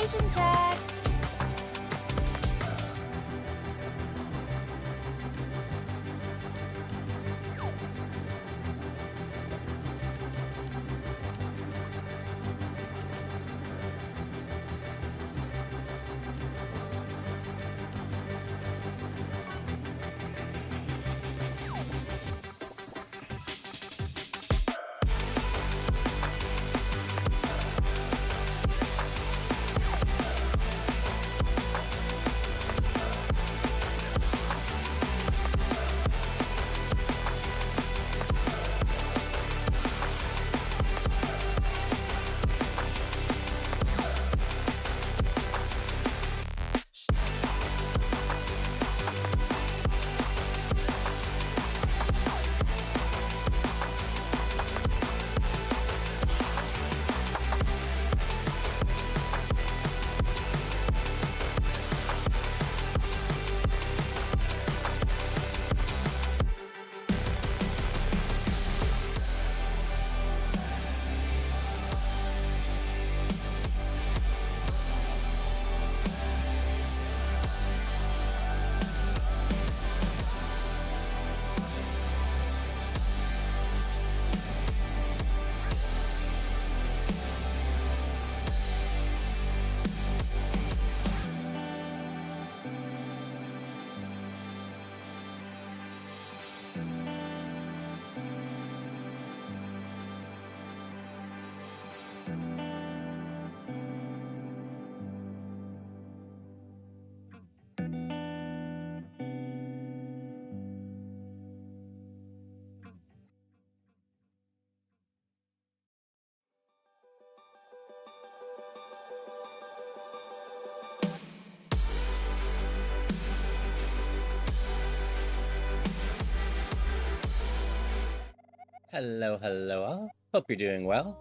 Persuasion check. Hello, hello all. Hope you're doing well.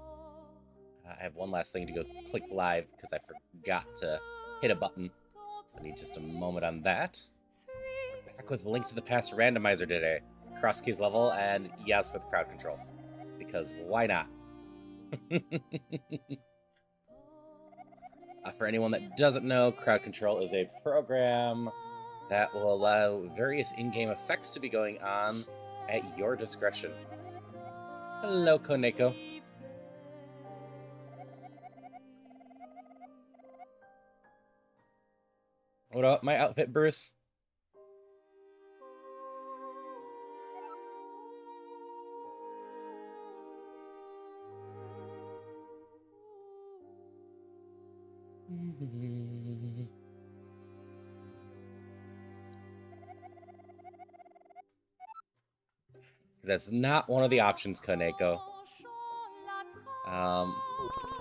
I have one last thing to go click live because I forgot to hit a button. So I need just a moment on that. We're back with a link to the past randomizer today. Crosskeys level and yes with crowd control. Because why not? For anyone that doesn't know, crowd control is a program that will allow various in-game effects to be going on at your discretion. Hello, Koneko. What about my outfit, Bruce? That's not one of the options, Koneko.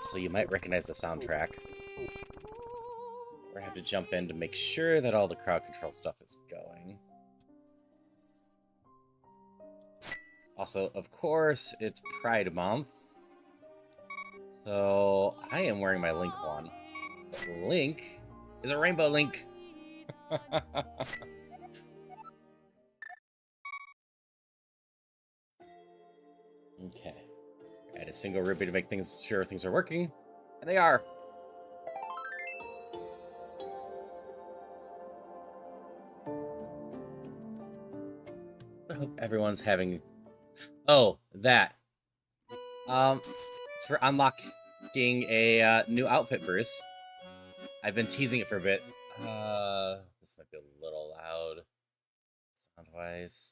So you might recognize the soundtrack. We're gonna have to jump in to make sure that all the crowd control stuff is going. Also, of course, it's Pride Month. So I am wearing my Link one. But Link is a rainbow Link. Okay. Add a single rupee to make sure things are working. And they are. I hope everyone's having... Oh, that. It's for unlocking a new outfit, Bruce. I've been teasing it for a bit. This might be a little loud. Sound-wise.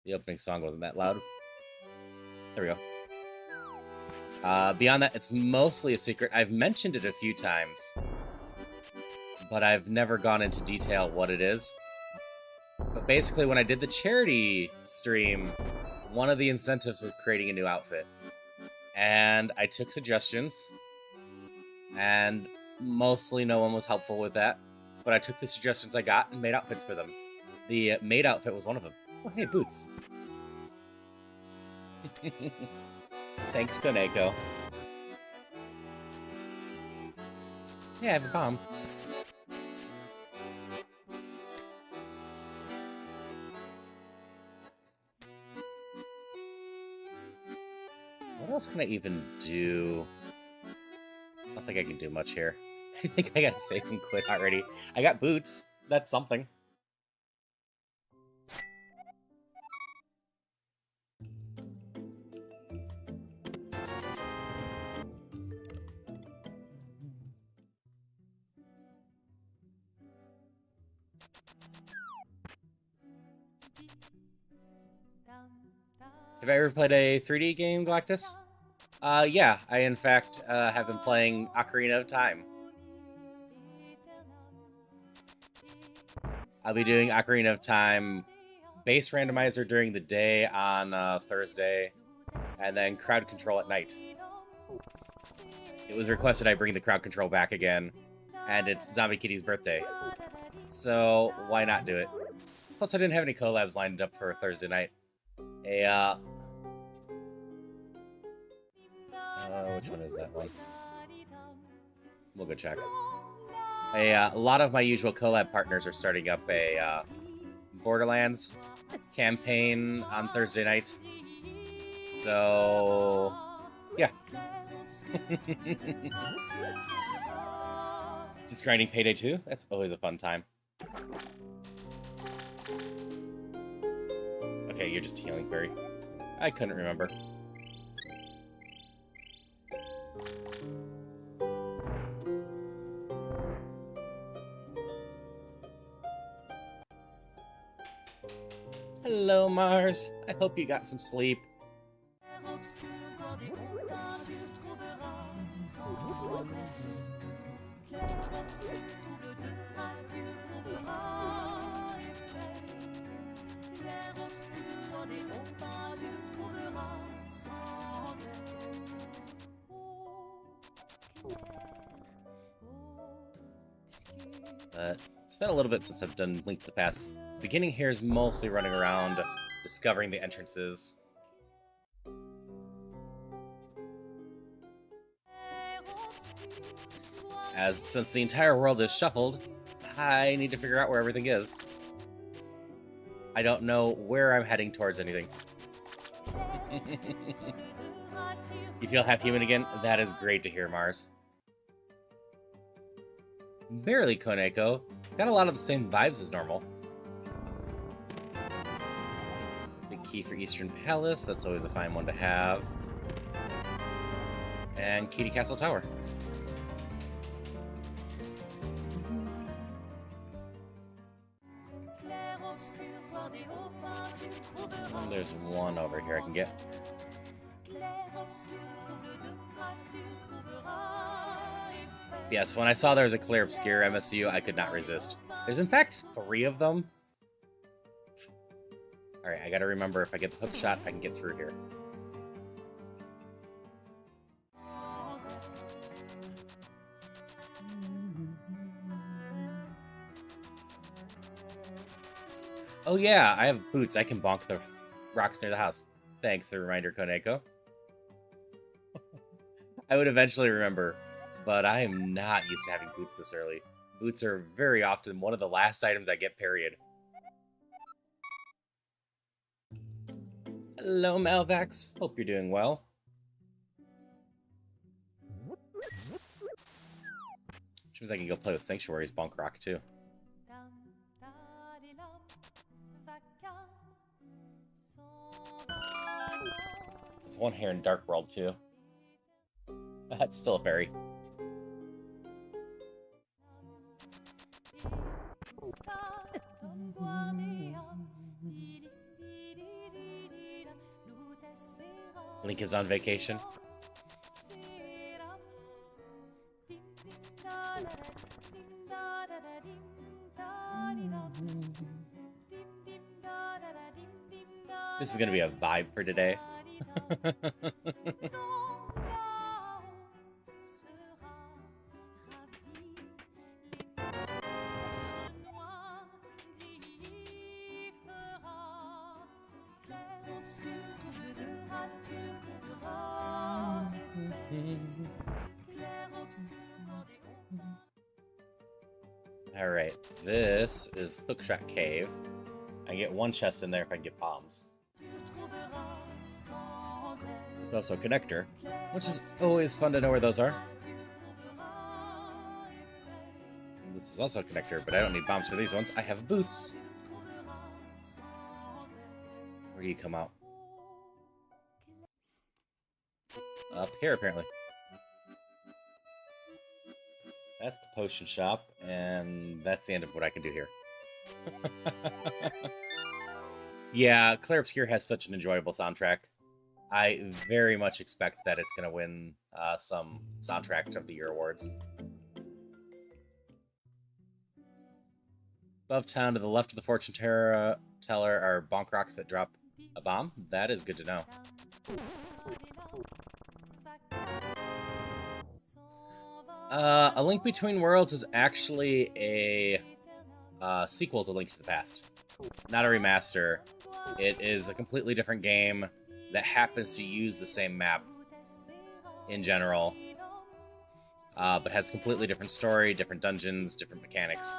The opening song wasn't that loud. There we go. Beyond that, it's mostly a secret. I've mentioned it a few times, but I've never gone into detail what it is. But basically, when I did the charity stream, one of the incentives was creating a new outfit. And I took suggestions, and mostly no one was helpful with that. But I took the suggestions I got and made outfits for them. The maid outfit was one of them. Oh, hey, Boots. Thanks, Koneko. Yeah, I have a bomb. What else can I even do? I don't think like I can do much here. I think I gotta save and quit already. I got boots. That's something. Have I ever played a 3D game, Galactus? Yeah, I in fact have been playing Ocarina of Time. I'll be doing Ocarina of Time base randomizer during the day on Thursday, and then crowd control at night. It was requested I bring the crowd control back again, and it's Zombie Kitty's birthday. So, why not do it? Plus, I didn't have any collabs lined up for Thursday night. Which one is that one? We'll go check. A lot of my usual collab partners are starting up a Borderlands campaign on Thursday night. So, yeah. Just grinding Payday 2? That's always a fun time. Okay, you're just healing fairy. I couldn't remember. Hello, Mars. I hope you got some sleep. It's been a little bit since I've done Link to the Past. Beginning here is mostly running around, discovering the entrances. As since the entire world is shuffled, I need to figure out where everything is. I don't know where I'm heading towards anything. You feel half human again? That is great to hear, Mars. Barely, Koneko. It's got a lot of the same vibes as normal. The key for Eastern Palace, that's always a fine one to have. And Kitty Castle Tower. And there's one over here I can get. Yes, when I saw there was a Clear Obscure MSU, I could not resist. There's in fact 3 of them. Alright, I gotta remember if I get the hook shot, I can get through here. Oh yeah, I have boots. I can bonk the rocks near the house. Thanks for the reminder, Koneko. I would eventually remember, but I am not used to having boots this early. Boots are very often one of the last items I get, period. Hello, Malvax. Hope you're doing well. Which means I can go play with Sanctuary's Bonk Rock, too. There's one here in Dark World, too. That's still a fairy. Link is on vacation. This is gonna be a vibe for today. Alright, this is Hookshot Cave. I can get one chest in there if I can get bombs. There's also a connector, which is always fun to know where those are. this is also a connector, but I don't need bombs for these ones. I have boots. Where do you come out? Up here, apparently. That's the potion shop, and that's the end of what I can do here. Yeah, Clair Obscure has such an enjoyable soundtrack. I very much expect that it's going to win some Soundtrack of the Year awards. Above town to the left of the fortune teller are bonk rocks that drop a bomb. That is good to know. A Link Between Worlds is actually a sequel to Link to the Past. Not a remaster. It is a completely different game that happens to use the same map in general, but has completely different story, different dungeons, different mechanics.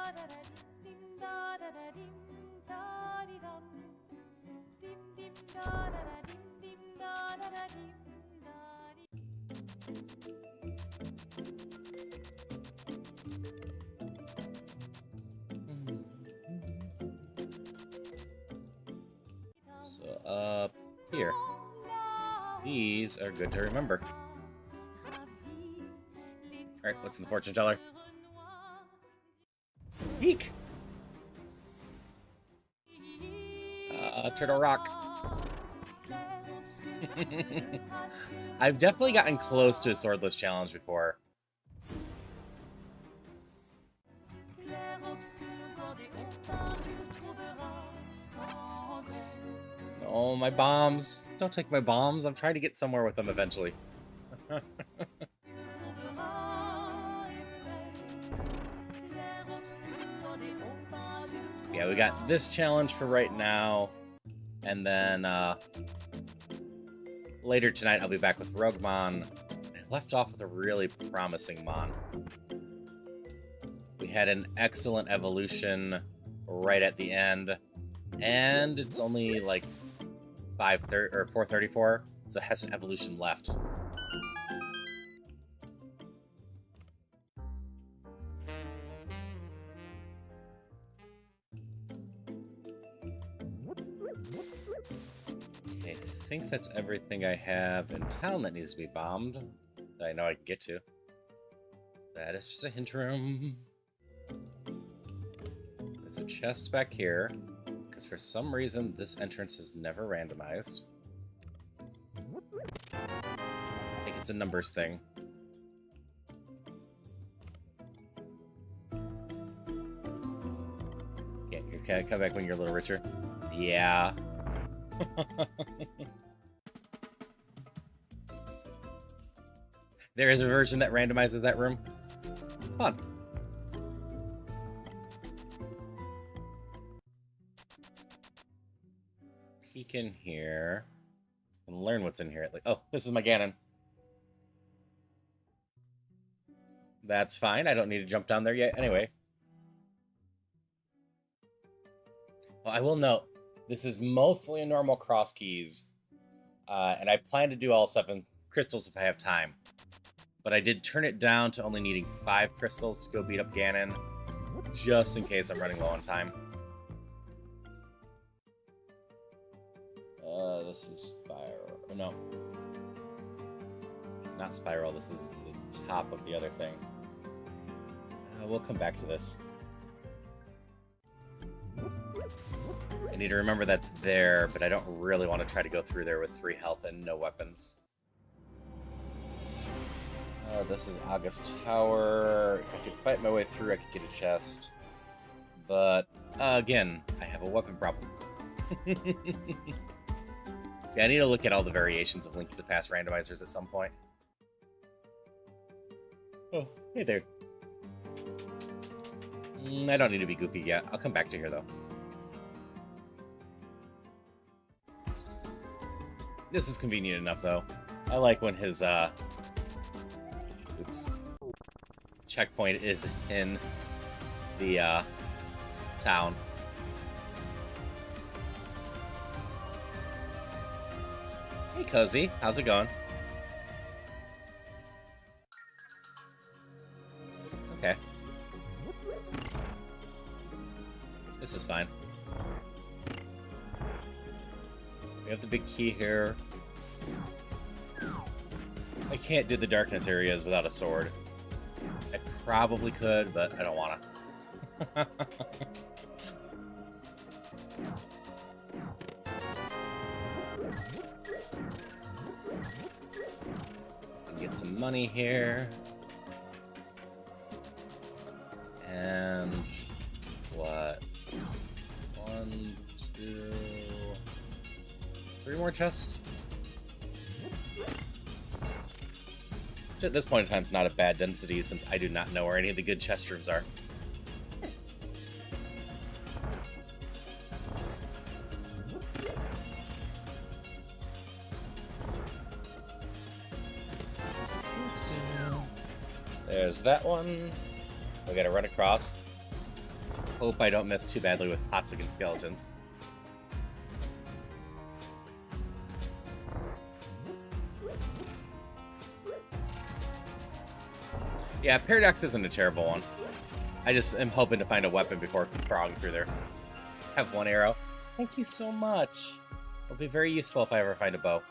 So up here. These are good to remember. Alright, what's in the fortune teller? Eek! Turtle Rock. I've definitely gotten close to a swordless challenge before. Oh, my bombs. Don't take my bombs. I'm trying to get somewhere with them eventually. Yeah, we got this challenge for right now. And then later tonight, I'll be back with Roguemon. I left off with a really promising Mon. We had an excellent evolution right at the end. And it's only like 5:30 or 4:34, so it has an evolution left. Okay, I think that's everything I have in town that needs to be bombed. That I know I can get to. That is just a hint room. There's a chest back here. Because for some reason, this entrance is never randomized. I think it's a numbers thing. Okay, come back when you're a little richer. Yeah. There is a version that randomizes that room. Fun. Peek in here. And learn what's in here. Like, oh, this is my Ganon. That's fine. I don't need to jump down there yet anyway. Well, I will note, this is mostly a normal cross keys. And I plan to do all 7 crystals if I have time. But I did turn it down to only needing 5 crystals to go beat up Ganon. Just in case I'm running low on time. This is Spiral. Oh, no. Not Spiral. This is the top of the other thing. We'll come back to this. I need to remember that's there, but I don't really want to try to go through there with 3 health and no weapons. This is August Tower. If I could fight my way through, I could get a chest. But, again, I have a weapon problem. Yeah, I need to look at all the variations of Link to the Past randomizers at some point. Oh, hey there. I don't need to be goofy yet. I'll come back to here, though. This is convenient enough, though. I like when his, oops. Checkpoint is in the, town. Hey, Cozy. How's it going? Okay. We have the big key here. I can't do the darkness areas without a sword. I probably could, but I don't want to. Get some money here. And what? 1, 2, 3 more chests. Which at this point in time is not a bad density since I do not know where any of the good chest rooms are. There's that one. We gotta run across. Hope I don't miss too badly with toxic and skeletons. Yeah, Paradox isn't a terrible one. I just am hoping to find a weapon before crawling through there. Have 1 arrow. Thank you so much. It'll be very useful if I ever find a bow.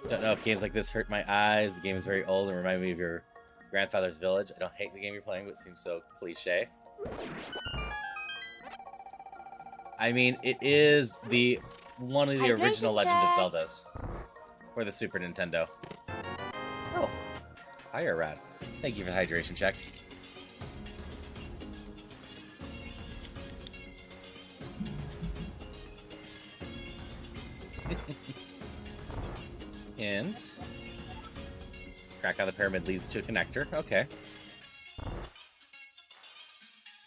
Don't know if games like this hurt my eyes. The game is very old and remind me of your grandfather's village. I don't hate the game you're playing, but it seems so cliche. I mean, it is one of the original Legend of Zeldas for the Super Nintendo. Oh, fire rod. Thank you for the hydration check. And crack out the pyramid leads to a connector. Okay.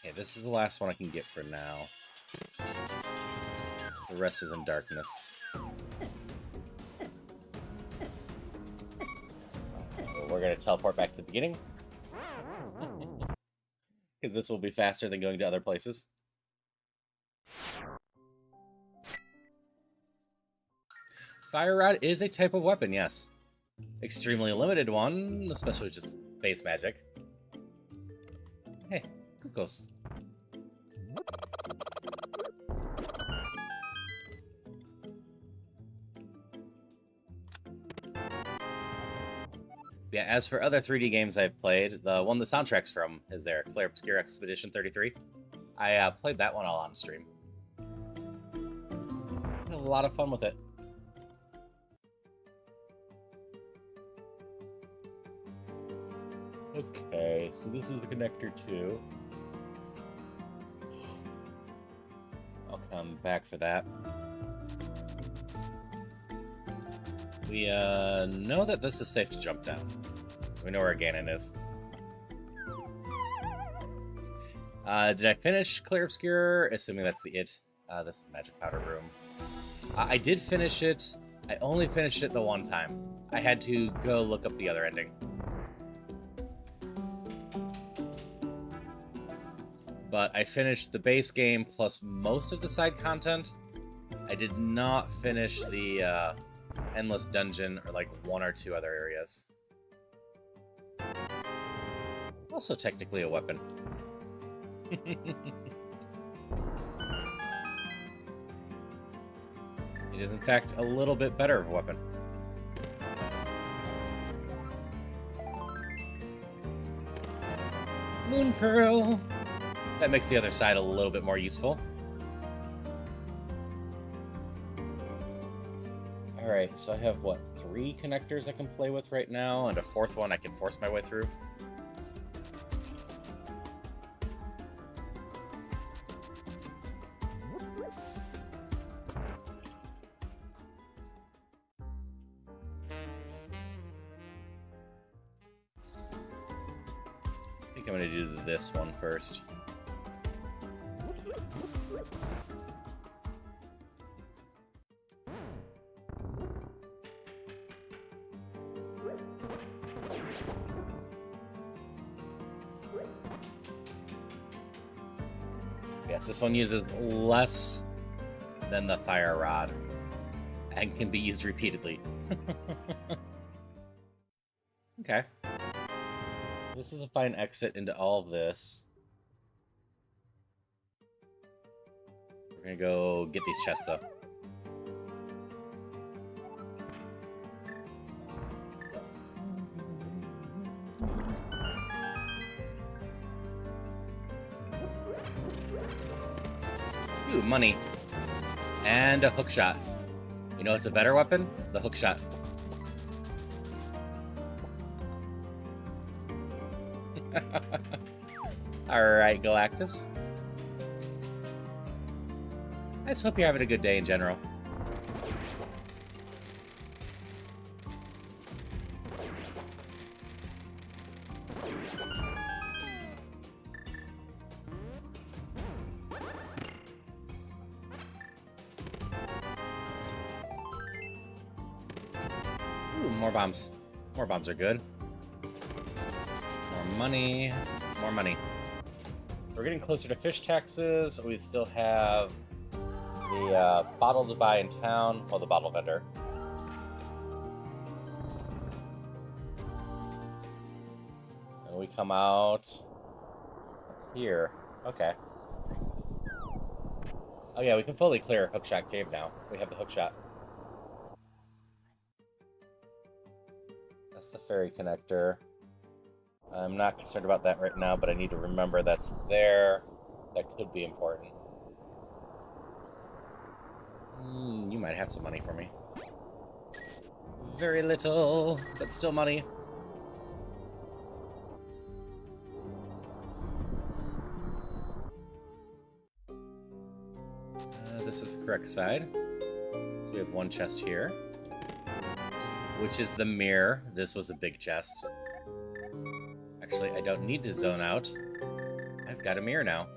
Okay, this is the last one I can get for now. The rest is in darkness. So we're going to teleport back to the beginning. Because this will be faster than going to other places. Fire rod is a type of weapon, yes. Extremely limited one, especially with just base magic. Hey, cuckoos. Yeah, as for other 3D games I've played, the one the soundtrack's from is there, Clair Obscure Expedition 33. I played that one all on stream. Had a lot of fun with it. Okay, so this is the connector 2. I'll come back for that. We know that this is safe to jump down, so we know where Ganon is. Did I finish Clair Obscure? Assuming that's the it. This is Magic Powder Room. I did finish it. I only finished it the one time. I had to go look up the other ending. But I finished the base game plus most of the side content. I did not finish the endless dungeon or like 1 or 2 other areas. Also technically a weapon. It is in fact a little bit better of a weapon. Moon Pearl! That makes the other side a little bit more useful. Alright, so I have, what, 3 connectors I can play with right now, and a 4th one I can force my way through. I think I'm going to do this one first. Yes, this one uses less than the fire rod and can be used repeatedly. Okay. This is a fine exit into all of this. We're gonna go get these chests, though. Ooh, money. And a hook shot. You know what's a better weapon? The hook shot. Alright, Galactus. I just hope you're having a good day in general. Ooh, more bombs. More bombs are good. More money. More money. We're getting closer to fish taxes. We still have the bottle to buy in town. Well, the bottle vendor. And we come out here. Okay. Oh yeah, we can fully clear Hookshot Cave now. We have the hookshot. That's the ferry connector. I'm not concerned about that right now, but I need to remember that's there. That could be important. You might have some money for me. Very little, but still money. This is the correct side. So we have one chest here, which is the mirror. This was a big chest. Actually, I don't need to zone out. I've got a mirror now.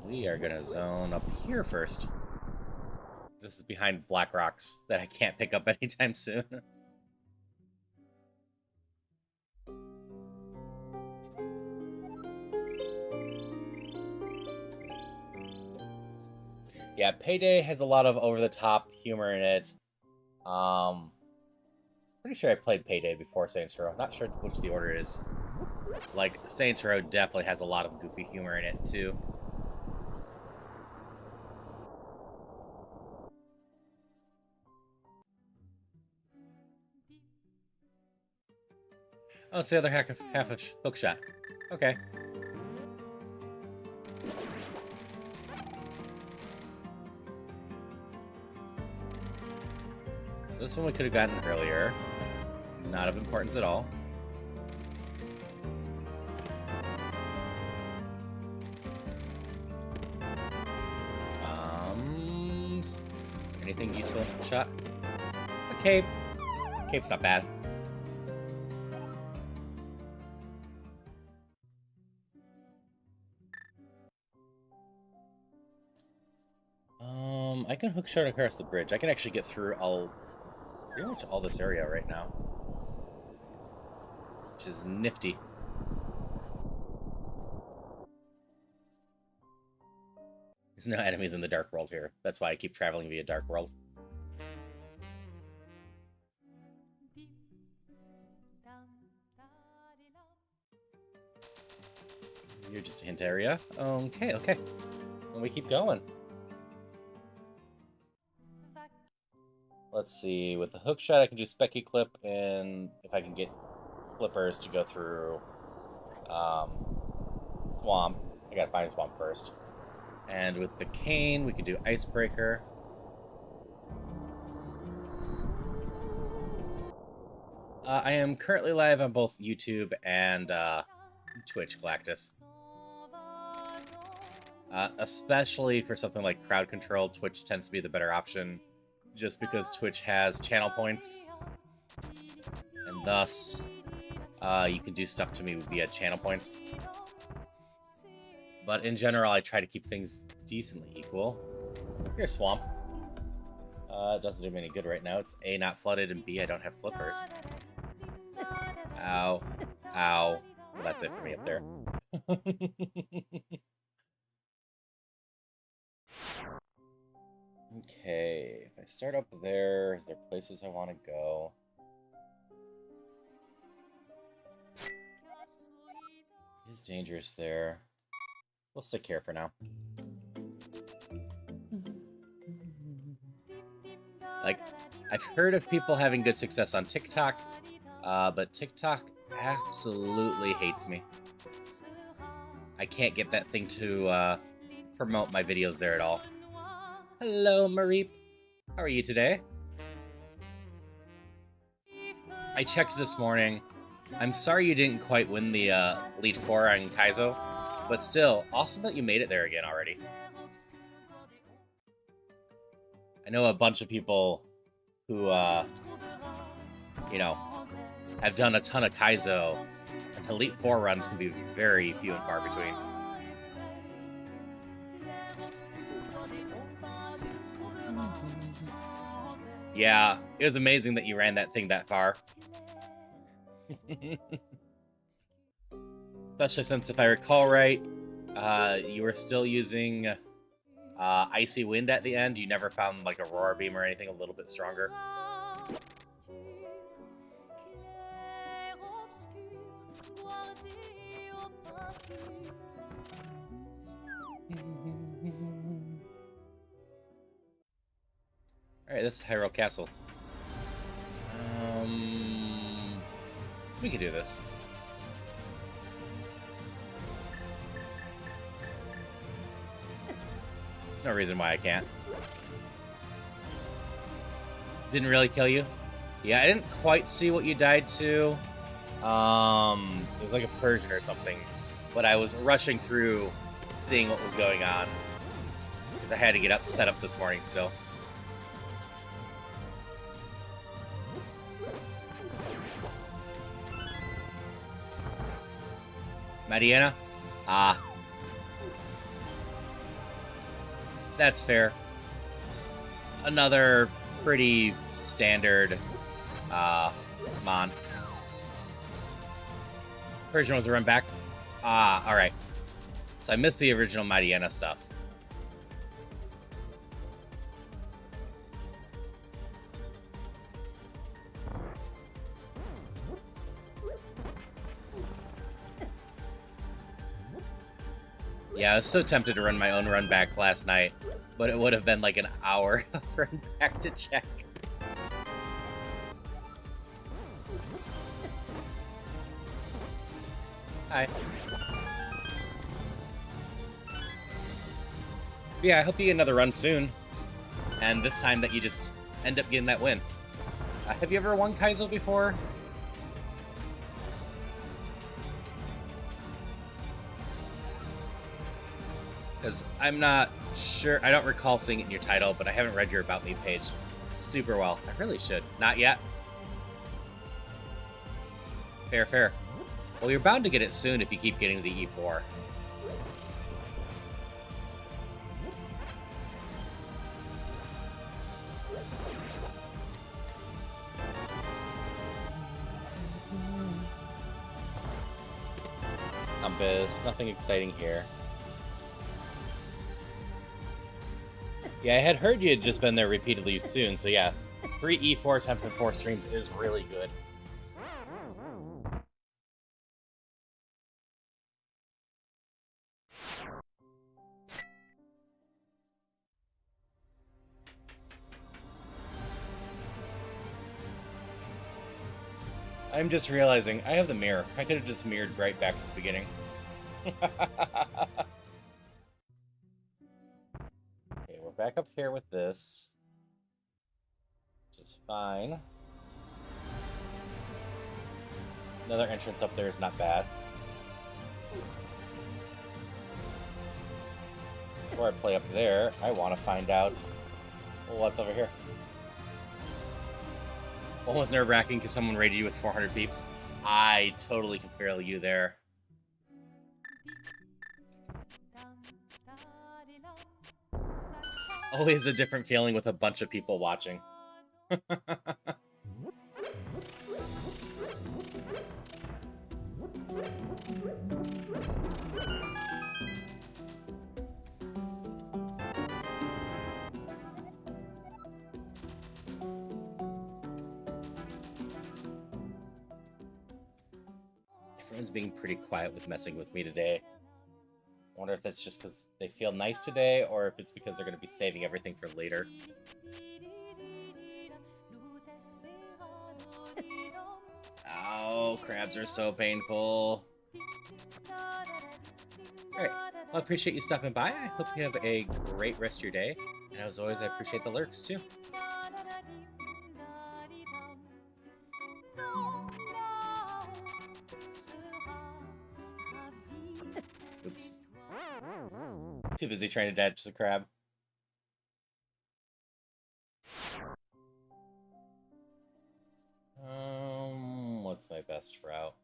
We are gonna zone up here first. This is behind black rocks that I can't pick up anytime soon. Yeah, Payday has a lot of over-the-top humor in it. Pretty sure I played Payday before Saints Row. Not sure which the order is. Like, Saints Row definitely has a lot of goofy humor in it, too. Oh, it's the other half of Hookshot. Okay. So this one we could have gotten earlier. Not of importance at all. Anything useful? Shot? A cape. Cape's not bad. I can hook shot across the bridge. I can actually get through pretty much all this area right now, which is nifty. There's no enemies in the Dark World here. That's why I keep traveling via Dark World. You're just a hint area. Okay, okay. And we keep going. Let's see. With the hook shot, I can do Specky Clip, and if I can get flippers to go through Swamp, I gotta find Swamp first. And with the cane, we could do Icebreaker. I am currently live on both YouTube and Twitch, Galactus. Especially for something like crowd control, Twitch tends to be the better option, just because Twitch has channel points, and thus you can do stuff to me via channel points. But in general, I try to keep things decently equal. Here's Swamp. It doesn't do me any good right now. It's A, not flooded, and B, I don't have flippers. Ow. Ow. Well, that's it for me up there. Okay, if I start up there, is there places I want to go? It's dangerous there. We'll stick here for now. Like, I've heard of people having good success on TikTok, but TikTok absolutely hates me. I can't get that thing to promote my videos there at all. Hello, Mareep. How are you today? I checked this morning. I'm sorry you didn't quite win the Elite Four on Kaizo, but still, awesome that you made it there again already. I know a bunch of people who, you know, have done a ton of Kaizo, and Elite Four runs can be very few and far between. Yeah, it was amazing that you ran that thing that far. Especially since, if I recall right, you were still using Icy Wind at the end. You never found like Aurora Beam or anything a little bit stronger. Alright, this is Hyrule Castle. We could do this. There's no reason why I can't. Didn't really kill you? Yeah, I didn't quite see what you died to. It was like a Persian or something. But I was rushing through, seeing what was going on. Because I had to get set up this morning still. Mariana? Ah. That's fair. Another pretty standard Mon. Persian was a run back. Ah, alright. So I missed the original Mariana stuff. Yeah, I was so tempted to run my own run back last night, but it would have been like an hour of run back to check. Hi. Yeah, I hope you get another run soon. And this time that you just end up getting that win. Have you ever won Kaizo before? Because I'm not sure, I don't recall seeing it in your title, but I haven't read your About Me page super well. I really should. Not yet. Fair, fair. Well, you're bound to get it soon if you keep getting the E4. Compass, nothing exciting here. Yeah, I had heard you had just been there repeatedly soon, so yeah. 3 E4 attempts in 4 streams is really good. I'm just realizing I have the mirror. I could have just mirrored right back to the beginning. Okay, we're back up here with this, which is fine. Another entrance up there is not bad. Before I play up there, I want to find out what's over here. One was nerve-wracking because someone rated you with 400 beeps. I totally can feel you there. Always a different feeling with a bunch of people watching. Everyone's being pretty quiet with messing with me today. I wonder if that's just because they feel nice today, or if it's because they're going to be saving everything for later. Oh, crabs are so painful. Alright, well, I appreciate you stopping by. I hope you have a great rest of your day. And as always, I appreciate the lurks, too. Oops. Too busy trying to dodge the crab. What's my best route?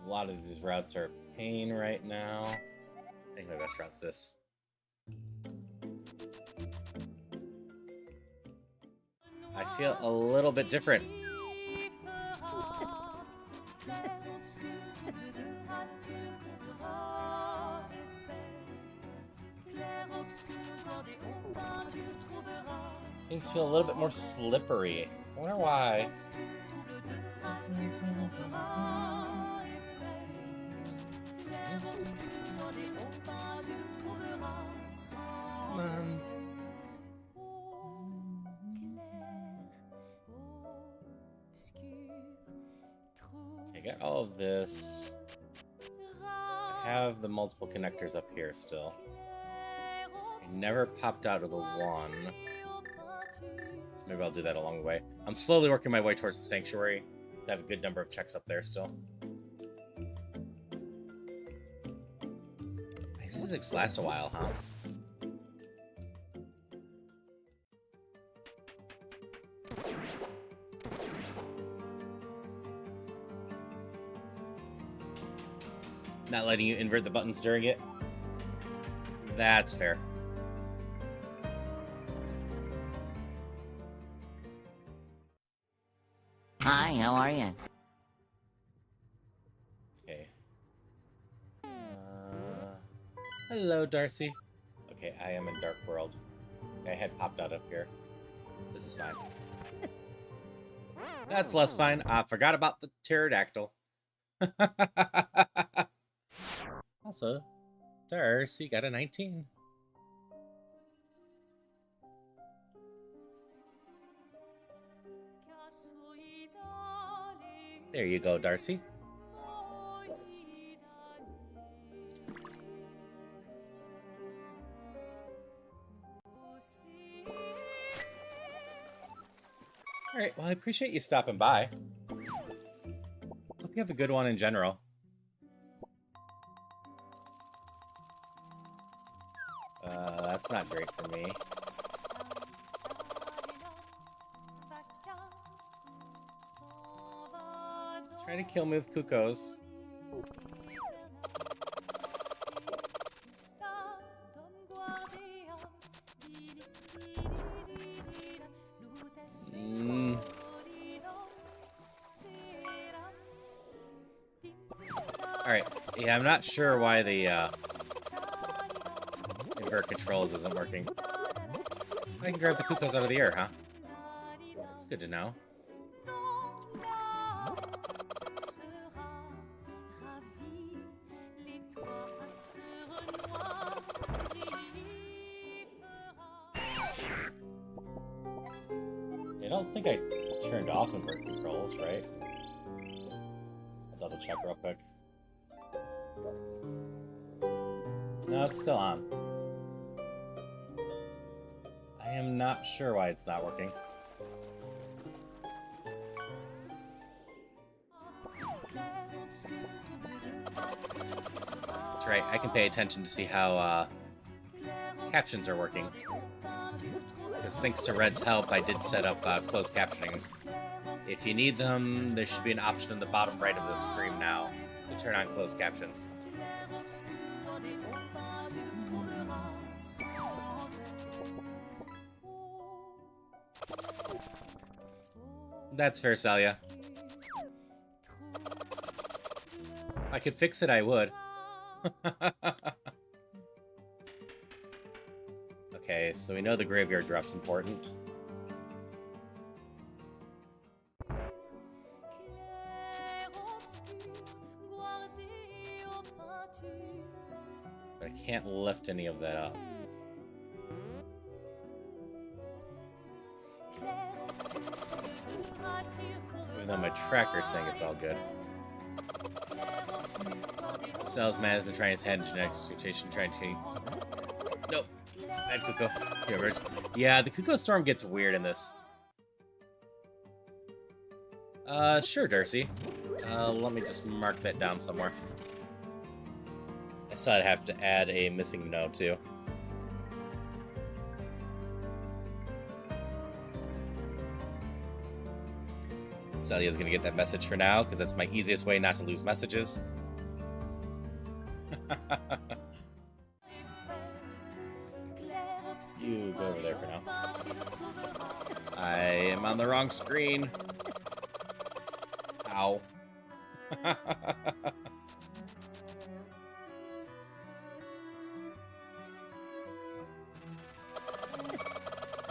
A lot of these routes are a pain right now. I think my best route's this. I feel a little bit different. Things feel a little bit more slippery. I wonder why. Come on. Okay, got all of this. I have the multiple connectors up here still. I never popped out of the one. So maybe I'll do that along the way. I'm slowly working my way towards the sanctuary. I have a good number of checks up there still. These physics last a while, huh? Not letting you invert the buttons during it? That's fair. Hi, how are you? Okay. Hello, Darcy. Okay, I am in Dark World. I had popped out up here. This is fine. That's less fine. I forgot about the pterodactyl. Also, Darcy got a 19. There you go, Darcy. Alright, well, I appreciate you stopping by. Hope you have a good one in general. That's not great for me. Try to kill me with Kukos. Alright, yeah, I'm not sure why the invert controls isn't working. I can grab the Kukos out of the air, huh? That's good to know. I don't think I turned off invert controls, right? I'll double check real quick. No, it's still on. I am not sure why it's not working. That's right, I can pay attention to see how captions are working. Because thanks to Red's help, I did set up closed captionings. If you need them, there should be an option in the bottom right of the stream now to turn on closed captions. That's fair, Salia. If I could fix it, I would. Okay, Okay, so we know the graveyard drop's important. But I can't lift any of that up. Even though my tracker's saying it's all good. The salesman has been trying his hand in genetic mutation, trying to... Nope. Bad Kuko. Yeah, the Kuko Storm gets weird in this. Sure, Darcy. Let me just mark that down somewhere. I saw I'd have to add a missing no, too. Celia's gonna get that message for now, because that's my easiest way not to lose messages. You go over there for now. I am on the wrong screen. Ow.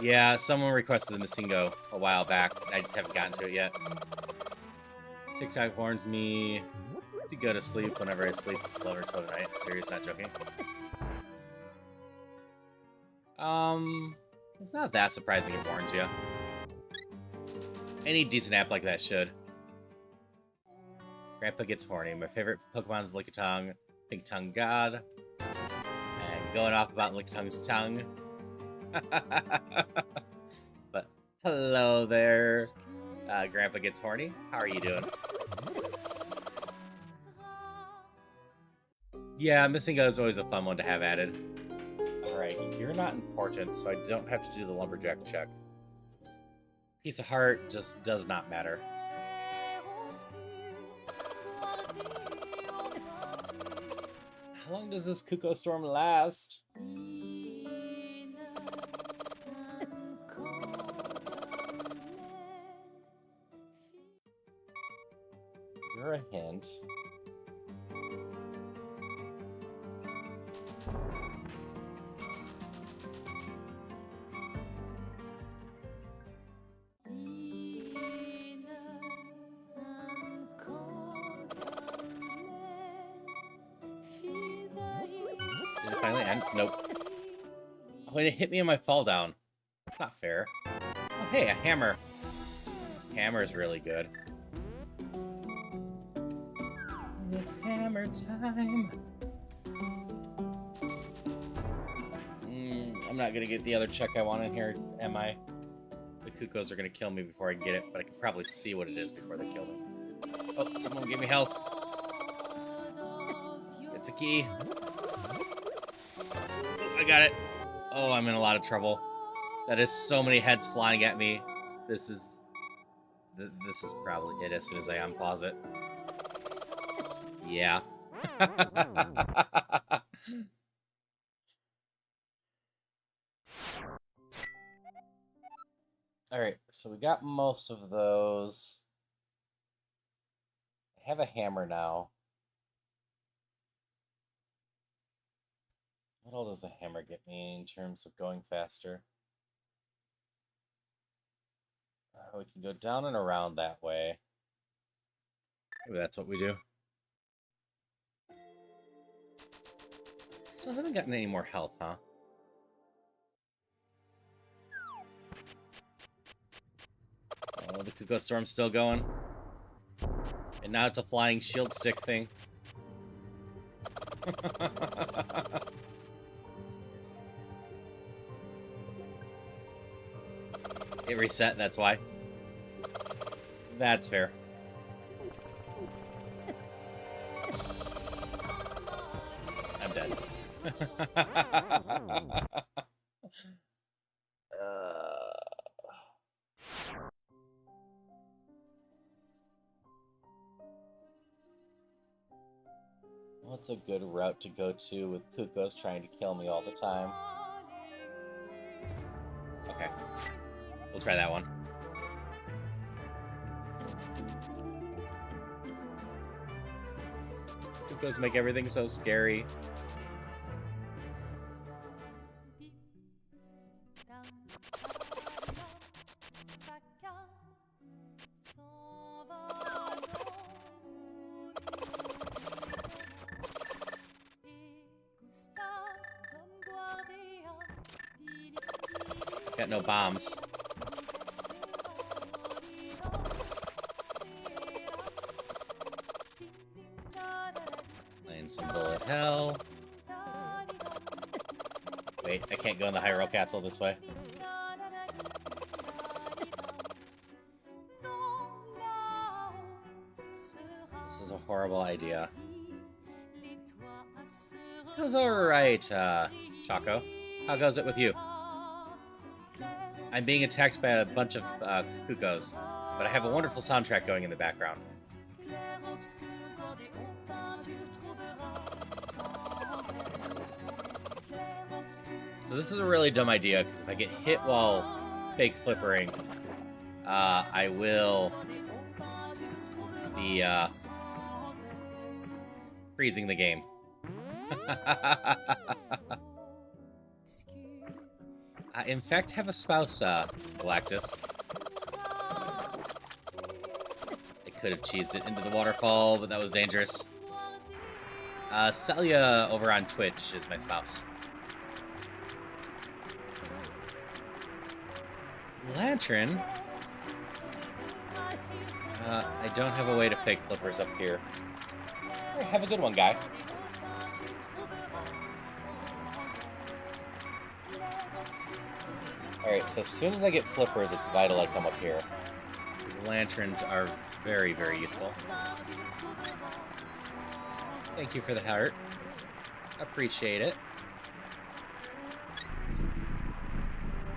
Yeah, someone requested the Masingo a while back. I just haven't gotten to it yet. TikTok warns me to go to sleep whenever I sleep. It's 11 or 12 at night. Serious, not joking. It's not that surprising it warns you. Any decent app like that should. Grandpa gets horny. My favorite Pokemon is Lickitung, Pink Tongue God. And going off about Licktung's tongue. But hello there, Grandpa gets horny. How are you doing? Yeah, Missing Go is always a fun one to have added. Alright, you're not important, so I don't have to do the Lumberjack check. Piece of Heart just does not matter. How long does this Kuko Storm last? You're a hint. Did it finally end? Nope. Oh, and it hit me in my fall down. That's not fair. Oh, hey, a hammer. Hammer's really good. It's hammer time. I'm not gonna get the other check I want in here, am I? The Kukos are gonna kill me before I get it, but I can probably see what it is before they kill me. Oh, someone give me health. It's a key. Oh, I got it. Oh, I'm in a lot of trouble. That is so many heads flying at me. This is probably it as soon as I unpause it. Yeah. Alright, so we got most of those. I have a hammer now. What all does a hammer get me in terms of going faster? We can go down and around that way. Maybe that's what we do. Still haven't gotten any more health, huh? Oh, the Kuko Storm's still going. And now it's a flying shield stick thing. It reset, that's why. That's fair. I'm dead. What's a good route to go to with Kukos trying to kill me all the time? Okay. We'll try that one. Kukos make everything so scary. Got no bombs. Playing some bullet hell. Wait, I can't go in the Hyrule Castle this way. This is a horrible idea. Goes alright, Choco. How goes it with you? I'm being attacked by a bunch of cuckoos, but I have a wonderful soundtrack going in the background. So this is a really dumb idea, because if I get hit while fake flippering, I will be freezing the game. I, in fact, have a spouse, Galactus. I could have cheesed it into the waterfall, but that was dangerous. Celia over on Twitch is my spouse. Lantern? I don't have a way to fake flippers up here. Hey, have a good one, guy. Alright, so as soon as I get flippers, it's vital I come up here. These lanterns are very, very useful. Thank you for the heart. Appreciate it.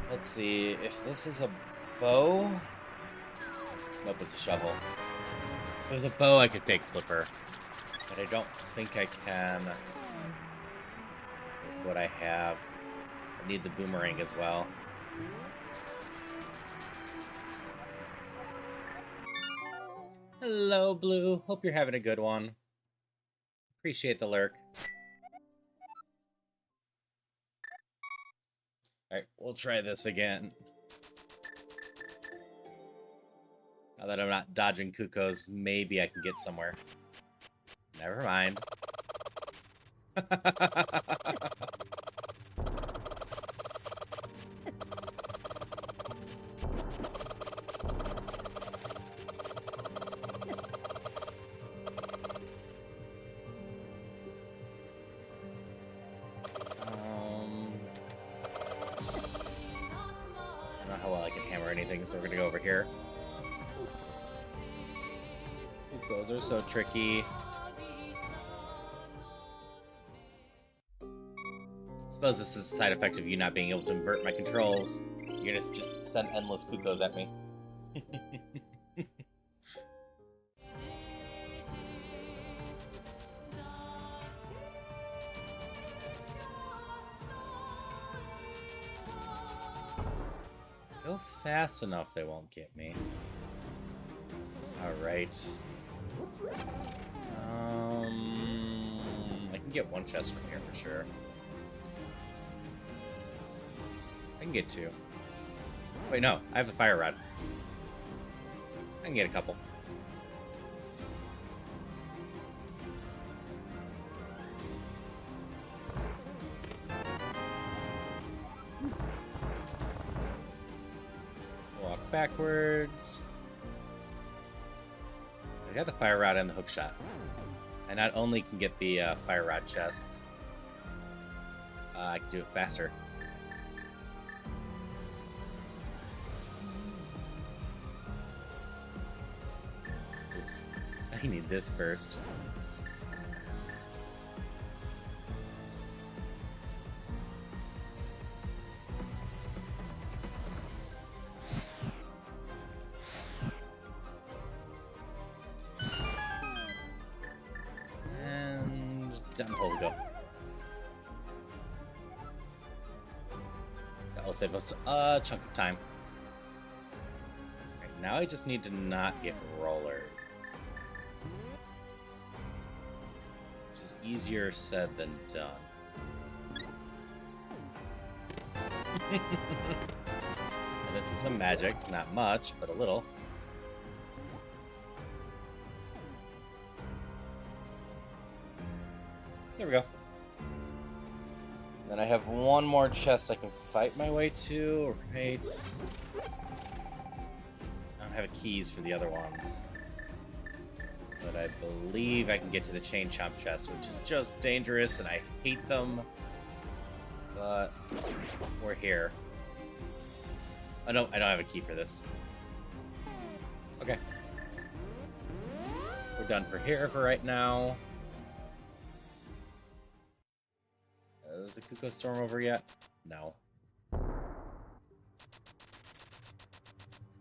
Let's see, if this is a bow... Nope, it's a shovel. If it was a bow, I could fake flipper. But I don't think I can with what I have. I need the boomerang as well. Hello, Blue. Hope you're having a good one. Appreciate the lurk. Alright, we'll try this again. Now that I'm not dodging cuckoos, maybe I can get somewhere. Never mind. So we're gonna go over here. Those are so tricky. I suppose this is a side effect of you not being able to invert my controls. You're gonna just send endless cuckoos at me. Go fast enough, they won't get me. Alright. I can get one chest from here for sure. I can get two. Wait, no, I have the fire rod. I can get a couple. Backwards. I got the fire rod and the hook shot. I not only can get the fire rod chest, I can do it faster. Oops. I need this first. Down the hole we go. That will save us a chunk of time. Right, now I just need to not get rollered. Which is easier said than done. And this is some magic, not much, but a little. There we go. Then I have one more chest I can fight my way to, right? I don't have keys for the other ones. But I believe I can get to the Chain Chomp chest, which is just dangerous, and I hate them. But we're here. Oh no, I don't have a key for this. Okay. We're done for here for right now. Is the Kuko Storm over yet? No.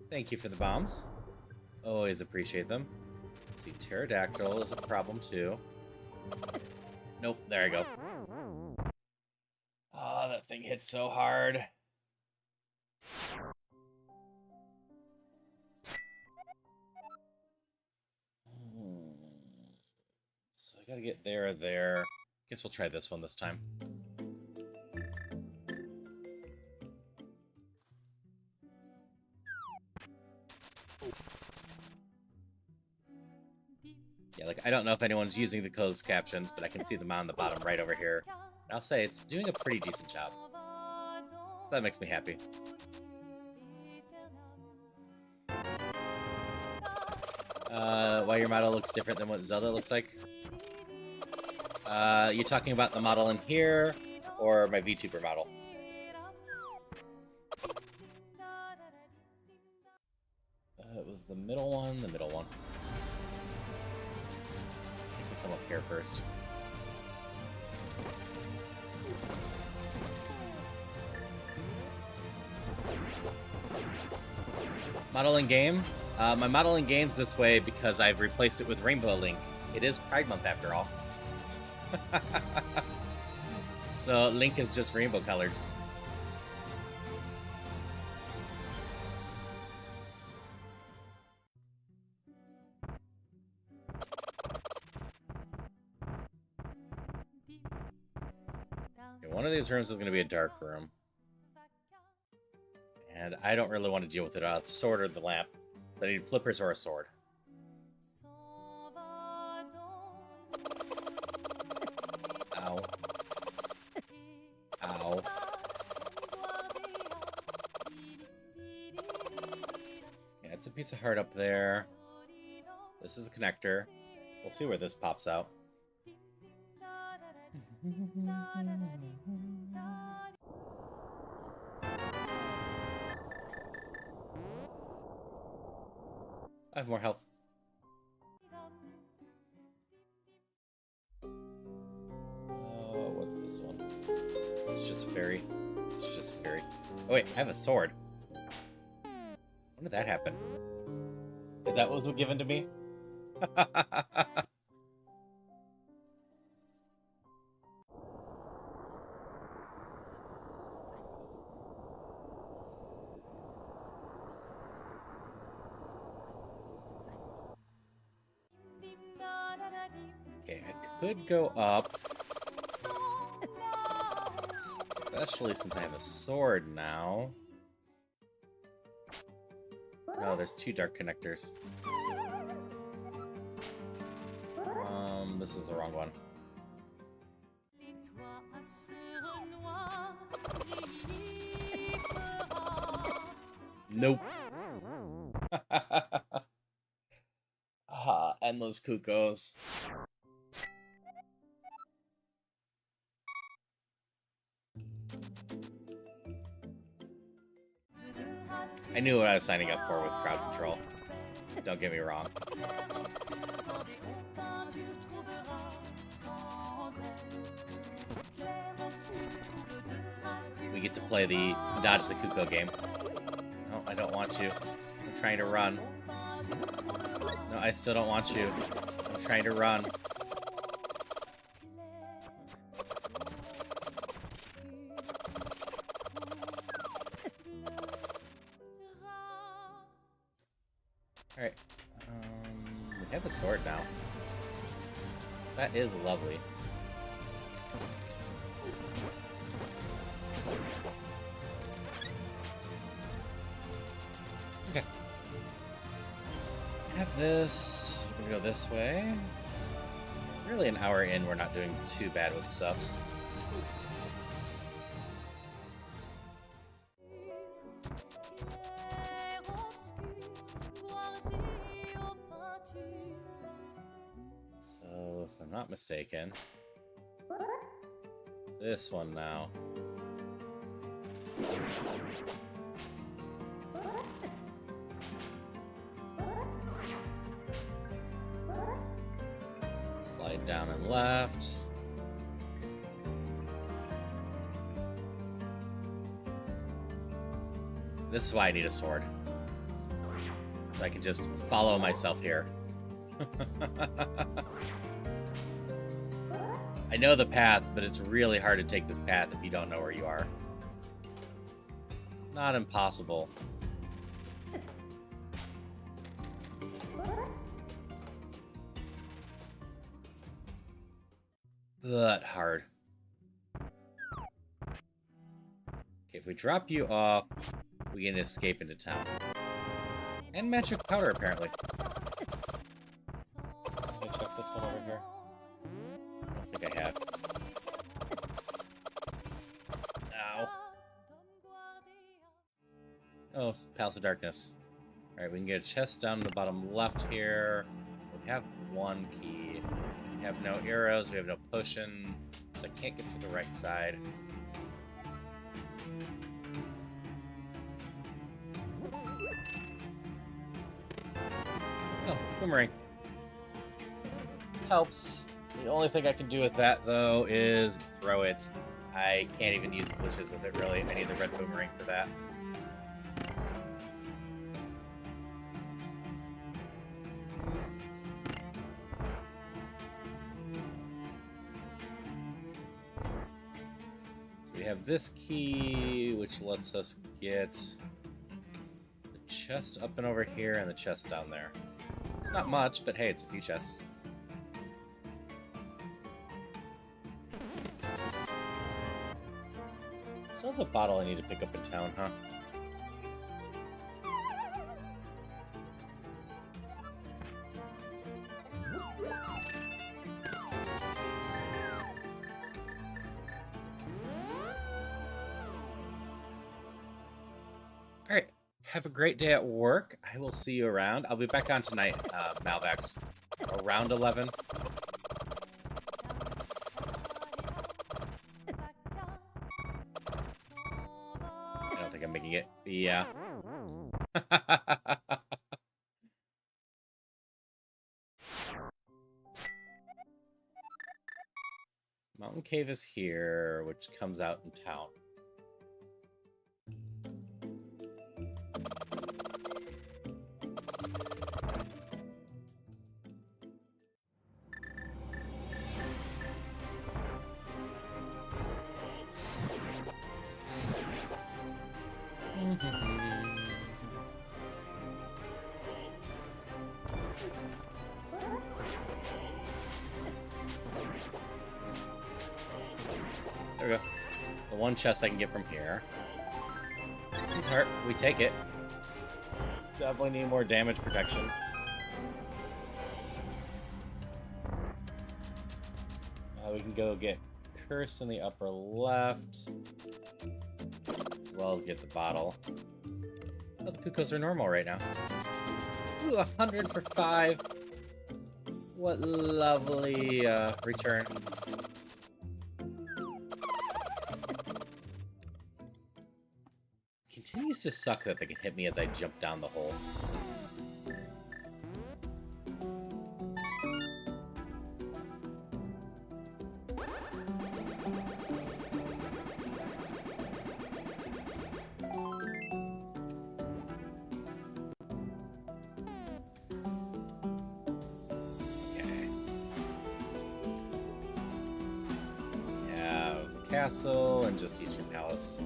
Thank you for the bombs. Always appreciate them. Let's see, Pterodactyl is a problem too. Nope, there I go. Oh, that thing hits so hard. So I gotta get there or there. Guess we'll try this one this time. Yeah, like, I don't know if anyone's using the closed captions, but I can see them on the bottom right over here. And I'll say it's doing a pretty decent job. So that makes me happy. Why your model looks different than what Zelda looks like? You talking about the model in here, or my VTuber model? It was the middle one, I think we'll come up here first. Model in game? My model in game's this way because I've replaced it with Rainbow Link. It is Pride Month after all. So Link is just rainbow colored. Okay, one of these rooms is going to be a dark room. And I don't really want to deal with it out of the sword or the lamp. So I need flippers or a sword. Ow. Ow. Yeah, it's a piece of heart up there. This is a connector. We'll see where this pops out. I have more health. What's this one? It's just a fairy. It's just a fairy. Oh wait, I have a sword. When did that happen? Is that what was given to me? Okay, I could go up. Especially since I have a sword now. No, there's two dark connectors. This is the wrong one. Nope. Endless Kukos. I knew what I was signing up for with crowd control. Don't get me wrong. We get to play the Dodge the Kuko game. No, I don't want you. I'm trying to run. No, I still don't want you. I'm trying to run. Alright. We have a sword now. That is lovely. Okay. Have this. We're gonna go this way. Really, an hour in, we're not doing too bad with stuffs. not mistaken. This one now. Slide down and left. This is why I need a sword. So I can just follow myself here. I know the path, but it's really hard to take this path if you don't know where you are. Not impossible. But hard. Okay, if we drop you off, we can escape into town. And magic powder, apparently. Can I check this one over here? I don't think I have. Ow. Oh, Palace of Darkness. Alright, we can get a chest down in the bottom left here. We have one key. We have no arrows, we have no potion, so I can't get through the right side. Oh, boomerang. Helps. The only thing I can do with that, though, is throw it. I can't even use glitches with it, really. I need the red boomerang for that. So we have this key, which lets us get the chest up and over here and the chest down there. It's not much, but hey, it's a few chests. Still the bottle I need to pick up in town, huh? Alright, have a great day at work. I will see you around. I'll be back on tonight, Malvex, around 11. I don't think I'm making it. Yeah. Mountain Cave is here, which comes out in town. There we go. The one chest I can get from here. He's hurt. We take it. Definitely need more damage protection. We can go get Cursed in the upper left. As well as get the bottle. Oh, the Cuckoos are normal right now. Ooh, 100 for 5. What lovely return. Continues to suck that they can hit me as I jump down the hole. Castle and just Eastern Palace.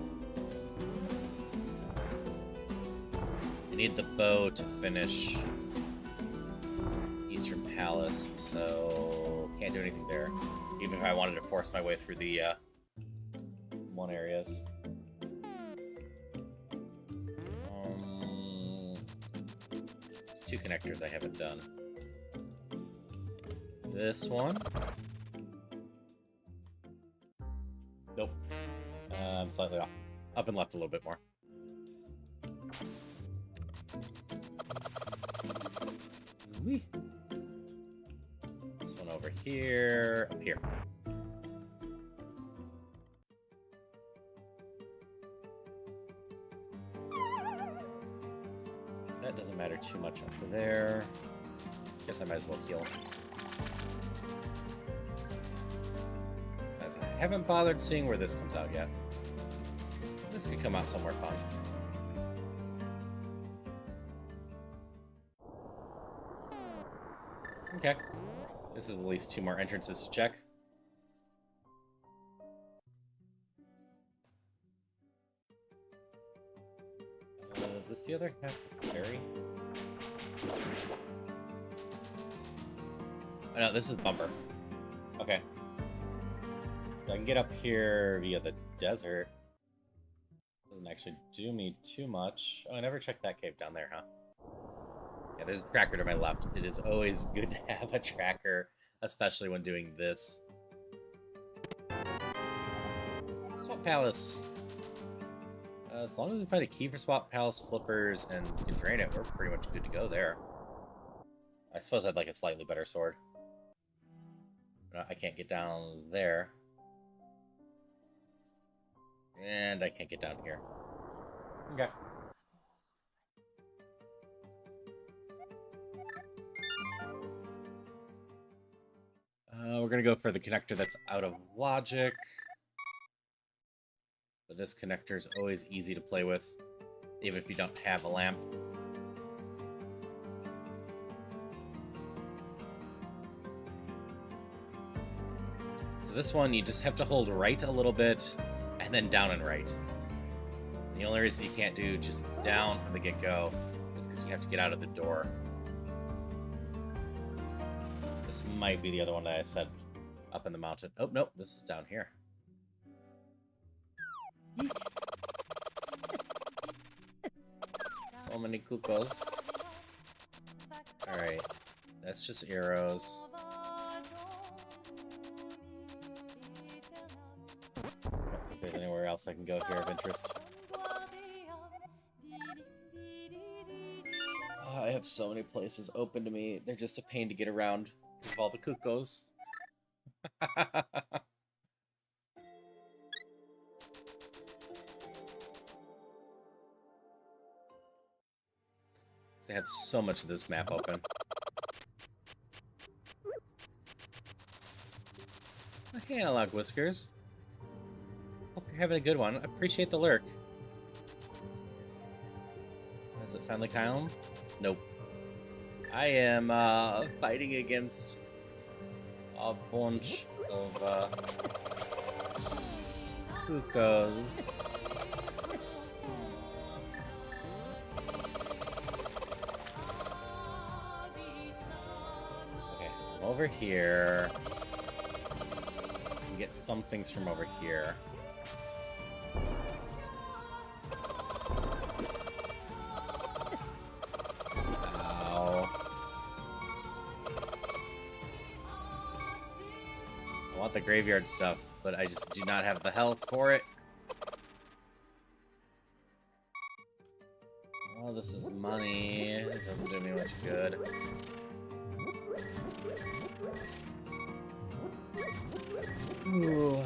I need the bow to finish Eastern Palace, so can't do anything there. Even if I wanted to force my way through the one areas. There's 2 connectors I haven't done. This one. Nope. I'm slightly off. Up and left a little bit more. Whee. This one over here, up here. So that doesn't matter too much up to there. Guess I might as well heal. As I haven't bothered seeing where this comes out yet. This could come out somewhere fun. Okay. This is at least 2 more entrances to check. Is this the other half of the ferry? Oh no, this is Bumper. Okay. So I can get up here via the desert. Doesn't actually do me too much. Oh, I never checked that cave down there, huh? Yeah, there's a tracker to my left. It is always good to have a tracker, especially when doing this. Swap Palace. As long as we find a key for Swap Palace flippers and can drain it, we're pretty much good to go there. I suppose I'd like a slightly better sword. No, I can't get down there. And I can't get down here. Okay. We're gonna go for the connector that's out of logic. But this connector is always easy to play with, even if you don't have a lamp. So this one, you just have to hold right a little bit, and then down and right. The only reason you can't do just down from the get-go is because you have to get out of the door. This might be the other one that I said up in the mountain. Oh, nope, this is down here. So many cuckoos. Alright, that's just arrows. I don't think there's anywhere else I can go here of interest. Oh, I have so many places open to me. They're just a pain to get around because of all the cuckoos. I have so much of this map open. Hey, Analog Whiskers. Hope you're having a good one. I appreciate the lurk. Is it finally calm? Nope. I am fighting against a bunch of cuckoos. Over here. Get some things from over here. Ow. I want the graveyard stuff, but I just do not have the health for it. Oh, this is money. It doesn't do me much good. Ooh.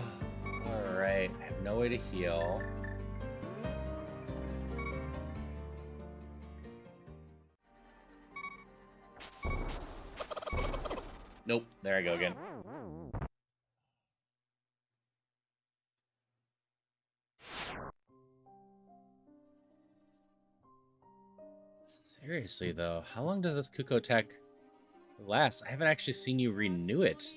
Alright, I have no way to heal. Nope, there I go again. Seriously though, how long does this Cuckoo tech last? I haven't actually seen you renew it.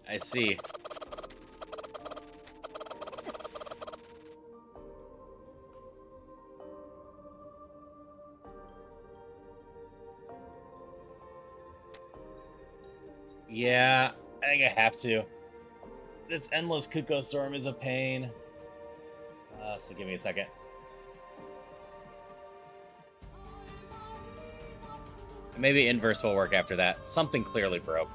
I see. Yeah, I think I have to. This endless Kuko storm is a pain. So give me a second. Maybe inverse will work after that. Something clearly broke.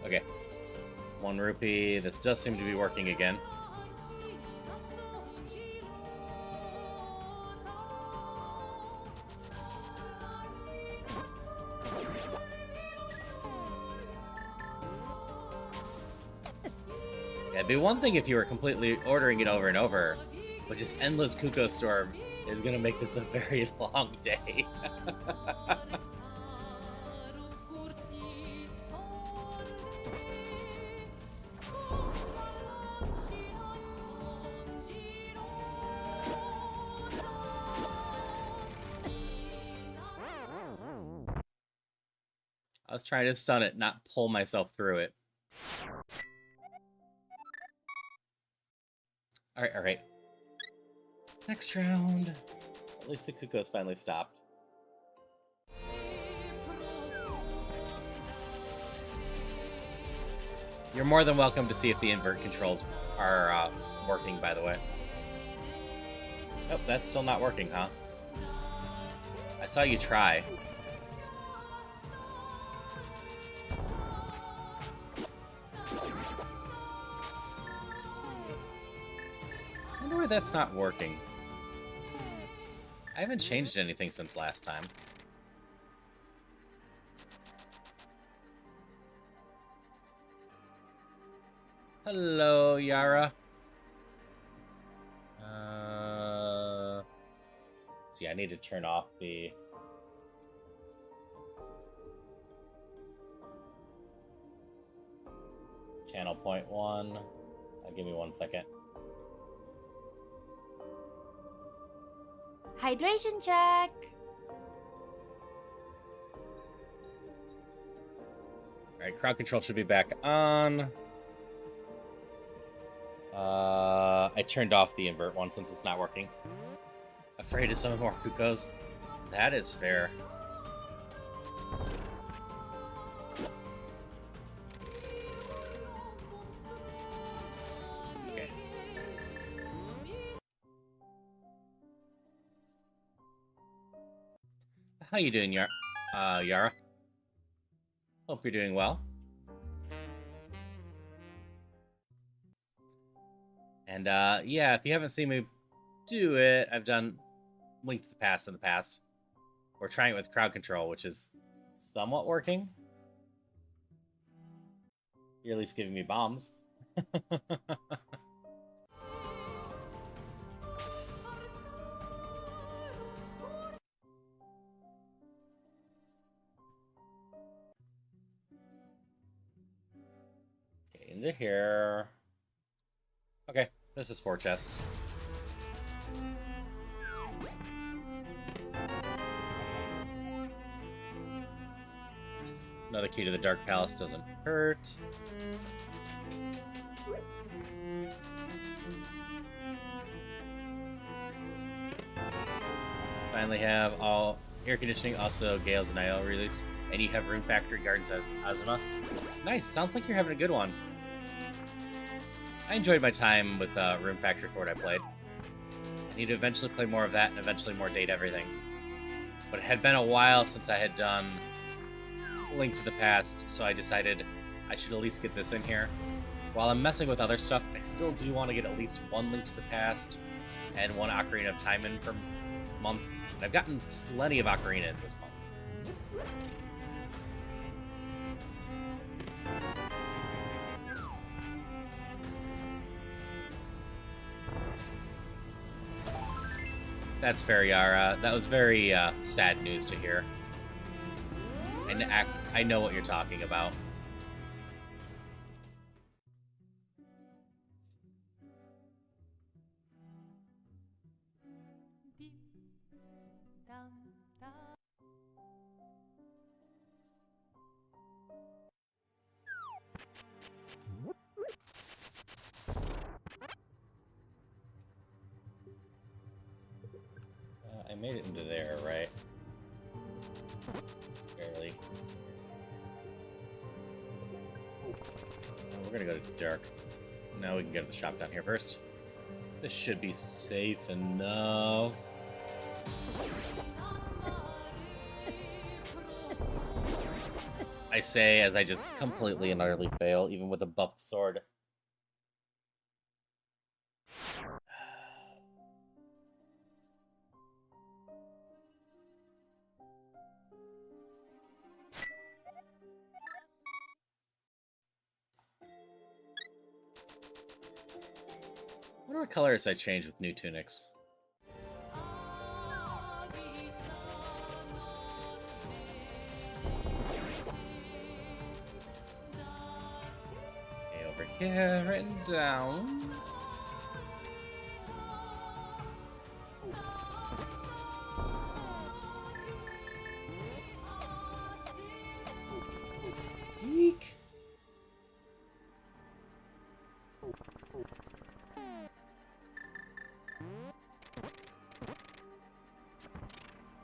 Okay. 1 rupee. This does seem to be working again. Yeah, it'd be one thing if you were completely ordering it over and over, but just endless Kuko storm is gonna make this a very long day. I was trying to stun it, not pull myself through it. Alright, alright. Next round. At least the Kuko's finally stopped. You're more than welcome to see if the invert controls are working, by the way. Oh, that's still not working, huh? I saw you try. I wonder why that's not working. I haven't changed anything since last time. Hello, Yara. See, I need to turn off the... Channel point 1. Give me 1 second. Hydration check. Alright, crowd control should be back on. I turned off the invert one since it's not working. Afraid to summon more Kukos? That is fair. Okay. How you doing, Yara? Hope you're doing well. And, yeah, if you haven't seen me do it, I've done Link to the Past in the past. We're trying it with crowd control, which is somewhat working. You're at least giving me bombs. Okay, into here. Okay, this is 4 chests. Another key to the Dark Palace doesn't hurt. Finally have all air conditioning, also Gales and IL release. And you have Room Factory Gardens as Azuma. Nice, sounds like you're having a good one. I enjoyed my time with Room Factory for what I played. I need to eventually play more of that and eventually more Date Everything. But it had been a while since I had done Link to the Past, so I decided I should at least get this in here. While I'm messing with other stuff, I still do want to get at least 1 Link to the Past and 1 Ocarina of Time in per month. And I've gotten plenty of Ocarina in this month. That's fair, Yara. That was very sad news to hear. And I know what you're talking about. made it into there, right? Barely. We're gonna go to dark. Now we can go to the shop down here first. This should be safe enough. I say as I just completely and utterly fail, even with a buffed sword. What are colors I change with new tunics? Okay, over here, written down. Eek.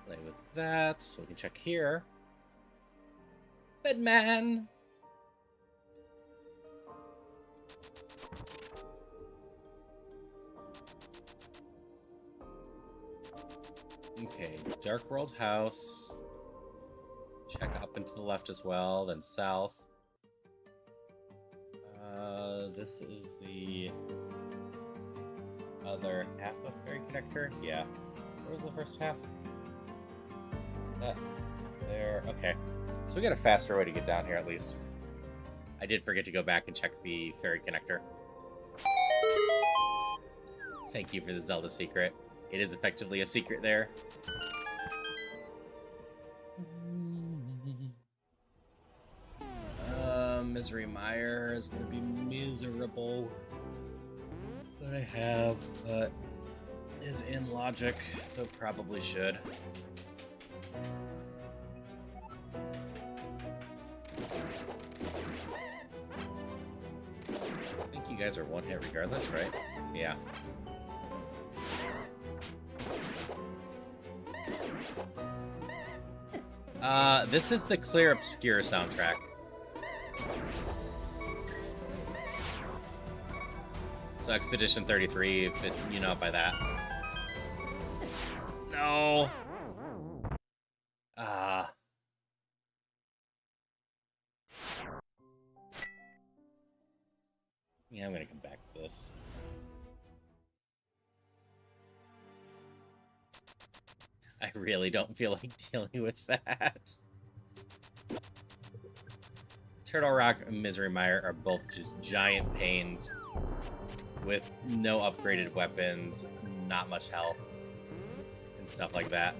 Play with that, so we can check here. Bedman! Okay, Dark World House. Check up and to the left as well, then south. This is the other half of Fairy Connector? Yeah. Where was the first half? That there. Okay. So we got a faster way to get down here at least. I did forget to go back and check the Fairy Connector. Thank you for the Zelda secret. It is effectively a secret there. Misery Mire is gonna be miserable. But I have, but is in logic, so probably should. I think you guys are one hit regardless, right? Yeah. This is the Clear Obscure soundtrack. So Expedition 33, if you know it by that. No! Yeah, I'm gonna come back to this. I really don't feel like dealing with that. Turtle Rock and Misery Mire are both just giant pains with no upgraded weapons, not much health, and stuff like that.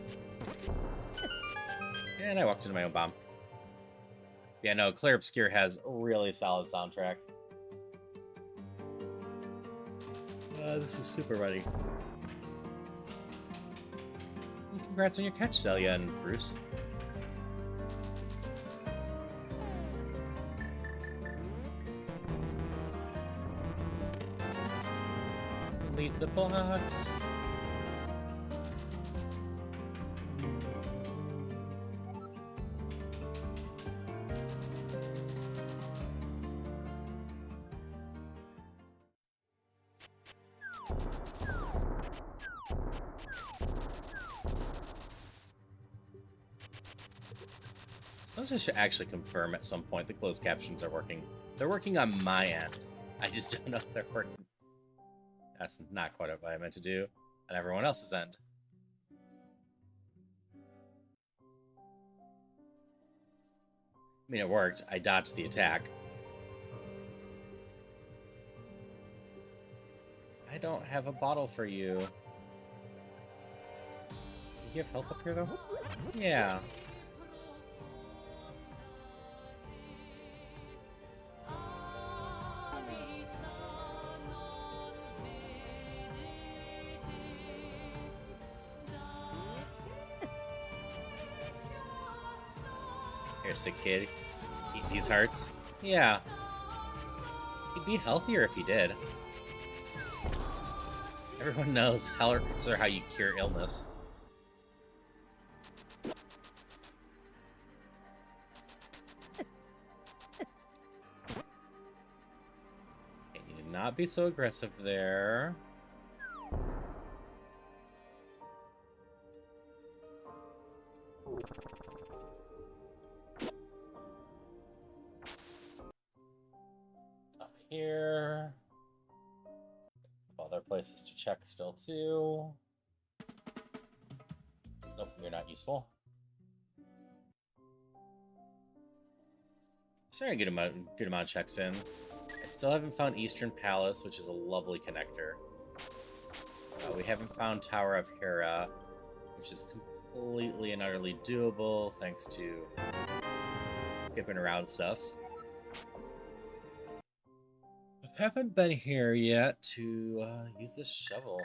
And I walked into my own bomb. Yeah, no, Clear Obscure has a really solid soundtrack. This is super buddy. And congrats on your catch, Celia and Bruce. Delete the box. I suppose I should actually confirm at some point the closed captions are working. They're working on my end. I just don't know if they're working. That's not quite what I meant to do on everyone else's end. I mean, it worked. I dodged the attack. I don't have a bottle for you. Do you have health up here, though? Yeah. Here's a kid. Eat these hearts. Yeah. He'd be healthier if he did. Everyone knows hearts are how you cure illness. not be so aggressive there. Up here. Other places to check still too. Nope, you're not useful. Starting to get a good amount of checks in. I still haven't found Eastern Palace, which is a lovely connector. We haven't found Tower of Hera, which is completely and utterly doable thanks to skipping around stuffs. I haven't been here yet to use this shovel.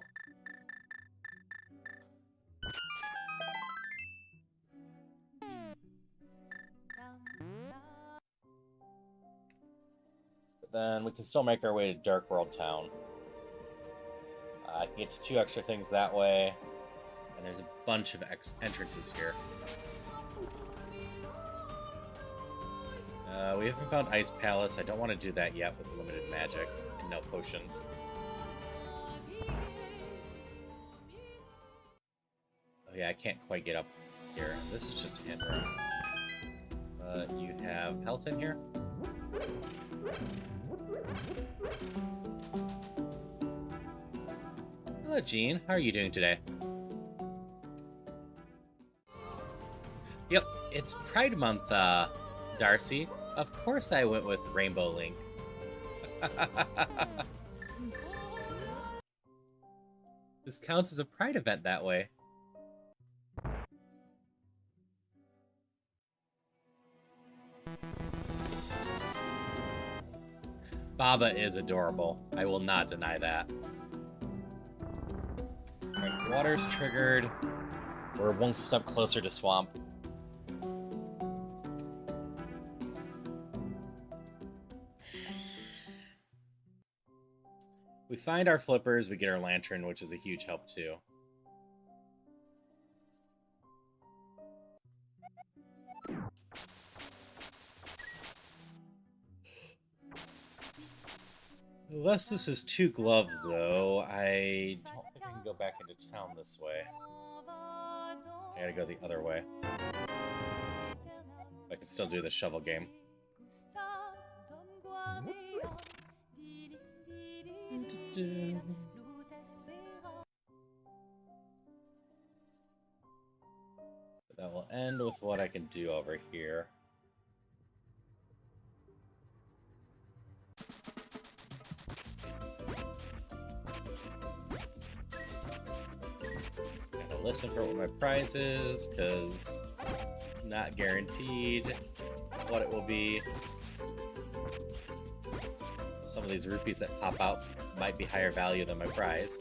But then we can still make our way to Dark World Town. I can get to 2 extra things that way, and there's a bunch of entrances here. We haven't found Ice Palace. I don't want to do that yet with limited magic and no potions. Oh yeah, I can't quite get up here. This is just a hint room. But you have health in here? Hello, Jean. How are you doing today? Yep, it's Pride Month, Darcy. Of course I went with Rainbow Link. This counts as a Pride event that way. Baba is adorable. I will not deny that. Alright, water's triggered. We're one step closer to Swamp. We find our flippers, we get our lantern, which is a huge help too. Unless this is 2 gloves, though, I don't think I can go back into town this way. I gotta go the other way. I can still do the shovel game. But that will end with what I can do over here. Gotta listen for what my prize is, because not guaranteed what it will be. Some of these rupees that pop out might be higher value than my prize.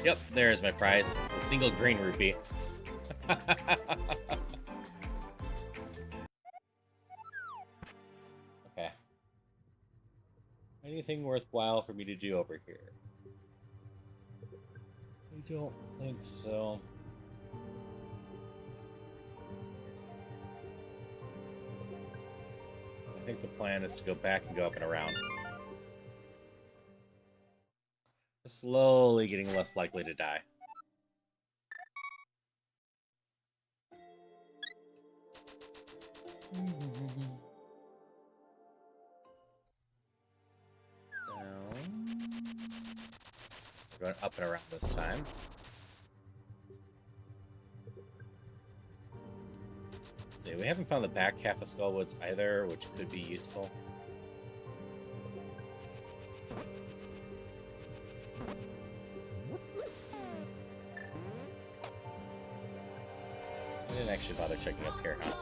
Yep, there is my prize. A single green rupee. Okay. Anything worthwhile for me to do over here? I don't think so. I think the plan is to go back and go up and around. Slowly getting less likely to die. Down. We're going up and around this time. See, we haven't found the back half of Skullwoods either, which could be useful. I didn't actually bother checking up here, huh?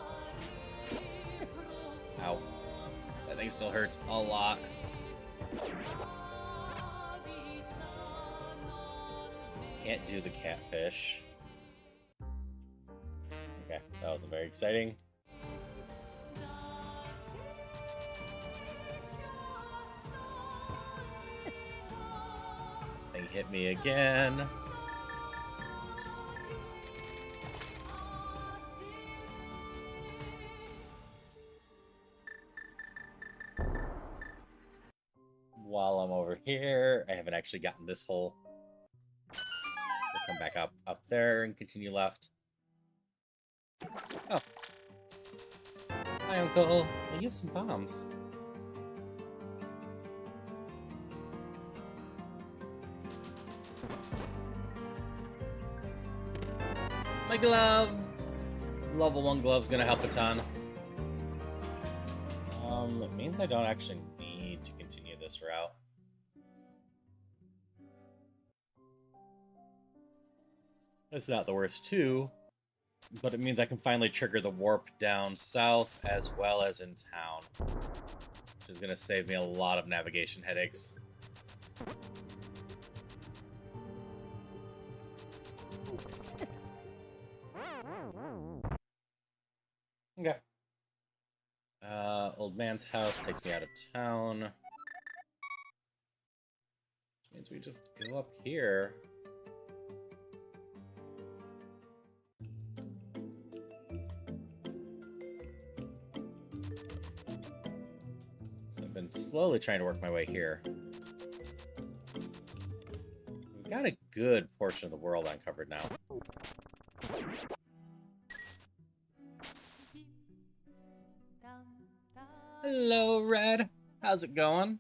Ow. That thing still hurts a lot. Can't do the catfish. Okay, that wasn't very exciting. Thing hit me again. while I'm over here, I haven't actually gotten this hole. We'll come back up there and continue left. Oh. Hi, Uncle. Well, you have some bombs. My glove! Level 1 glove's gonna help a ton. It means I don't actually need to continue this route. That's not the worst, too. But it means I can finally trigger the warp down south as well as in town. Which is gonna save me a lot of navigation headaches. Okay. Old man's house takes me out of town. Which means we just go up here. So I've been slowly trying to work my way here. We've got a good portion of the world uncovered now. Hello, Red. How's it going?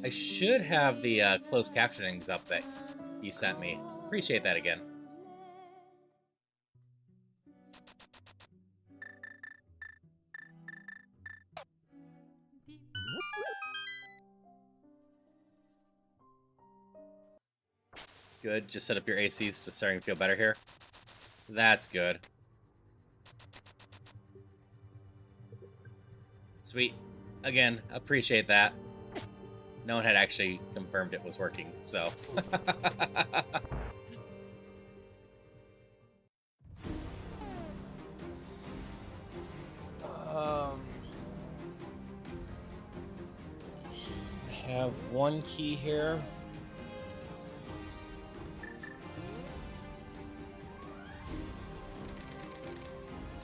I should have the closed captionings up that you sent me. Appreciate that again. Good. Just set up your ACs to starting to feel better here. That's good. Sweet. Again, appreciate that. No one had actually confirmed it was working, so. I have one key here.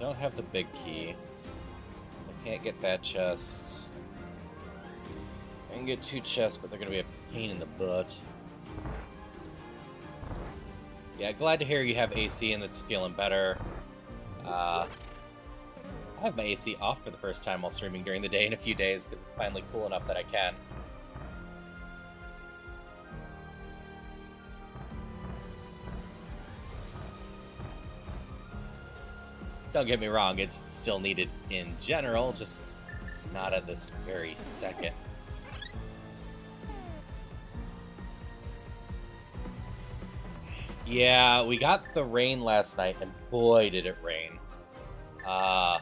Don't have the big key. Can't get that chest. I can get 2 chests, but they're gonna be a pain in the butt. Yeah, glad to hear you have AC and it's feeling better. I have my AC off for the first time while streaming during the day in a few days because it's finally cool enough that I can. Don't get me wrong, it's still needed in general, just not at this very second. Yeah, we got the rain last night, and boy did it rain. But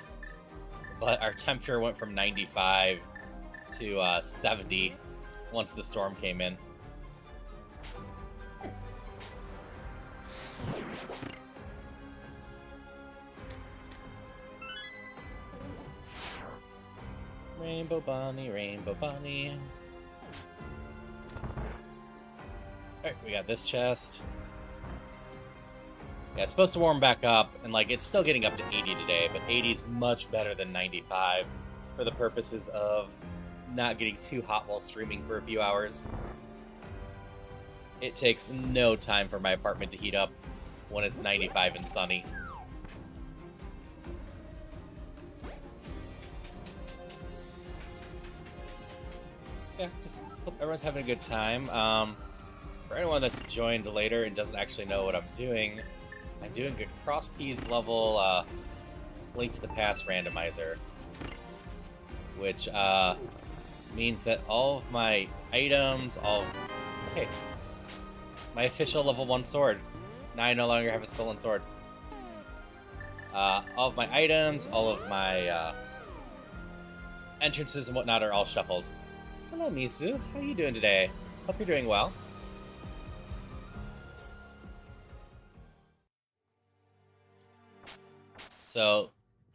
our temperature went from 95 to 70 once the storm came in. Rainbow bunny, rainbow bunny. Alright, we got this chest. Yeah, it's supposed to warm back up, and like it's still getting up to 80 today, but 80 is much better than 95 for the purposes of not getting too hot while streaming for a few hours. It takes no time for my apartment to heat up when it's 95 and sunny. Yeah, just hope everyone's having a good time. For anyone that's joined later and doesn't actually know what I'm doing a Crosskeys level Link to the Past randomizer, which means that all of my items, hey, my official level 1 sword. Now I no longer have a stolen sword. All of my items, all of my entrances and whatnot are all shuffled. Hello, Misu. How are you doing today? Hope you're doing well. So,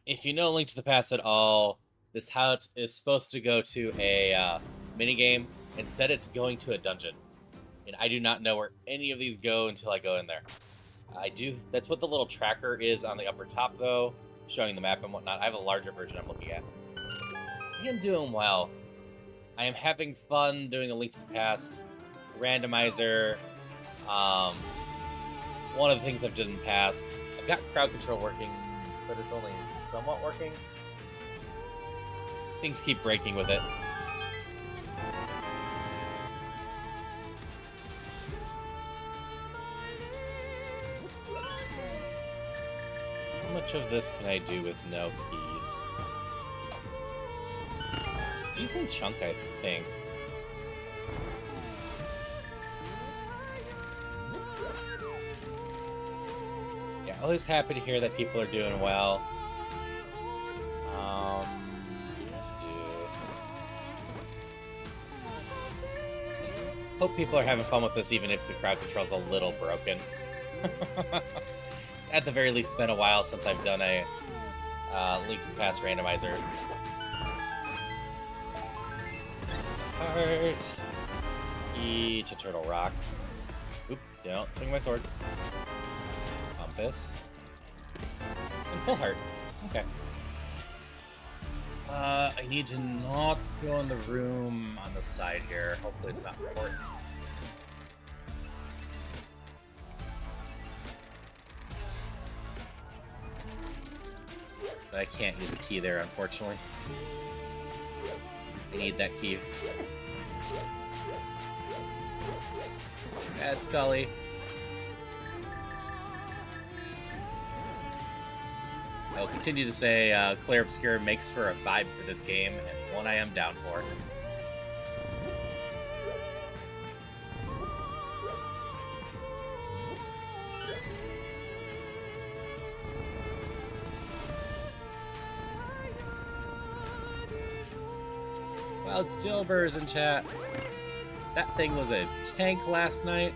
if you know Link to the Past at all, this house is supposed to go to a minigame. Instead, it's going to a dungeon. And I do not know where any of these go until I go in there. That's what the little tracker is on the upper top, though, showing the map and whatnot. I have a larger version I'm looking at. I am doing well. I am having fun doing a Link to the Past randomizer. One of the things I've done in the past, I've got crowd control working, but it's only somewhat working. Things keep breaking with it. How much of this can I do with no keys? Decent chunk, I think. Yeah, always happy to hear that people are doing well. Hope people are having fun with this, even if the crowd control's a little broken. At the very least, been a while since I've done a Link to the Past randomizer. Heart. E to Turtle Rock. Oop, don't swing my sword. Compass. And full heart. Okay. I need to not go in the room on the side here. Hopefully it's not important. But I can't use a key there, unfortunately. I need that key. Bad Scully. I will continue to say Clear Obscure makes for a vibe for this game, and one I am down for. Well, Dilber's in chat. That thing was a tank last night.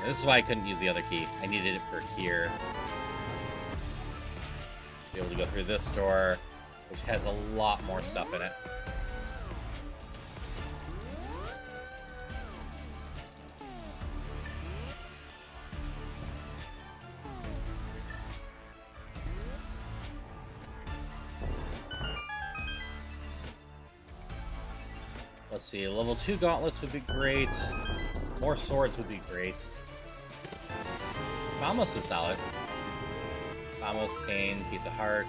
This is why I couldn't use the other key. I needed it for here. Be able to go through this door, which has a lot more stuff in it. Let's see, level 2 gauntlets would be great. More swords would be great. Vamos is solid. Vamos, cane, piece of heart.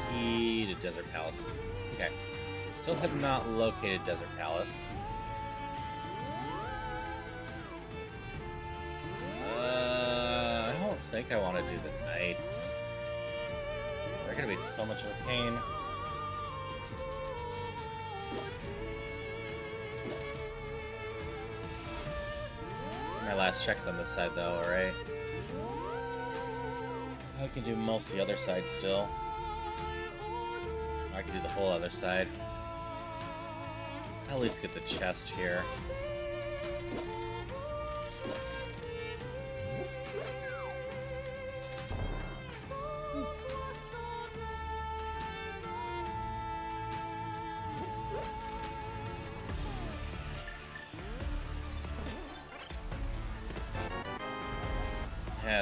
Key to Desert Palace. Okay. Still have not located Desert Palace. I don't think I want to do the knights. They're gonna be so much of a pain. My last check's on this side though, alright? I can do most of the other side still. I can do the whole other side. I'll at least get the chest here.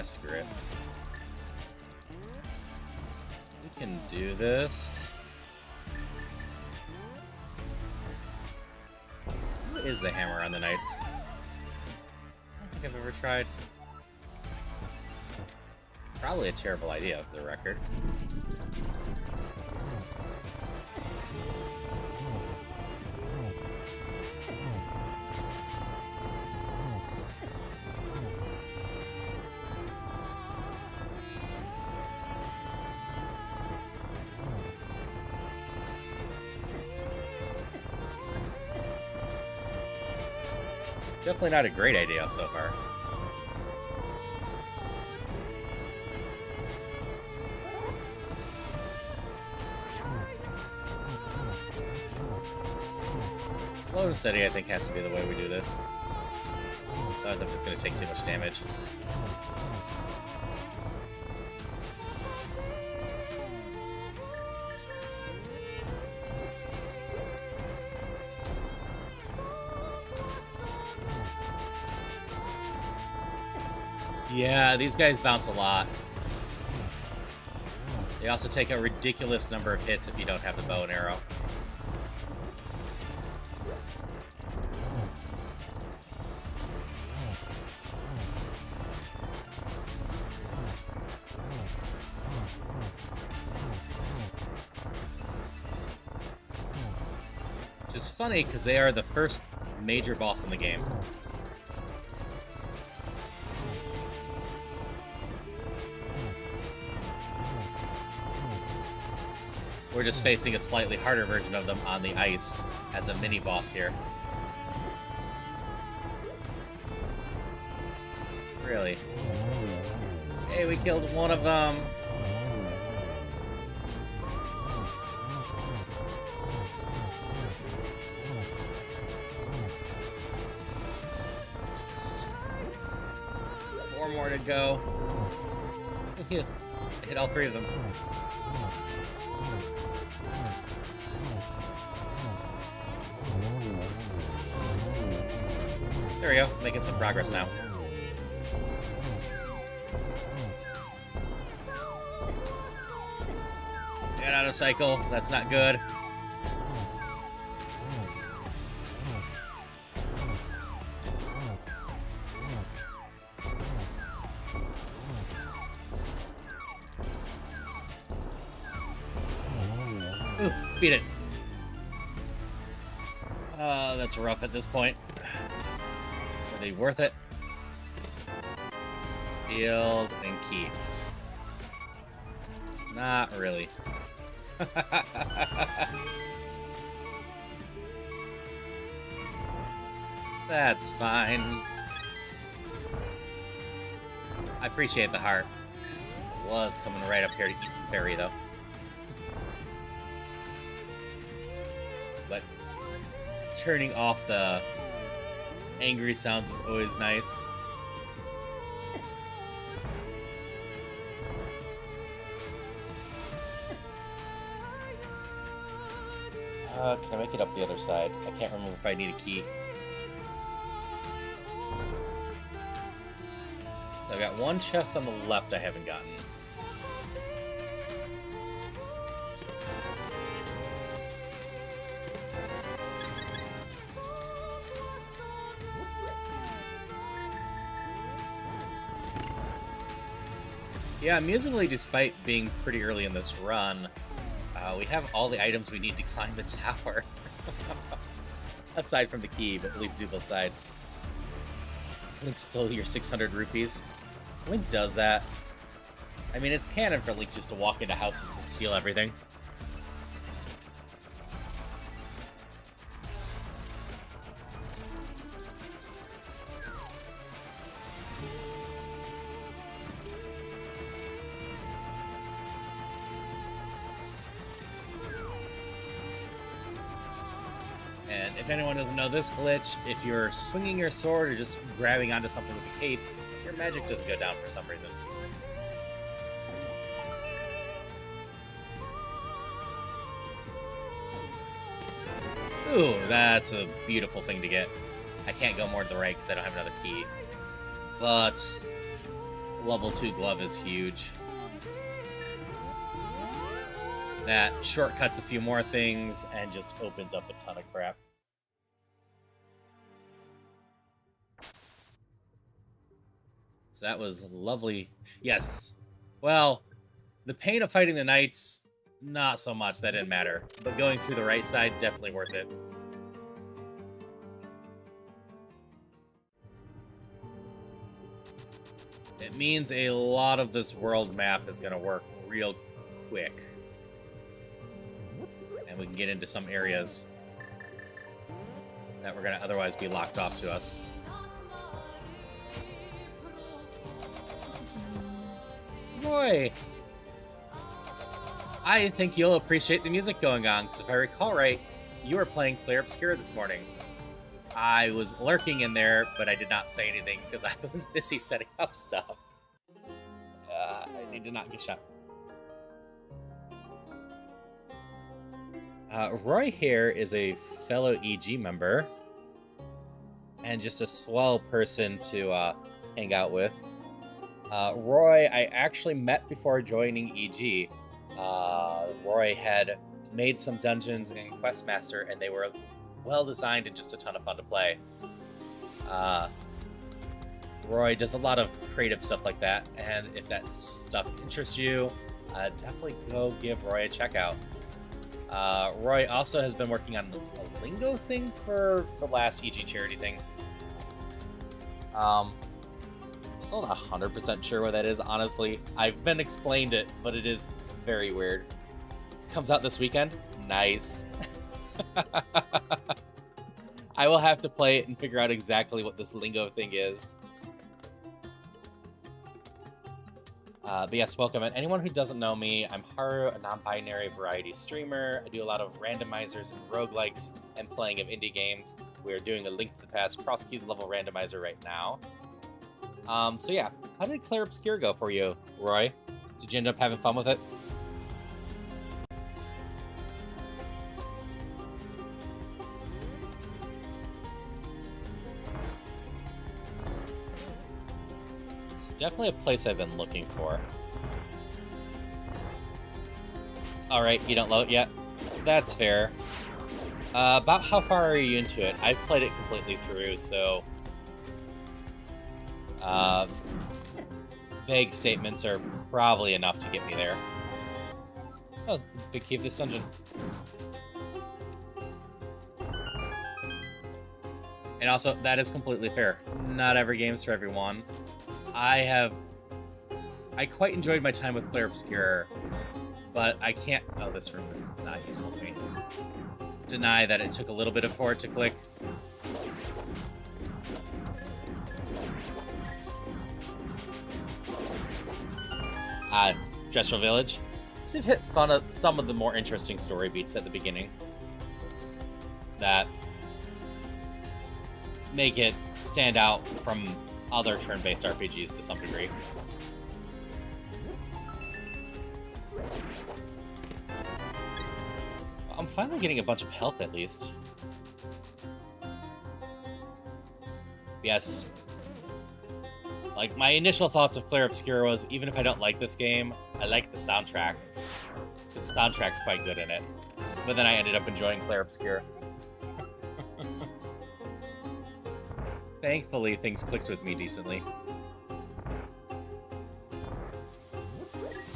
Screw it. We can do this. Who is the hammer on the knights? I don't think I've ever tried. Probably a terrible idea, for the record. Definitely not a great idea so far. Slow and steady, I think, has to be the way we do this. I don't think it's going to take too much damage. Yeah, these guys bounce a lot. They also take a ridiculous number of hits if you don't have the bow and arrow. Which is funny, because they are the first major boss in the game. We're just facing a slightly harder version of them on the ice as a mini-boss here. Really? Hey, we killed one of them! Just 4 more to go. Hit all 3 of them. There we go, making some progress now. Get out of cycle, that's not good. Ooh, beat it. That's rough at this point. Are they worth it? Field and keep. Not really. That's fine. I appreciate the heart. Was coming right up here to eat some fairy, though. But turning off the angry sounds is always nice. Can I make it up the other side? I can't remember if I need a key. So I've got one chest on the left I haven't gotten. Yeah, amusingly, despite being pretty early in this run, we have all the items we need to climb the tower. Aside from the key, but at least do both sides. Link stole your 600 rupees. Link does that. I mean, it's canon for Link just to walk into houses and steal everything. And if anyone doesn't know this glitch, if you're swinging your sword or just grabbing onto something with a cape, your magic doesn't go down for some reason. Ooh, that's a beautiful thing to get. I can't go more to the right because I don't have another key. But level 2 glove is huge. That shortcuts a few more things and just opens up a ton of crap. So that was lovely. Yes. Well, the pain of fighting the knights, not so much. That didn't matter. But going through the right side, definitely worth it. It means a lot of this world map is going to work real quick. And we can get into some areas that we're going to otherwise be locked off to us. Boy! I think you'll appreciate the music going on, because if I recall right, you were playing Clear Obscure this morning. I was lurking in there, but I did not say anything because I was busy setting up stuff. I need to not get shot. Roy here is a fellow EG member, and just a swell person to hang out with. Roy, I actually met before joining EG. Roy had made some dungeons in Questmaster, and they were well designed and just a ton of fun to play. Roy does a lot of creative stuff like that, and if that stuff interests you, definitely go give Roy a check out. Roy also has been working on a lingo thing for the last EG charity thing. Still not 100% sure what that is, honestly. I've been explained it, but it is very weird. Comes out this weekend? Nice. I will have to play it and figure out exactly what this lingo thing is. But yes, welcome. And anyone who doesn't know me, I'm Haru, a non-binary variety streamer. I do a lot of randomizers and roguelikes and playing of indie games. We are doing a Link to the Past Crosskeys level randomizer right now. So yeah, how did Clair Obscure go for you, Roy? Did you end up having fun with it? It's definitely a place I've been looking for. Alright, you don't load yet? That's fair. About how far are you into it? I've played it completely through, so... vague statements are probably enough to get me there. Oh, big key of this dungeon. And also, that is completely fair. Not every game's for everyone. I quite enjoyed my time with Clair Obscure, but I can't... Oh, this room is not useful to me. Deny that it took a little bit for it to click. Dressroom Village. So they've hit some of the more interesting story beats at the beginning that make it stand out from other turn-based RPGs to some degree. I'm finally getting a bunch of health, at least. Yes. Like, my initial thoughts of Clair Obscure was, even if I don't like this game, I like the soundtrack. Because the soundtrack's quite good in it. But then I ended up enjoying Clair Obscure. Thankfully, things clicked with me decently.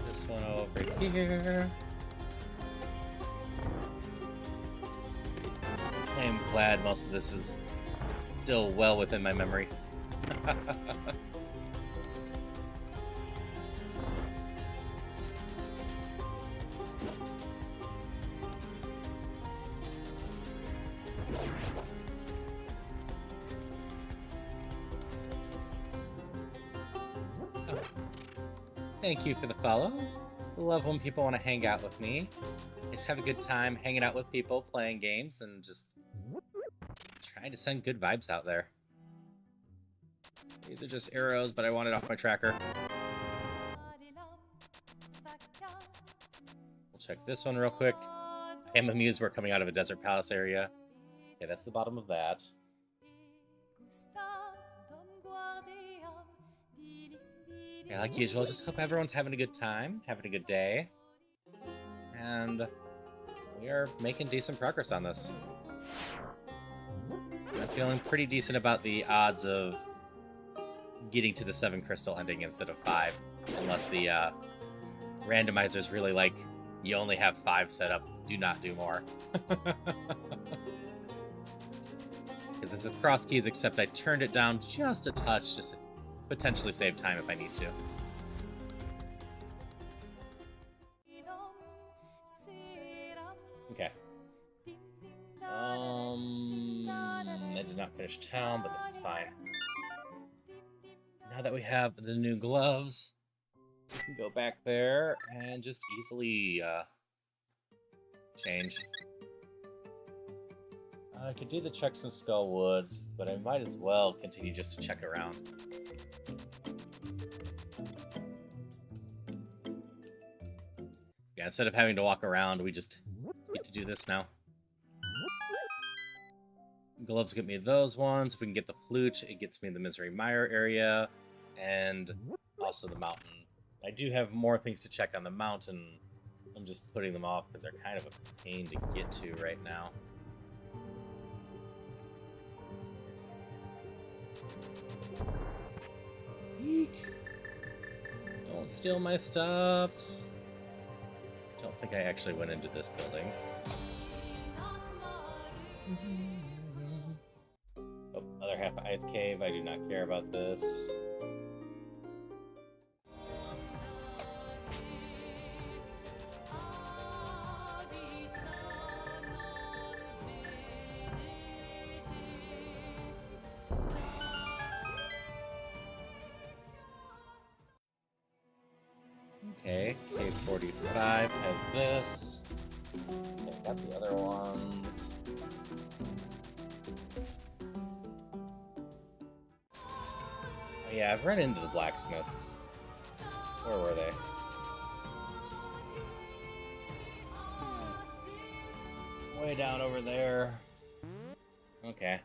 This one over here. I am glad most of this is still well within my memory. Thank you for the follow. Love when people want to hang out with me. Just have a good time hanging out with people, playing games, and just trying to send good vibes out there. These are just arrows, but I want it off my tracker. We'll check this one real quick. I am amused we're coming out of a desert palace area. Okay, that's the bottom of that. Yeah, like usual, just hope everyone's having a good time, having a good day. And we are making decent progress on this. I'm feeling pretty decent about the odds of getting to the 7 crystal ending instead of 5. Unless the randomizers really like, you only have 5 set up, do not do more. Because it's a cross keys, except I turned it down just a touch, just to potentially save time if I need to. Okay. I did not finish town, but this is fine. Now that we have the new gloves, we can go back there and just easily change. I could do the checks in Skull Woods, but I might as well continue just to check around. Yeah, instead of having to walk around, we just get to do this now. Gloves get me those ones. If we can get the flute, it gets me the Misery Mire area. And also the mountain. I do have more things to check on the mountain. I'm just putting them off because they're kind of a pain to get to right now. Eek! Don't steal my stuffs. Don't think I actually went into this building. Oh, other half ice cave. I do not care about this. Okay, cave 45 has this. Okay, got the other ones. Oh, yeah, I've run into the blacksmiths. Where were they? Way down over there. Okay.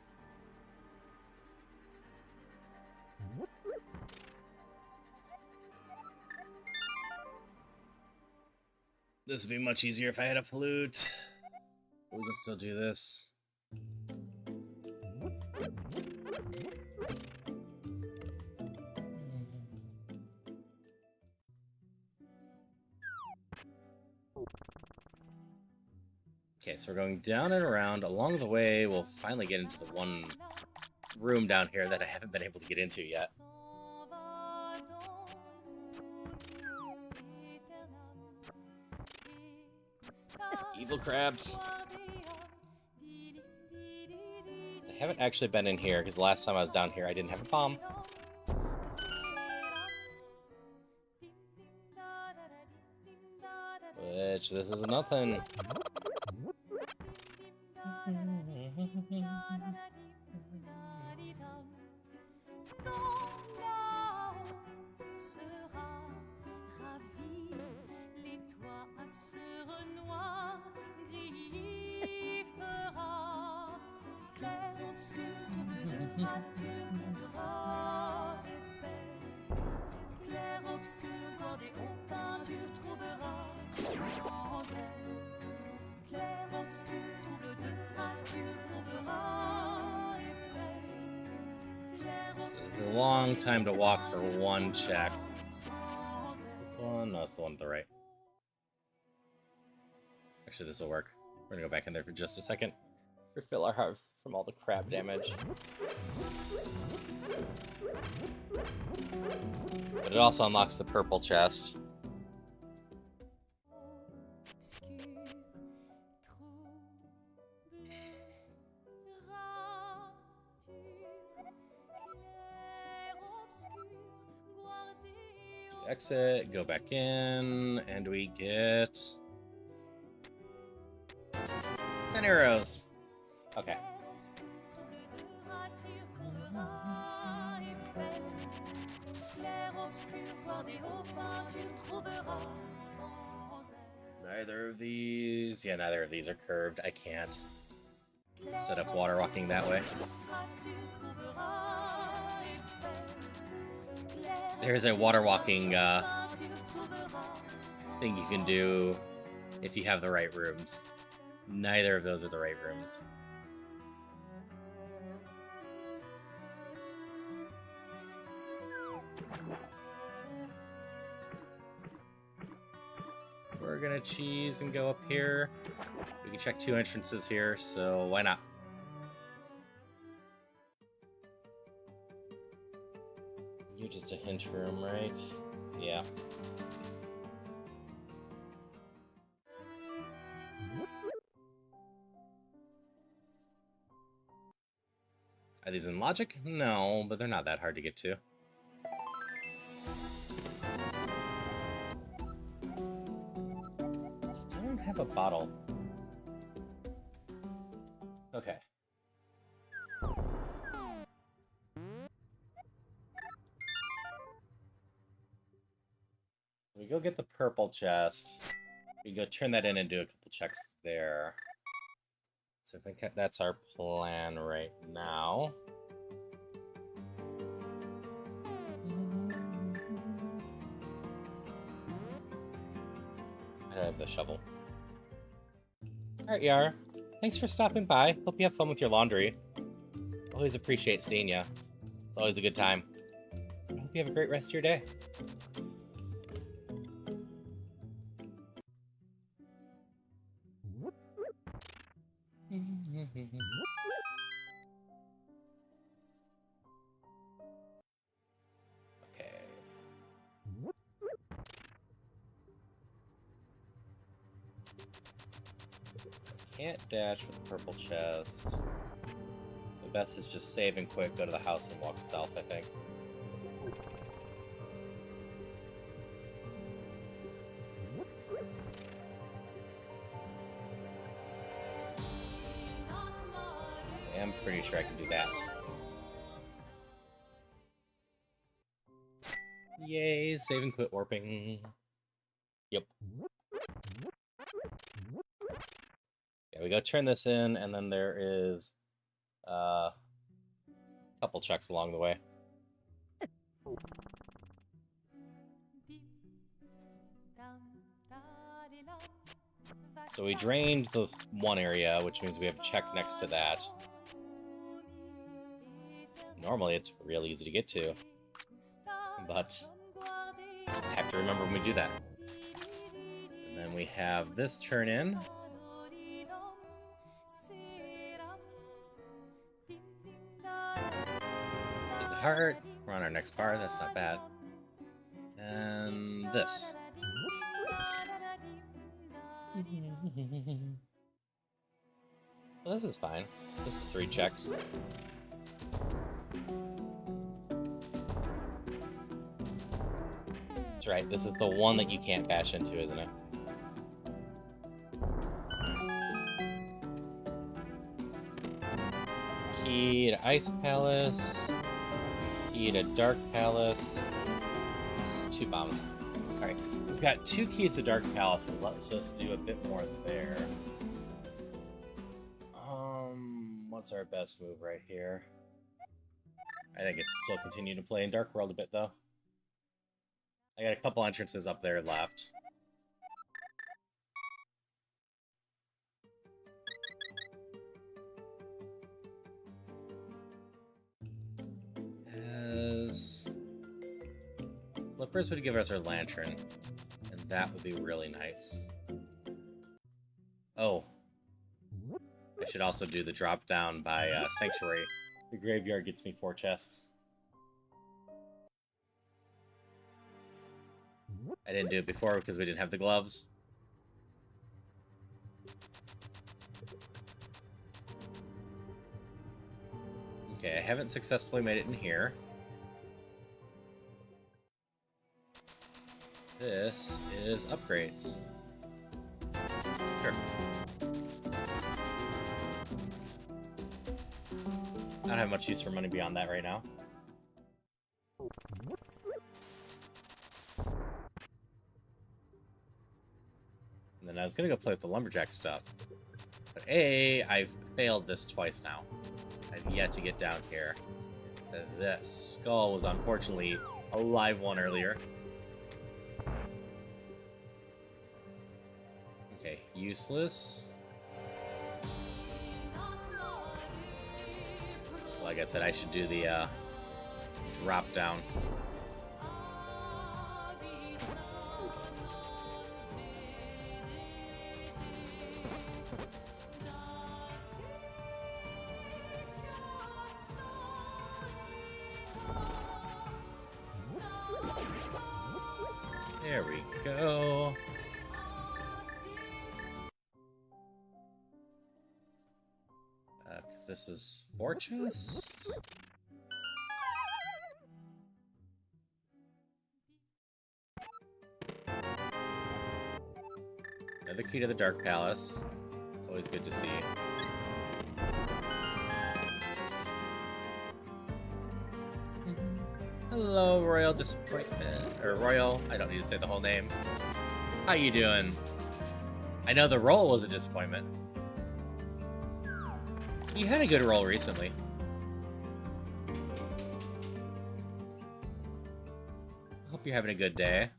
This would be much easier if I had a flute. We can still do this. Okay, so we're going down and around. Along the way, we'll finally get into the one room down here that I haven't been able to get into yet. Evil crabs. I haven't actually been in here because the last time I was down here I didn't have a bomb. Which, this is nothing. A long time to walk for one check. This one? No, it's the one to the right. Actually, this will work. We're gonna go back in there for just a second. Refill our heart from all the crab damage. But it also unlocks the purple chest. Exit, go back in, and we get 10 arrows. Okay. Neither of these... Yeah, neither of these are curved. I can't set up water walking that way. There's a water walking thing you can do if you have the right rooms. Neither of those are the right rooms. We're gonna cheese and go up here. We can check 2 entrances here, so why not? You're just a hint room, right? Yeah. Are these in logic? No, but they're not that hard to get to. I don't have a bottle. Okay. We go get the purple chest. We go turn that in and do a couple checks there. So I think that's our plan right now. have the shovel. Alright, Yar. Thanks for stopping by. Hope you have fun with your laundry. Always appreciate seeing you. It's always a good time. I hope you have a great rest of your day. Okay. Can't dash with the purple chest. The best is just save and quick, go to the house and walk south, I think. So I am pretty sure I can do that. Yay, save and quit warping. Yep. Yeah, we go turn this in, and then there is a couple checks along the way. So we drained the one area, which means we have a check next to that. Normally it's real easy to get to, but just have to remember when we do that. And then we have this turn in. Is a heart. We're on our next bar, that's not bad. And this. Well, this is fine. This is 3 checks. That's right, this is the one that you can't bash into, isn't it? Key to Ice Palace. Key to Dark Palace. It's 2 bombs. Alright, we've got 2 keys to Dark Palace, which lets us do a bit more there. What's our best move right here? I think it's still continue to play in Dark World a bit, though. I got a couple entrances up there left. Flippers would give us our lantern, and that would be really nice. Oh. I should also do the drop down by Sanctuary. The graveyard gets me 4 chests. I didn't do it before because we didn't have the gloves. Okay, I haven't successfully made it in here. This is upgrades. Sure. I don't have much use for money beyond that right now. And then I was gonna go play with the lumberjack stuff. But I've failed this twice now. I've yet to get down here. So this skull was unfortunately a live one earlier. Okay, useless. Like I said, I should do the drop down. There we go. Because this is 4 chests. Another key to the Dark Palace. Always good to see. Hello, Royal Disappointment. Or Royal, I don't need to say the whole name. How you doing? I know the roll was a disappointment. You had a good roll recently. Hope you're having a good day.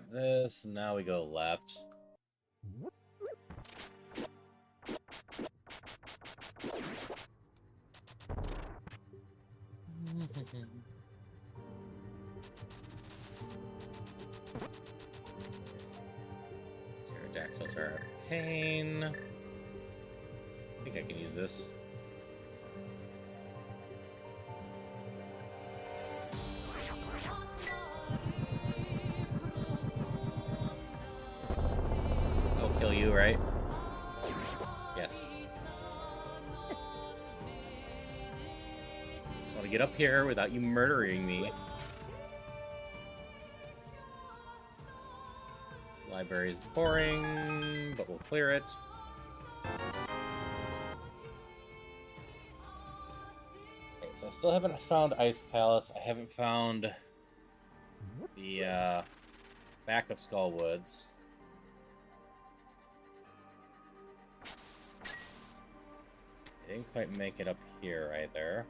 got this. Now we go left. Pterodactyls are a pain. I think I can use this. I'll kill you, right? Yes. Just want to get up here without you murdering me. Library's boring, but we'll clear it. Okay, so I still haven't found Ice Palace. I haven't found the back of Skull Woods. I didn't quite make it up here either.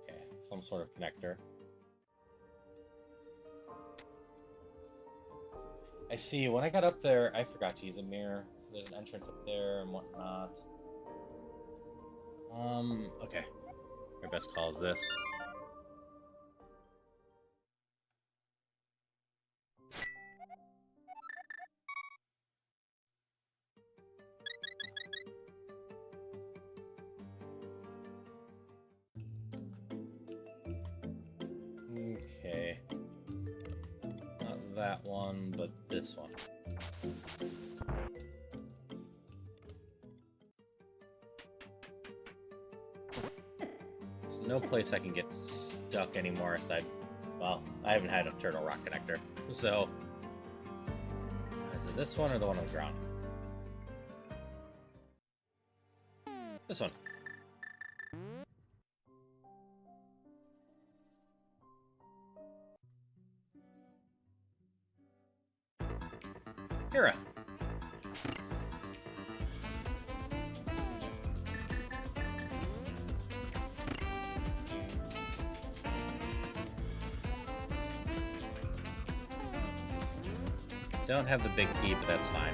Okay, some sort of connector. I see, when I got up there, I forgot to use a mirror, so there's an entrance up there and whatnot. Okay. Our best call is this. Okay. Not that one, but this one. There's no place I can get stuck anymore aside... Well, I haven't had a Turtle Rock connector, so... Is it this one or the one on the ground? This one. Hera. Don't have the big key, but that's fine.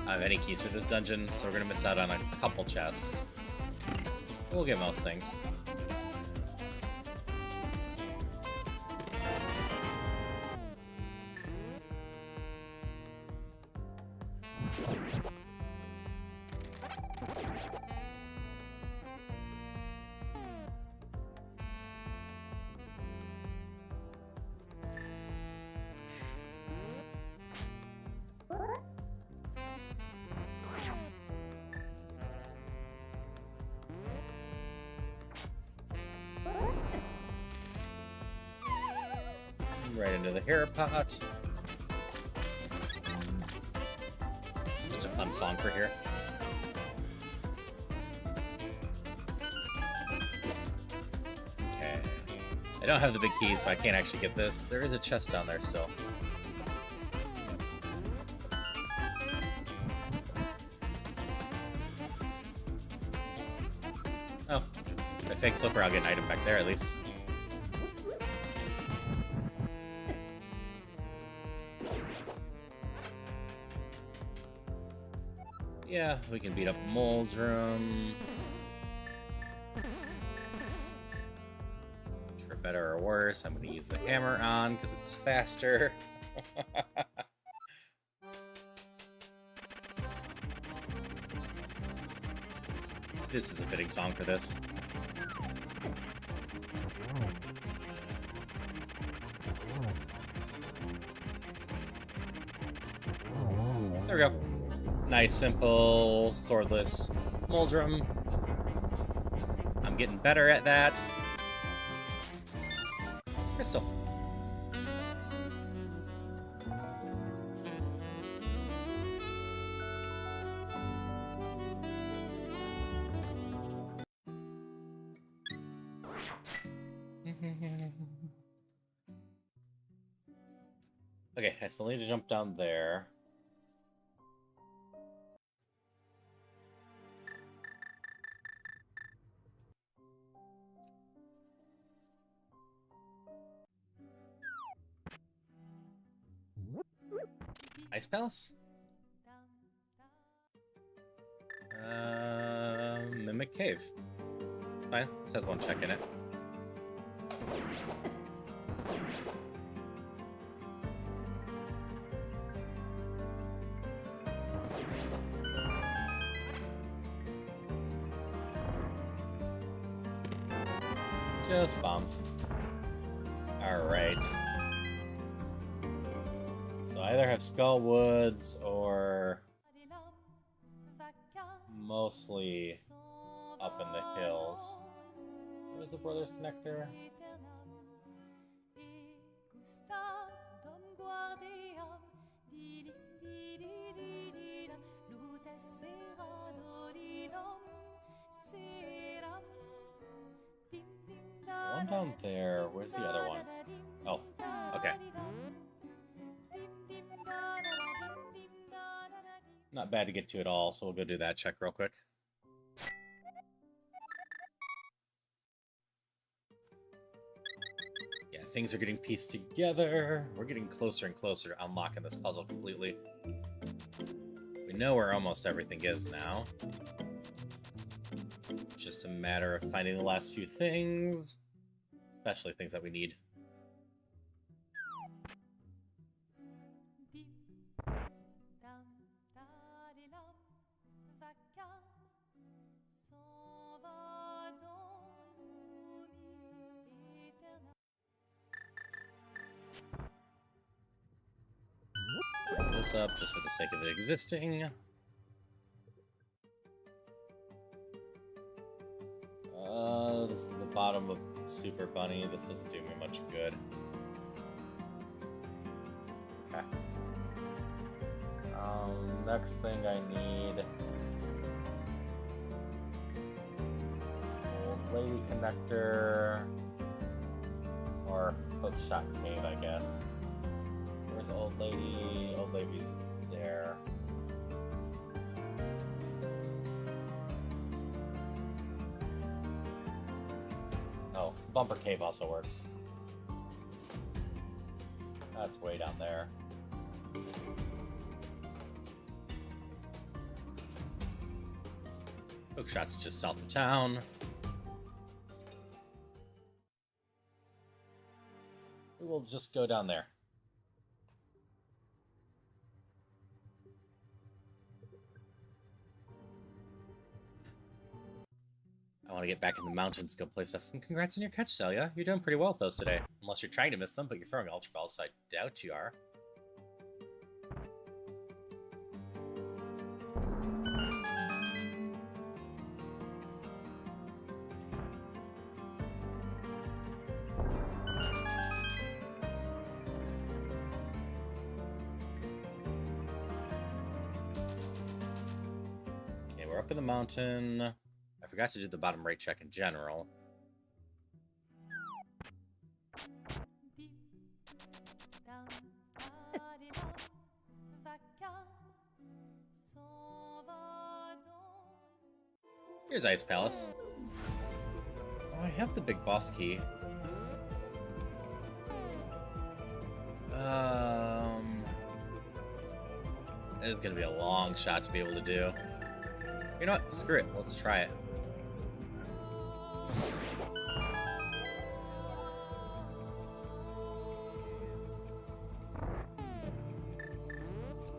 I don't have any keys for this dungeon, so we're gonna miss out on a couple chests. We'll get most things. Right into the Hera pot. Just a fun song for here. Okay. I don't have the big key, so I can't actually get this, but there is a chest down there still. Oh. If I fake flipper, I'll get an item back there at least. Yeah, we can beat up Moldrum. For better or worse, I'm going to use the hammer on because it's faster. This is a fitting song for this. There we go. Nice, simple, swordless Moldrum. I'm getting better at that. Crystal. Okay, I still need to jump down there. Ice Palace? Mimic Cave. Fine, this has one check in it. Just bombs. Alright. So I either have Skull Woods or mostly up in the hills. Where's the Brothers Connector? One down there. Where's the other one? Oh, okay. Not bad to get to at all, so we'll go do that check real quick. Yeah, things are getting pieced together. We're getting closer and closer to unlocking this puzzle completely. We know where almost everything is now. It's just a matter of finding the last few things, especially things that we need. Bring this up just for the sake of it existing. This is the bottom of Super Bunny. This doesn't do me much good. Okay. Next thing I need... Old Lady Connector... Or Hookshot Cave, I guess. Where's Old Lady? Old Lady's there. Oh, Bumper Cave also works. That's way down there. Hookshot's just south of town. We will just go down there. I want to get back in the mountains, go play stuff. And congrats on your catch, Celia. You're doing pretty well with those today. Unless you're trying to miss them, but you're throwing Ultra Balls, so I doubt you are. Okay, we're up in the mountain. I forgot to do the bottom right check in general. Here's Ice Palace. Oh, I have the big boss key. It is gonna be a long shot to be able to do. You know what? Screw it. Let's try it.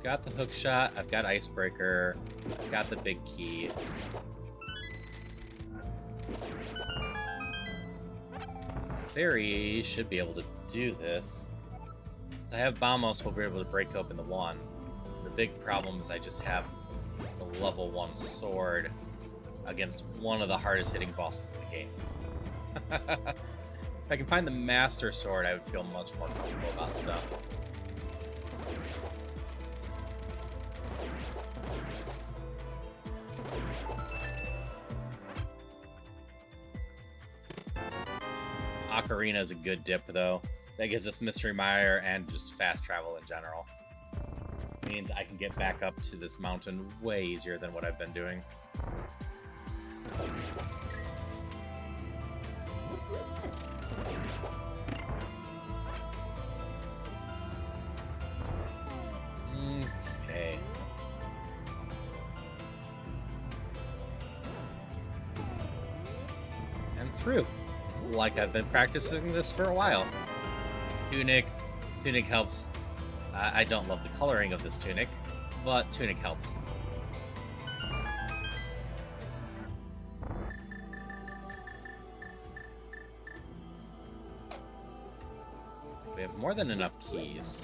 Got the hook shot, I've got Icebreaker, I've got the big key. Fairy should be able to do this. Since I have Bombos, we'll be able to break open the one. The big problem is I just have the level 1 sword against one of the hardest hitting bosses in the game. If I can find the Master Sword, I would feel much more comfortable about stuff. Ocarina is a good dip, though. That gives us Mystery Mire and just fast travel in general. Means I can get back up to this mountain way easier than what I've been doing. through, like I've been practicing this for a while. Tunic helps. I don't love the coloring of this tunic, but tunic helps. We have more than enough keys.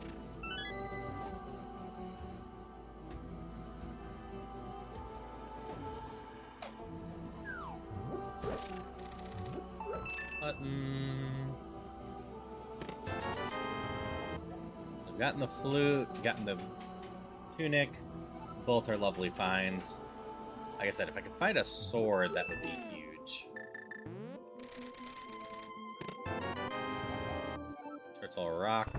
Button. I've gotten the flute, gotten the tunic. Both are lovely finds. Like I said, if I could find a sword, that would be huge. Turtle Rock.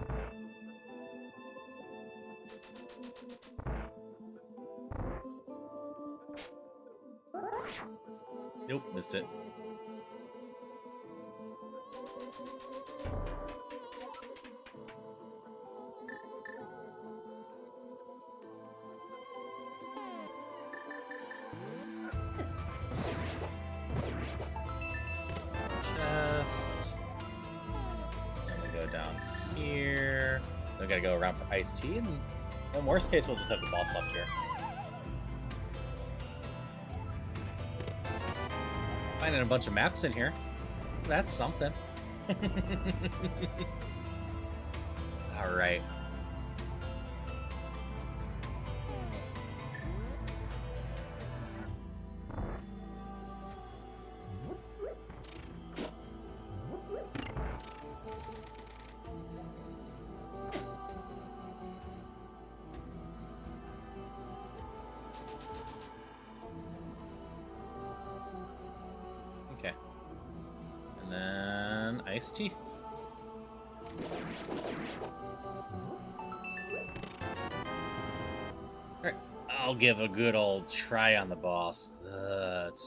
Nope, missed it. Chest. Then we go down here. Then we gotta go around for iced tea, and in worst case, we'll just have the boss left here. Finding a bunch of maps in here. That's something. Alright. Okay. And then iced tea. Alright, I'll give a good old try on the boss, but...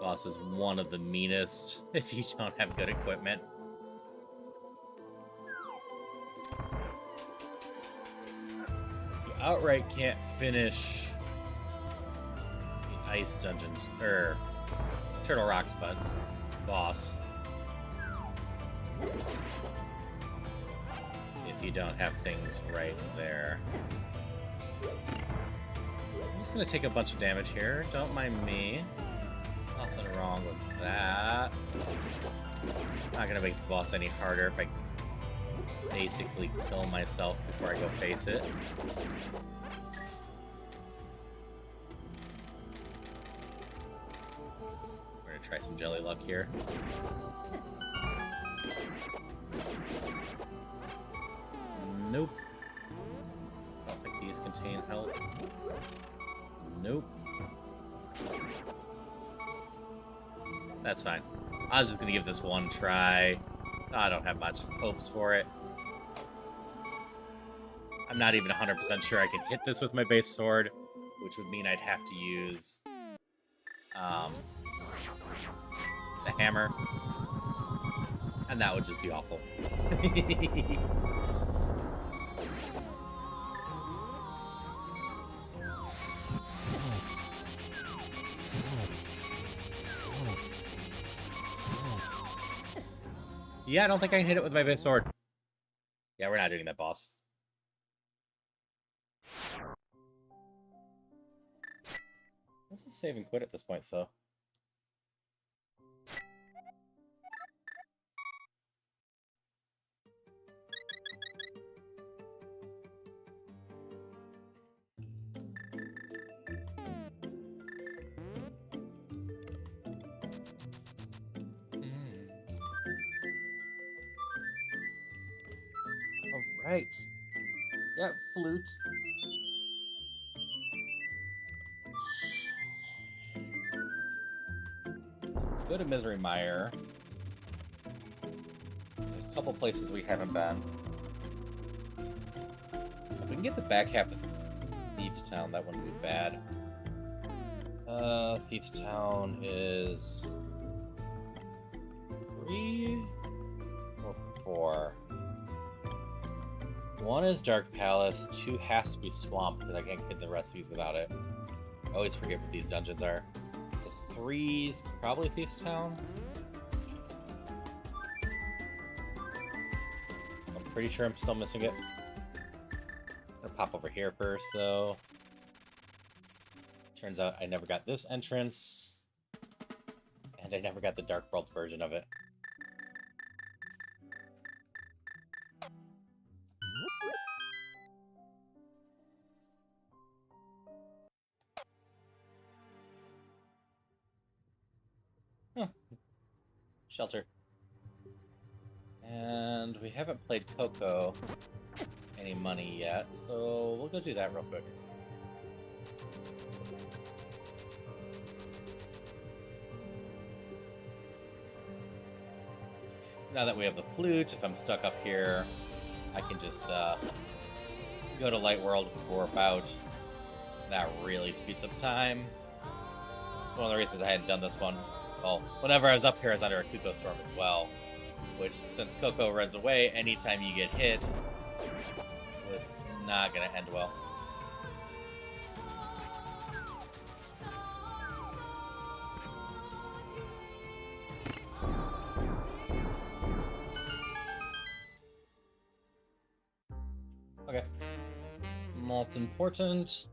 boss is one of the meanest if you don't have good equipment. You outright can't finish the ice dungeons, or Turtle Rock's boss if you don't have things right there. I'm just gonna take a bunch of damage here, don't mind me. Nothing wrong with that. Not gonna make the boss any harder if I basically kill myself before I go face it. We're gonna try some jelly luck here. Nope. I don't think these contain health. Nope. That's fine. I was just gonna give this one try. I don't have much hopes for it. I'm not even 100% sure I can hit this with my base sword, which would mean I'd have to use the hammer, and that would just be awful. Yeah, I don't think I can hit it with my base sword. Yeah, we're not doing that, boss. We'll just save and quit at this point, so. Right. Yeah, flute. So go to Misery Mire. There's a couple places we haven't been. If we can get the back half of Thieves Town, that wouldn't be bad. Thieves Town is 3 or 4. 1 is Dark Palace, 2 has to be Swamp, because I can't get the rest of these without it. I always forget what these dungeons are. So 3's probably Thieves Town. I'm pretty sure I'm still missing it. I'm gonna pop over here first, though. Turns out I never got this entrance, and I never got the Dark World version of it. Huh. Shelter. And we haven't played Coco any money yet, so we'll go do that real quick. Now that we have the flute, if I'm stuck up here, I can just go to Light World before we're about. That really speeds up time. It's one of the reasons I hadn't done this one. Well, whenever I was up here, I was under a Kuko Storm as well. Which, since Coco runs away, anytime you get hit, was not going to end well. Okay. Not important.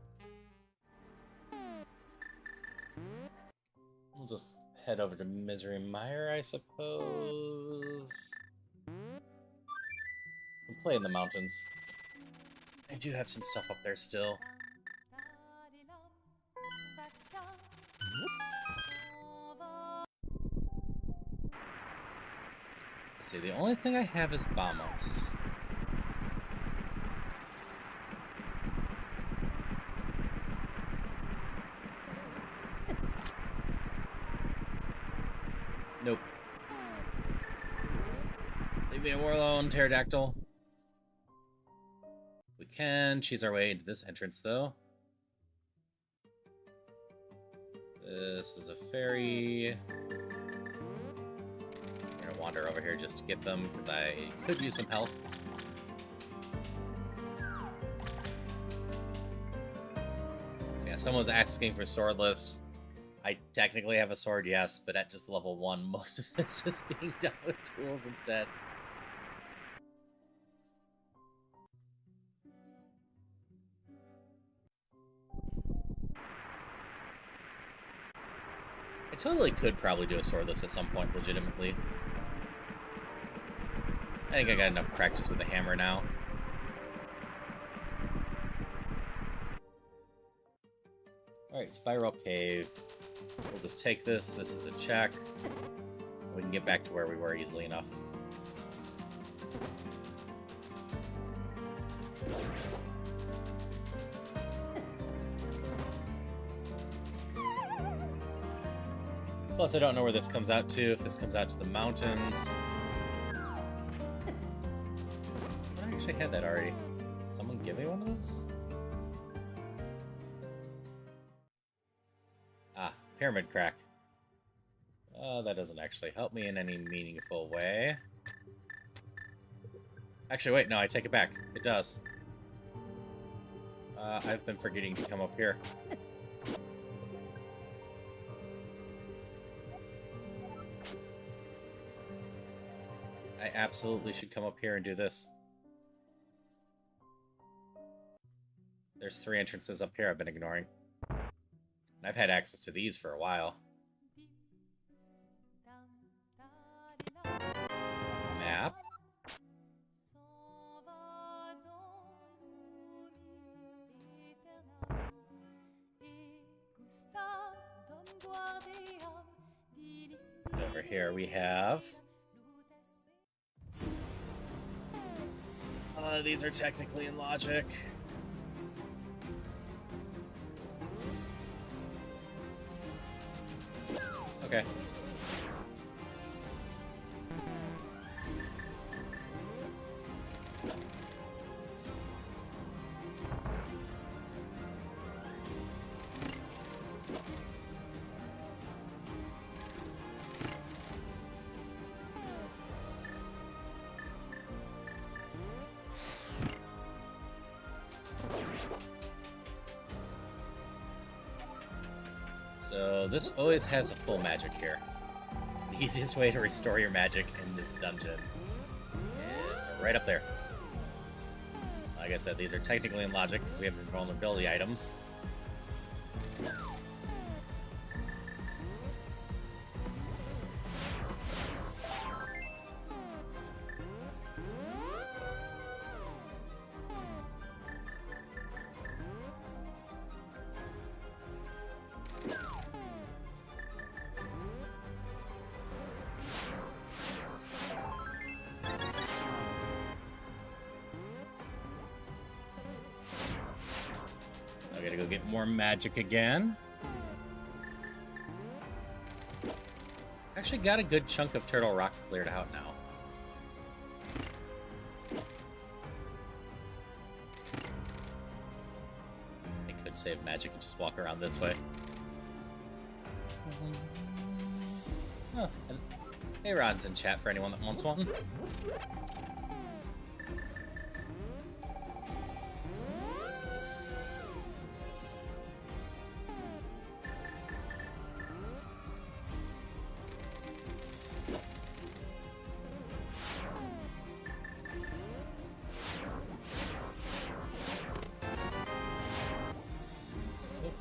We'll just head over to Misery Mire, I suppose. We'll play in the mountains. I do have some stuff up there still. Let's see, the only thing I have is Vamos. Nope. Leave me alone, Pterodactyl. We can cheese our way into this entrance, though. This is a ferry. I'm gonna wander over here just to get them, because I could use some health. Yeah, someone was asking for swordless. I technically have a sword, yes, but at just level 1, most of this is being done with tools instead. I totally could probably do a swordless at some point, legitimately. I think I got enough practice with the hammer now. Alright, Spiral Cave. We'll just take this. This is a check. We can get back to where we were easily enough. Plus, I don't know where this comes out to, if this comes out to the mountains. I actually had that already. Someone give me one of those? Ah, pyramid crack. That doesn't actually help me in any meaningful way. Actually, wait, no, I take it back. It does. I've been forgetting to come up here. I absolutely should come up here and do this. There's 3 entrances up here I've been ignoring. And I've had access to these for a while. Map. And over here we have... these are technically in logic. Okay. So this always has a full magic here. It's the easiest way to restore your magic in this dungeon. Is right up there. Like I said, these are technically in logic because we have invulnerability items. I gotta go get more magic again. Actually got a good chunk of Turtle Rock cleared out now. I could save magic and just walk around this way. Oh, and hey, Rod's in chat for anyone that wants one.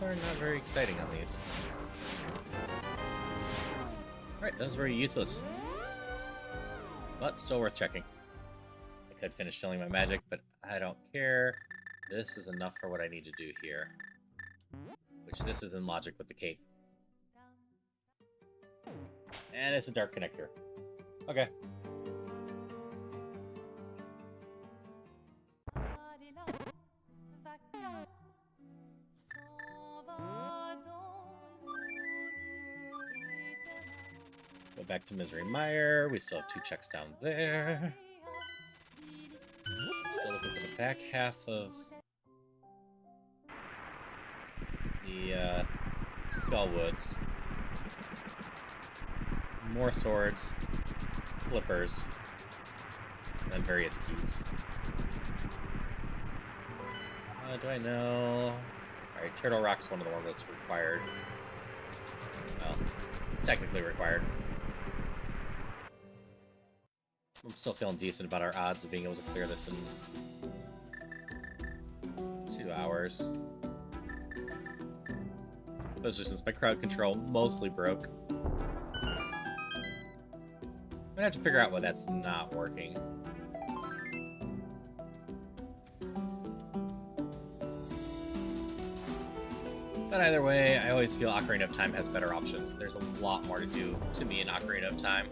Not very exciting on these. Alright, those were useless. But still worth checking. I could finish filling my magic, but I don't care. This is enough for what I need to do here. Which this is in logic with the cape. And it's a dark connector. Okay. Go back to Misery Mire. We still have 2 checks down there. Still looking for the back half of the Skullwoods. More swords, flippers, and various keys. Do I know? Alright, Turtle Rock's one of the ones that's required. Well, technically required. I'm still feeling decent about our odds of being able to clear this in 2 hours. Especially since my crowd control mostly broke. I'm gonna have to figure out why that's not working. But either way, I always feel Ocarina of Time has better options. There's a lot more to do to me in Ocarina of Time.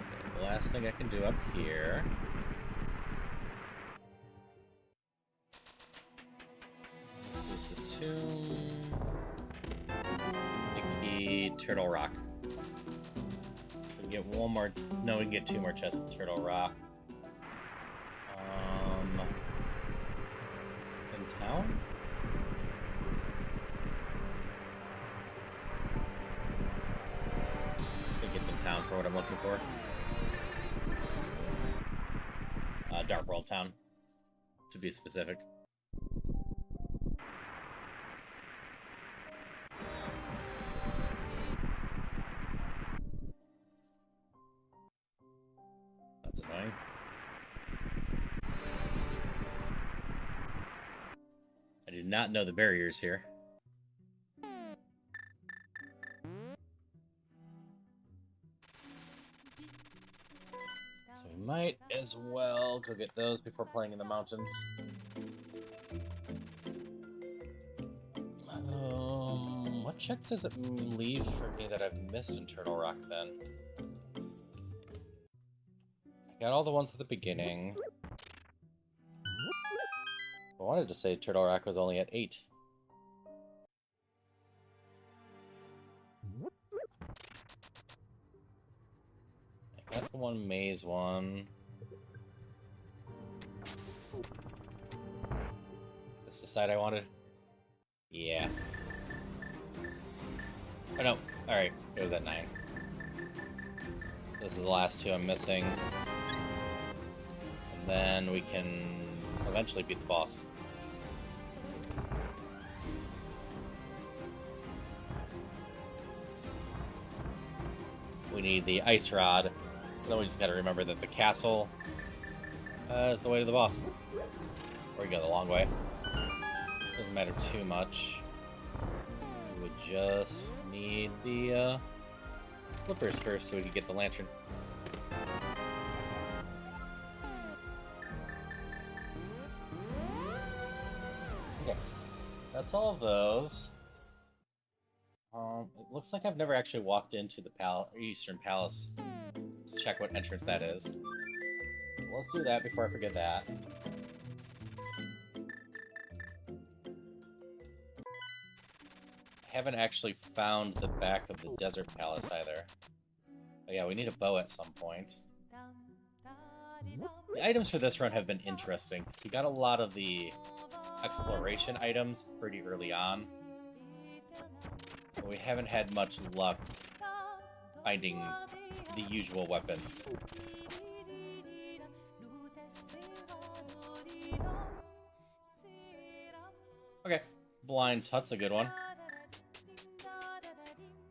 Okay, the last thing I can do up here. This is the tomb. Turtle Rock. We can get one more. No, we can get 2 more chests with Turtle Rock. It's in town? I think it's in town for what I'm looking for. Dark World Town, to be specific. Annoying. I did not know the barriers here. So we might as well go get those before playing in the mountains. What check does it leave for me that I've missed in Turtle Rock then? Got all the ones at the beginning. I wanted to say Turtle Rock was only at 8. I got the one maze one. This is the side I wanted? Yeah. Oh no, Alright, it was at 9. This is the last 2 I'm missing. And then we can eventually beat the boss. We need the ice rod. Then we just gotta remember that the castle is the way to the boss. Or we go the long way. Doesn't matter too much. We would just need the flippers first so we can get the lantern. Okay, that's all of those. It looks like I've never actually walked into the Eastern Palace to check what entrance that is. Let's do that before I forget that. I haven't actually found the back of the Desert Palace either. But yeah, we need a bow at some point. The items for this run have been interesting, because we got a lot of the exploration items pretty early on. But we haven't had much luck finding the usual weapons. Okay, Blind's Hut's a good one.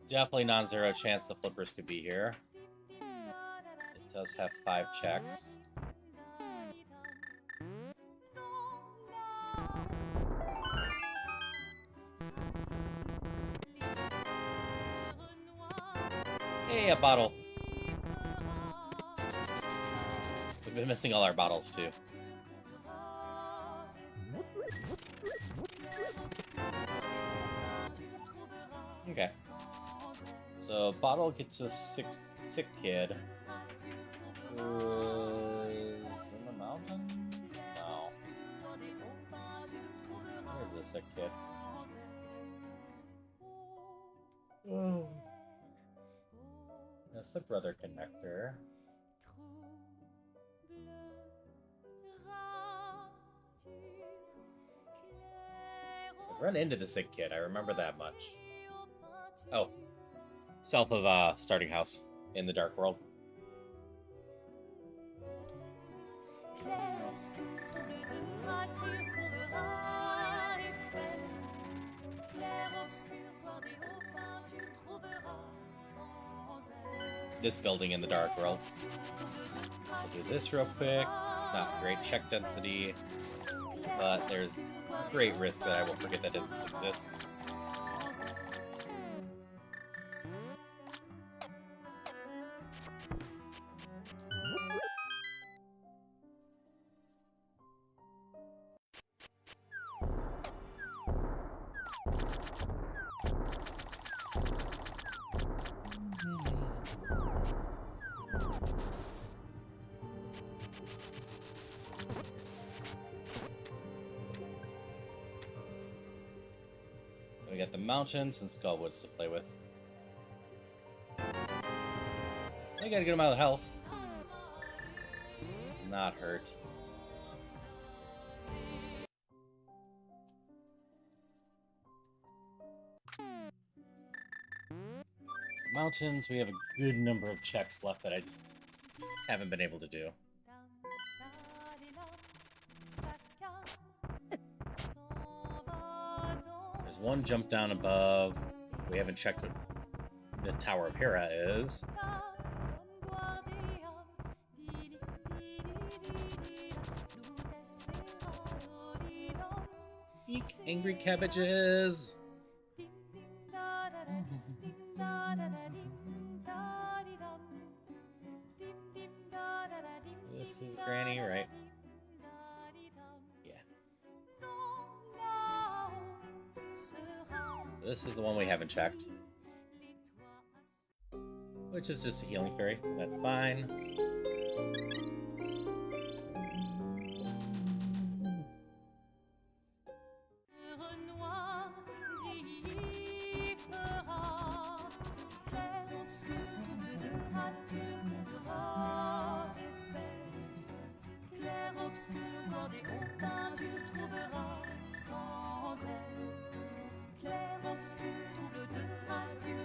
Definitely non-zero chance the flippers could be here. It does have 5 checks. Hey, a bottle. We've been missing all our bottles, too. Okay. So, bottle gets a sick kid. Who is in the mountains? No. Where's the sick kid? Oh. That's the brother connector. I've run into the sick kid, I remember that much. Oh. South of starting house in the Dark World. This building in the Dark World. I'll do this real quick. It's not great check density, but there's great risk that I will forget that this exists. We got the mountains and Skullwoods to play with. I got a good amount of health. Does not hurt. Mountains, we have a good number of checks left that I just haven't been able to do. There's one jump down above. We haven't checked what the Tower of Hera is. Eek, angry cabbages! This is Granny, right? Yeah. This is the one we haven't checked. Which is just a healing fairy. That's fine.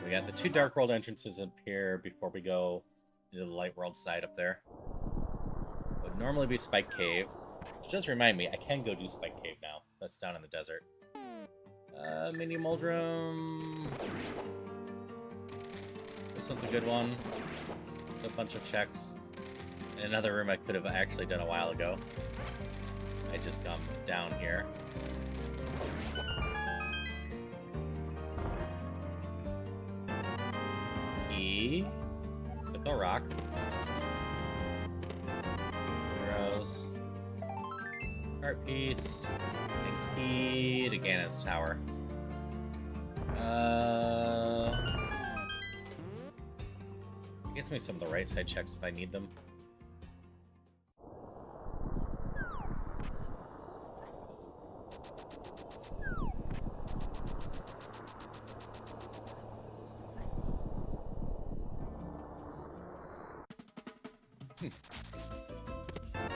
We got the 2 Dark World entrances up here before we go into the Light World side up there. Would normally be Spike Cave. Which does remind me, I can go do Spike Cave now. That's down in the desert. Mini Moldrum. This one's a good one. A bunch of checks. And another room I could have actually done a while ago. I just come down here. Key. Click a rock. Arrows. Art piece. And key to Ganon's Tower. Gets me some of the right side checks if I need them.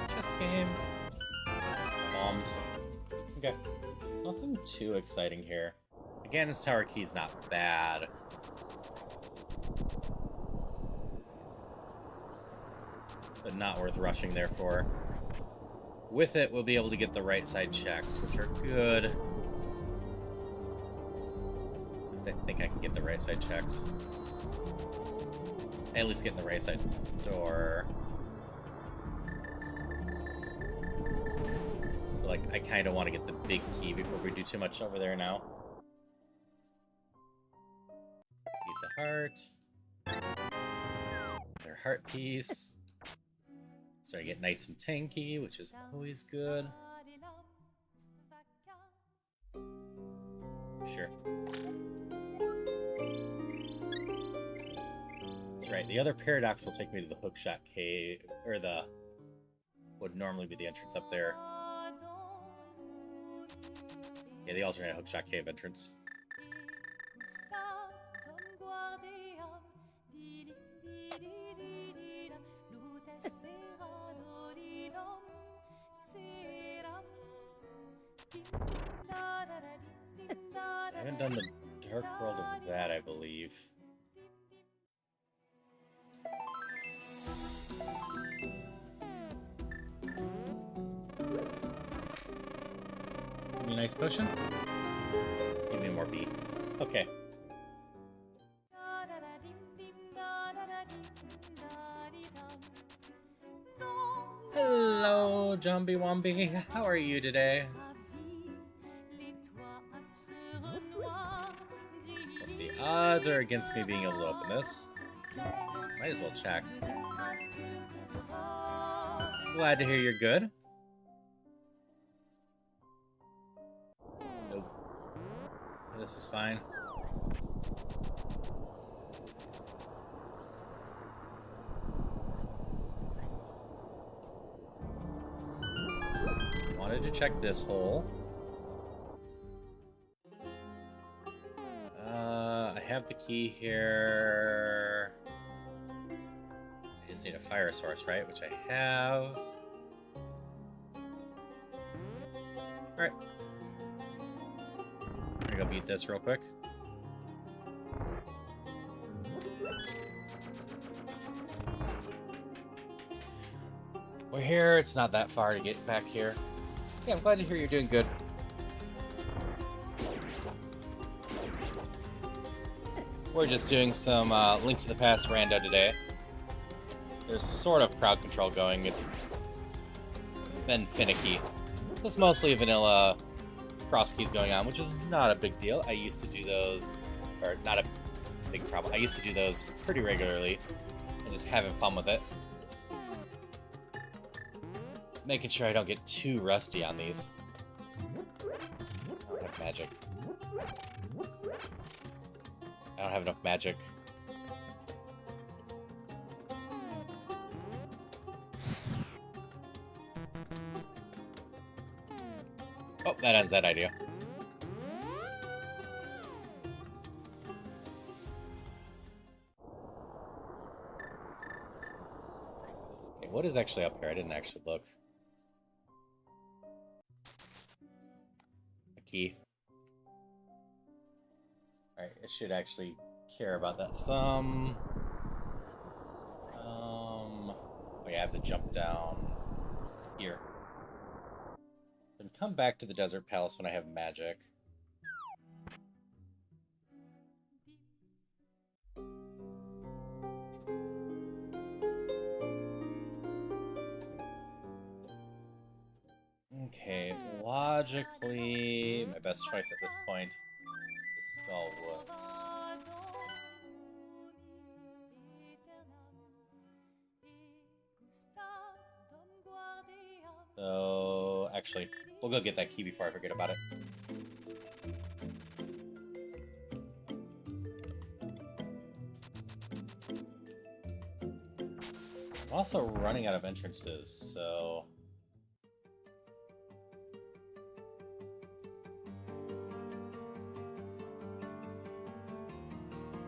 Chess game. Bombs. Okay. Nothing too exciting here. Again, his tower key's not bad. But not worth rushing there for. With it, we'll be able to get the right side checks, which are good. At least I think I can get the right side checks. At least get in the right side door. Like, I kind of want to get the big key before we do too much over there now. Piece of heart. Their heart piece. So I get nice and tanky, which is always good. Sure. That's right. The other paradox will take me to the hookshot cave, or the would normally be the entrance up there. Yeah, the alternate hookshot cave entrance. I haven't done the Dark World of that, I believe. Give me a nice potion. Give me more beat. Okay. Hello, Zombie Wombi. How are you today? Let's see. Odds are against me being able to open this. Might as well check. Glad to hear you're good. Nope. This is fine. Wanted to check this hole. I have the key here. I just need a fire source, right? Which I have. Alright. I'm gonna go beat this real quick. We're here. It's not that far to get back here. Yeah, I'm glad to hear you're doing good. We're just doing some Link to the Past Rando today. There's sort of crowd control going. It's been finicky. So it's mostly vanilla crosskeys going on, which is not a big deal. I used to do those, or not a big problem. I used to do those pretty regularly and just having fun with it. Making sure I don't get too rusty on these. I don't have magic. I don't have enough magic. Oh, that ends that idea. Okay, what is actually up here? I didn't actually look. A key. Alright, it should actually care about that some. Oh yeah, I have to jump down here. Then come back to the Desert Palace when I have magic. Okay, logically, my best choice at this point is Skull Woods. So, actually, we'll go get that key before I forget about it. I'm also running out of entrances, so...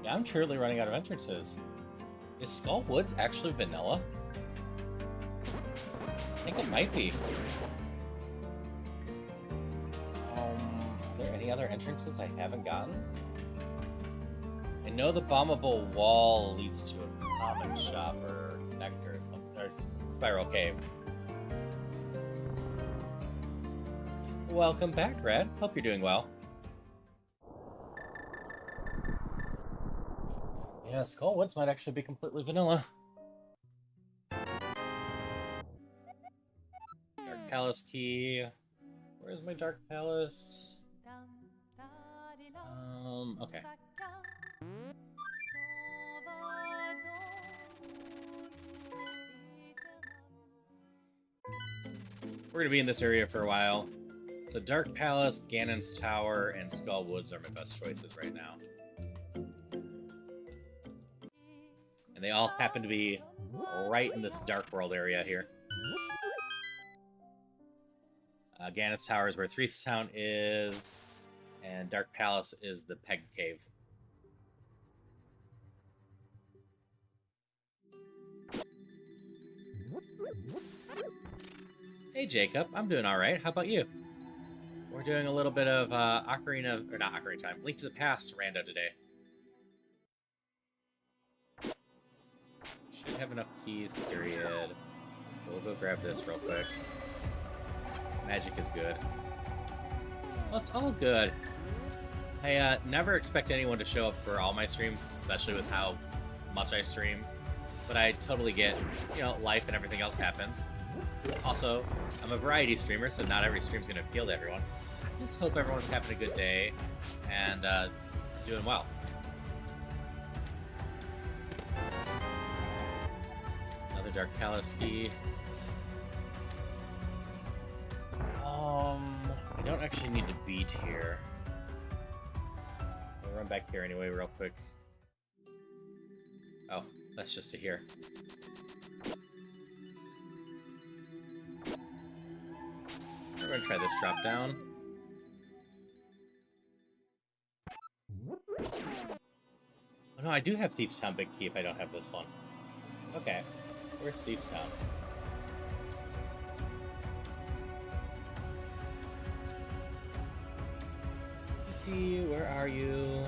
yeah, I'm truly running out of entrances. Is Skull Woods actually vanilla? I think it might be. Are there any other entrances I haven't gotten? I know the bombable wall leads to a comic shop or connector or something. There's Spiral Cave. Welcome back, Red. Hope you're doing well. Yeah, Skull Woods might actually be completely vanilla. Dark Palace key. Where's my Dark Palace? Okay. We're gonna be in this area for a while. So Dark Palace, Ganon's Tower, and Skull Woods are my best choices right now. And they all happen to be right in this Dark World area here. Ganon's Tower is where Threes Town is, and Dark Palace is the Peg Cave. Hey Jacob, I'm doing alright. How about you? We're doing a little bit of Ocarina, or not Ocarina Time, Link to the Past Rando today. Should have enough keys, period. We'll go grab this real quick. Magic is good. Well, it's all good. I never expect anyone to show up for all my streams, especially with how much I stream. But I totally get, you know, life and everything else happens. Also, I'm a variety streamer, so not every stream's going to appeal to everyone. I just hope everyone's having a good day and doing well. Another Dark Palace key. I don't actually need to beat here. I'll run back here anyway, real quick. Oh, that's just to here. We're gonna try this drop down. Oh no, I do have Thieves Town Big Key if I don't have this one. Okay, where's Thieves Town? PT, where are you?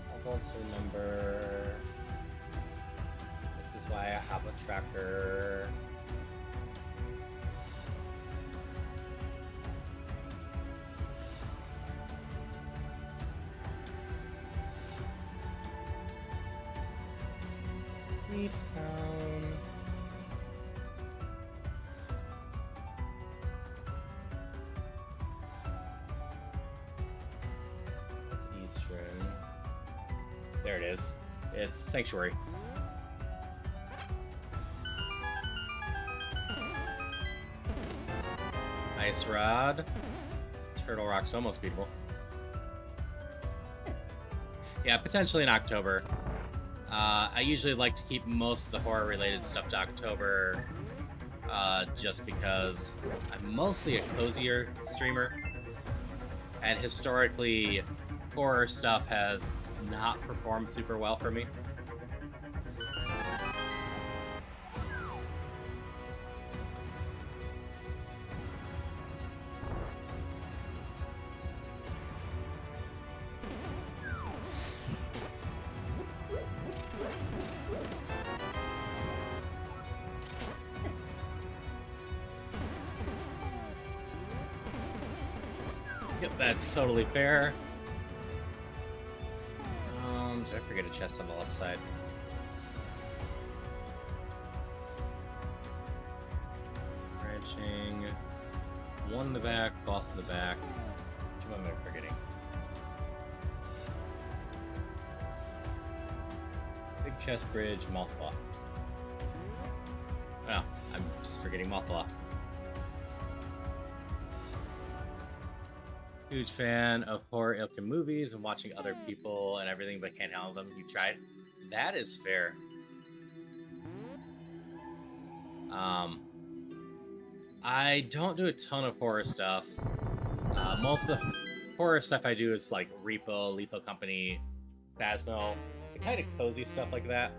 I don't remember. This is why I have a tracker. Thieves Town. That's Eastern. There it is. It's Sanctuary. Ice Rod. Turtle Rock's almost beatable. Yeah, potentially in October. I usually like to keep most of the horror-related stuff to October, just because I'm mostly a cozier streamer, and historically, horror stuff has not performed super well for me. That's totally fair. Did I forget a chest on the left side? Branching. One in the back, boss in the back. Which one am I forgetting? Big chest bridge, Mothwa. Oh, I'm just forgetting Mothwa. Huge fan of horror ilkin movies and watching other people and everything, but can't handle them. You tried? That is fair. I don't do a ton of horror stuff. Most of the horror stuff I do is like Repo, Lethal Company, Phasmo, the kind of cozy stuff like that.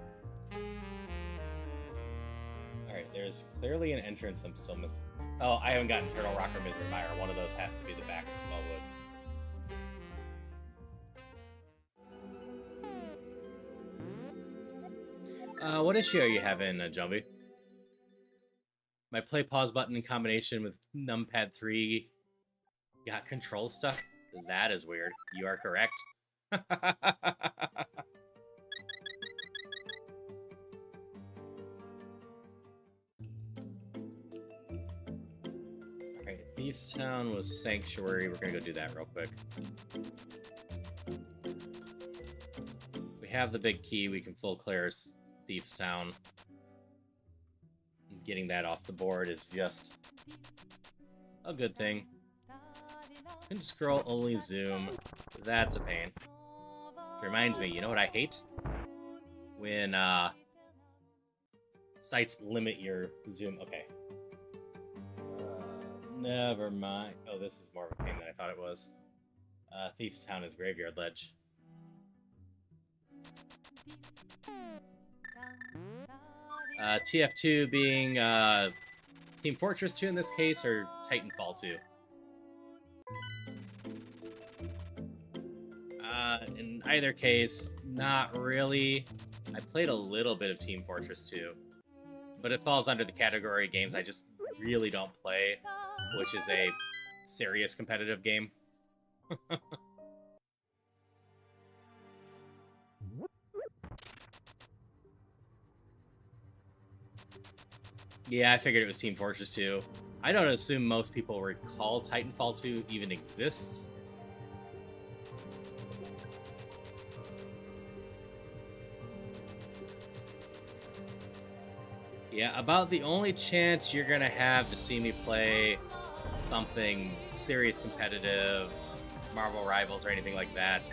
Alright, there's clearly an entrance I'm still missing. Oh, I haven't gotten Turtle Rock or Misery Mire. One of those has to be the back of Skull Woods. What issue are you having, Jumby? My play pause button in combination with numpad 3 got control stuff? That is weird. You are correct. Alright, Thieves Town was Sanctuary. We're gonna go do that real quick. We have the big key. We can full clear Thieves Town. Getting that off the board is just a good thing. Can scroll, only zoom. That's a pain. Which reminds me, you know what I hate? When sites limit your zoom. Okay. Never mind. Oh, this is more of a pain than I thought it was. Thieves Town is Graveyard Ledge. TF2 being Team Fortress 2 in this case, or Titanfall 2. In either case, not really. I played a little bit of Team Fortress 2, but it falls under the category of games I just really don't play, which is a serious competitive game. Yeah, I figured it was Team Fortress 2. I don't assume most people recall Titanfall 2 even exists. Yeah, about the only chance you're gonna have to see me play something serious competitive, Marvel Rivals or anything like that,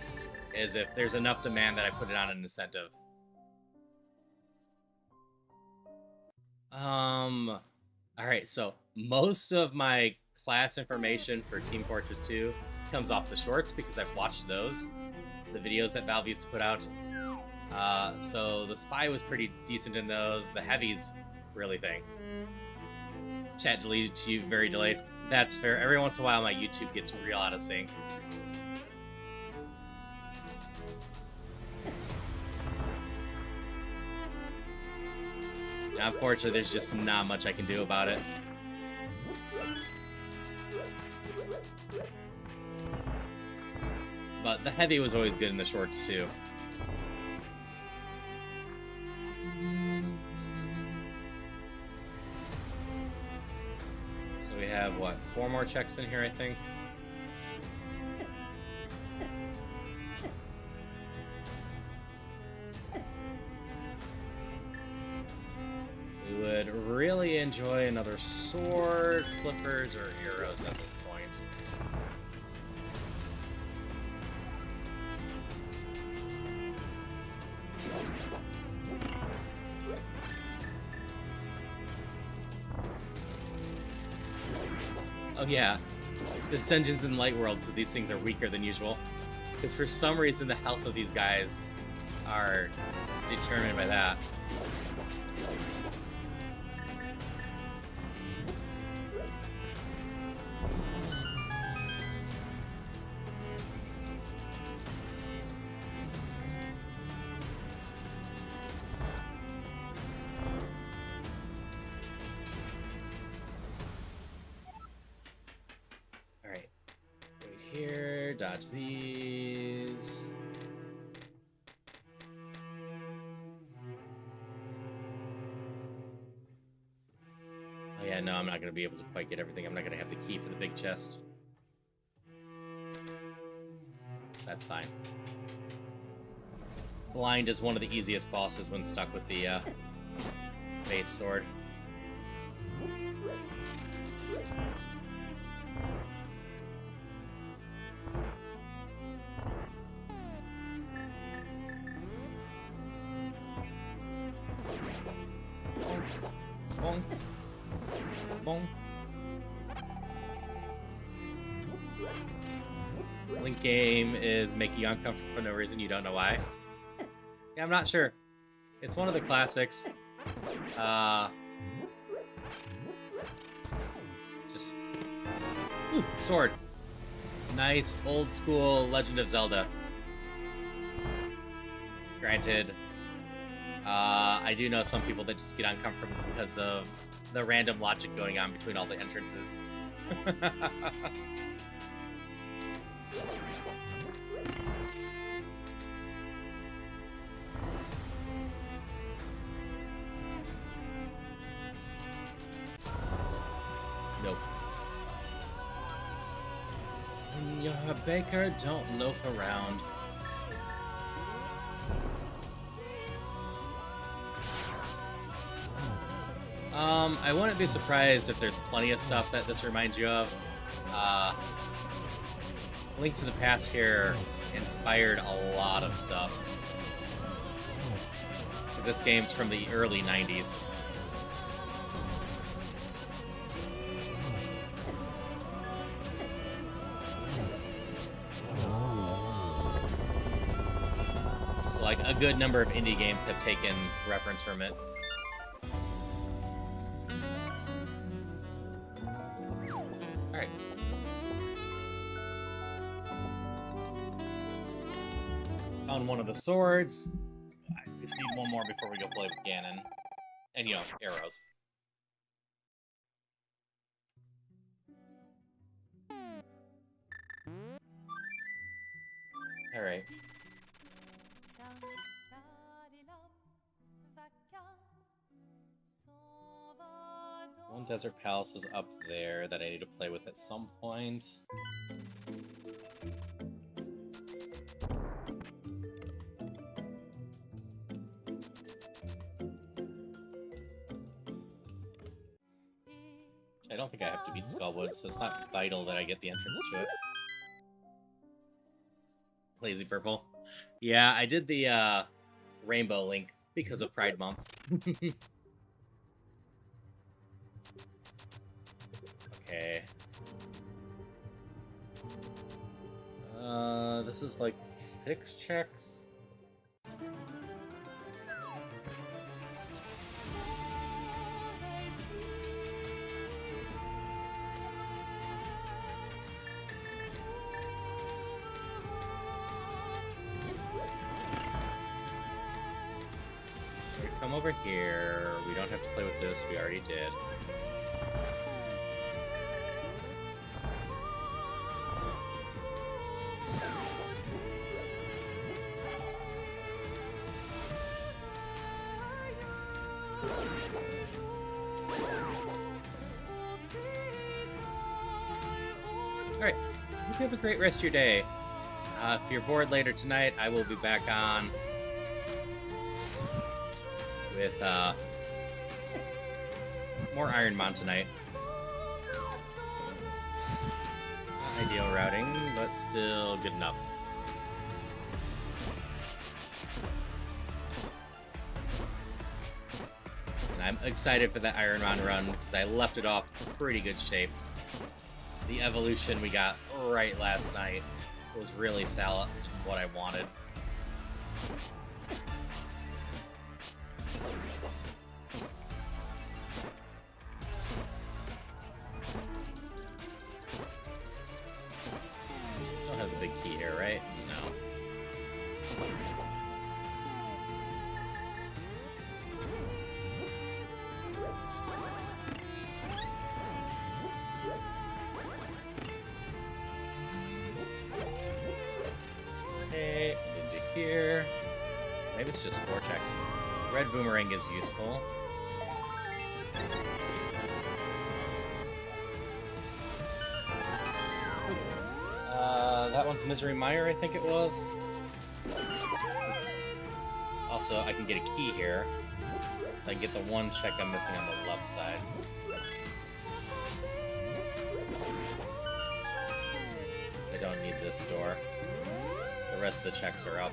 is if there's enough demand that I put it on an incentive. Alright, so most of my class information for Team Fortress 2 comes off the shorts because I've watched those, the videos that Valve used to put out. So the Spy was pretty decent in those. The Heavy's really thing. Chat deleted to you, very delayed. That's fair. Every once in a while my YouTube gets real out of sync. Unfortunately, there's just not much I can do about it. But the Heavy was always good in the shorts, too. So we have, what, 4 more checks in here, I think? Would really enjoy another sword, flippers, or arrows at this point. Oh yeah, this engine's in Light World, so these things are weaker than usual. Because for some reason the health of these guys are determined by that. Here. dodge these. Oh yeah, no, I'm not going to be able to quite get everything. I'm not going to have the key for the big chest. That's fine. Blind is one of the easiest bosses when stuck with the base sword. Bonk. Bonk. Link game is making you uncomfortable for no reason. You don't know why. Yeah, I'm not sure. It's one of the classics. Just... Ooh, sword. Nice, old school Legend of Zelda. Granted, I do know some people that just get uncomfortable because of the random logic going on between all the entrances. Nope. When you're a baker, don't loaf around. I wouldn't be surprised if there's plenty of stuff that this reminds you of. Link to the Past here inspired a lot of stuff. Because this game's from the early 90s. So, like, a good number of indie games have taken reference from it. Alright. Found one of the swords. I just need one more before we go play with Ganon. And, you know, arrows. Alright. One desert palace is up there that I need to play with at some point. I don't think I have to beat Skullwood, so it's not vital that I get the entrance to it. Lazy Purple. Yeah, I did the Rainbow Link because of Pride Month. Okay. This is like 6 checks. Come over here. We don't have to play with this. We already did. Alright, hope you have a great rest of your day. If you're bored later tonight, I will be back on with more Ironmon tonight. Not ideal routing, but still good enough. And I'm excited for that Ironmon run because I left it off in pretty good shape. The evolution we got right last night was really solid, what I wanted. Still have the big key here, right? No. here. Maybe it's just 4 checks. Red boomerang is useful. That one's Misery Mire, I think it was. Oops. Also, I can get a key here. I can get the 1 check I'm missing on the left side. So I don't need this door. The rest of the checks are up.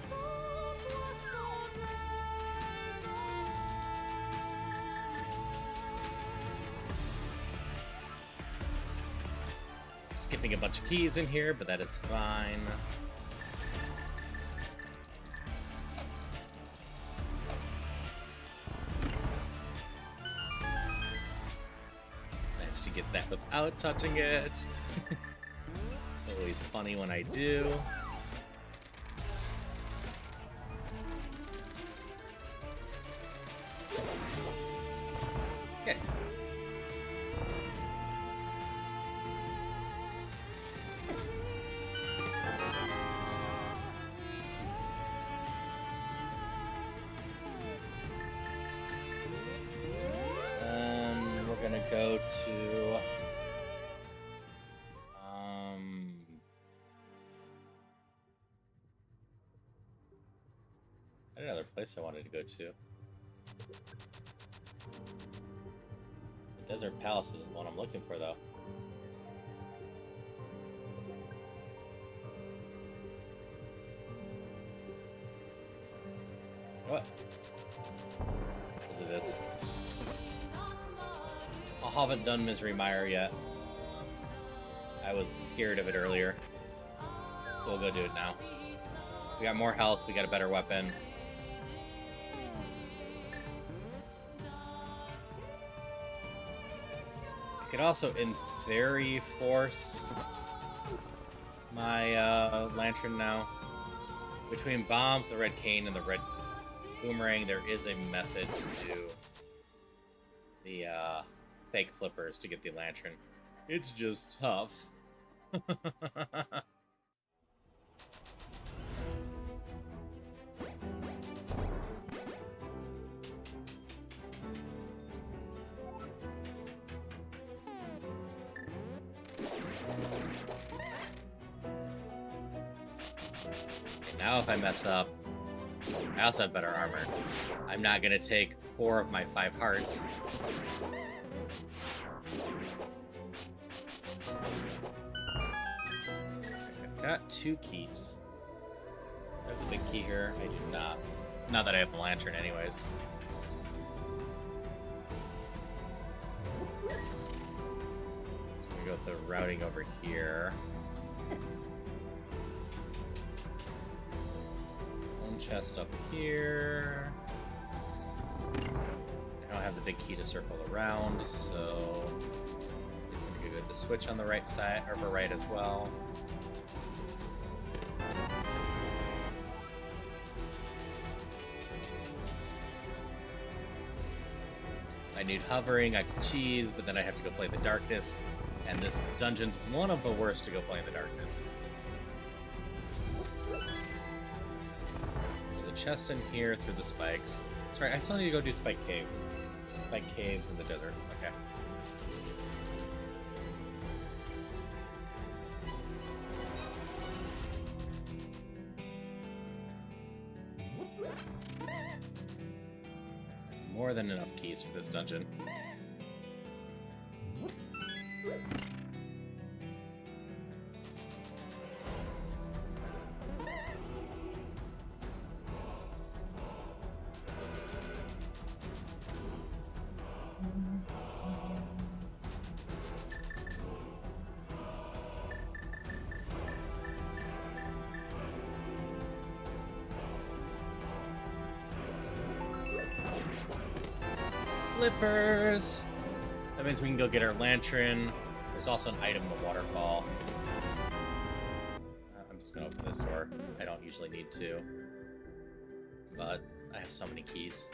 Skipping a bunch of keys in here, but that is fine. Managed to get that without touching it. Always funny when I do. Okay. Go to another place I wanted to go to. The Desert Palace isn't the one I'm looking for, though. What? We'll do this. I haven't done Misery Mire yet. I was scared of it earlier. So we'll go do it now. We got more health, we got a better weapon. I could also, in theory, force my lantern now. Between bombs, the red cane, and the red boomerang, there is a method to do the fake flippers to get the lantern. It's just tough. Now if I mess up, I also have better armor. I'm not gonna take 4 of my 5 hearts. I've got 2 keys. I have the big key here. I do not. Not that I have the lantern anyways. So we go with the routing over here. One chest up here. I don't have the big key to circle around, so it's going to go with the switch on the right side, or the right as well. I need hovering, I can cheese, but then I have to go play the darkness, and this dungeon's one of the worst to go play in the darkness. There's a chest in here through the spikes. Sorry, I still need to go do Spike Cave. Spike Caves in the desert. Okay. More than enough keys for this dungeon. Flippers! That means we can go get our lantern. There's also an item in the waterfall. I'm just gonna open this door. I don't usually need to. But I have so many keys.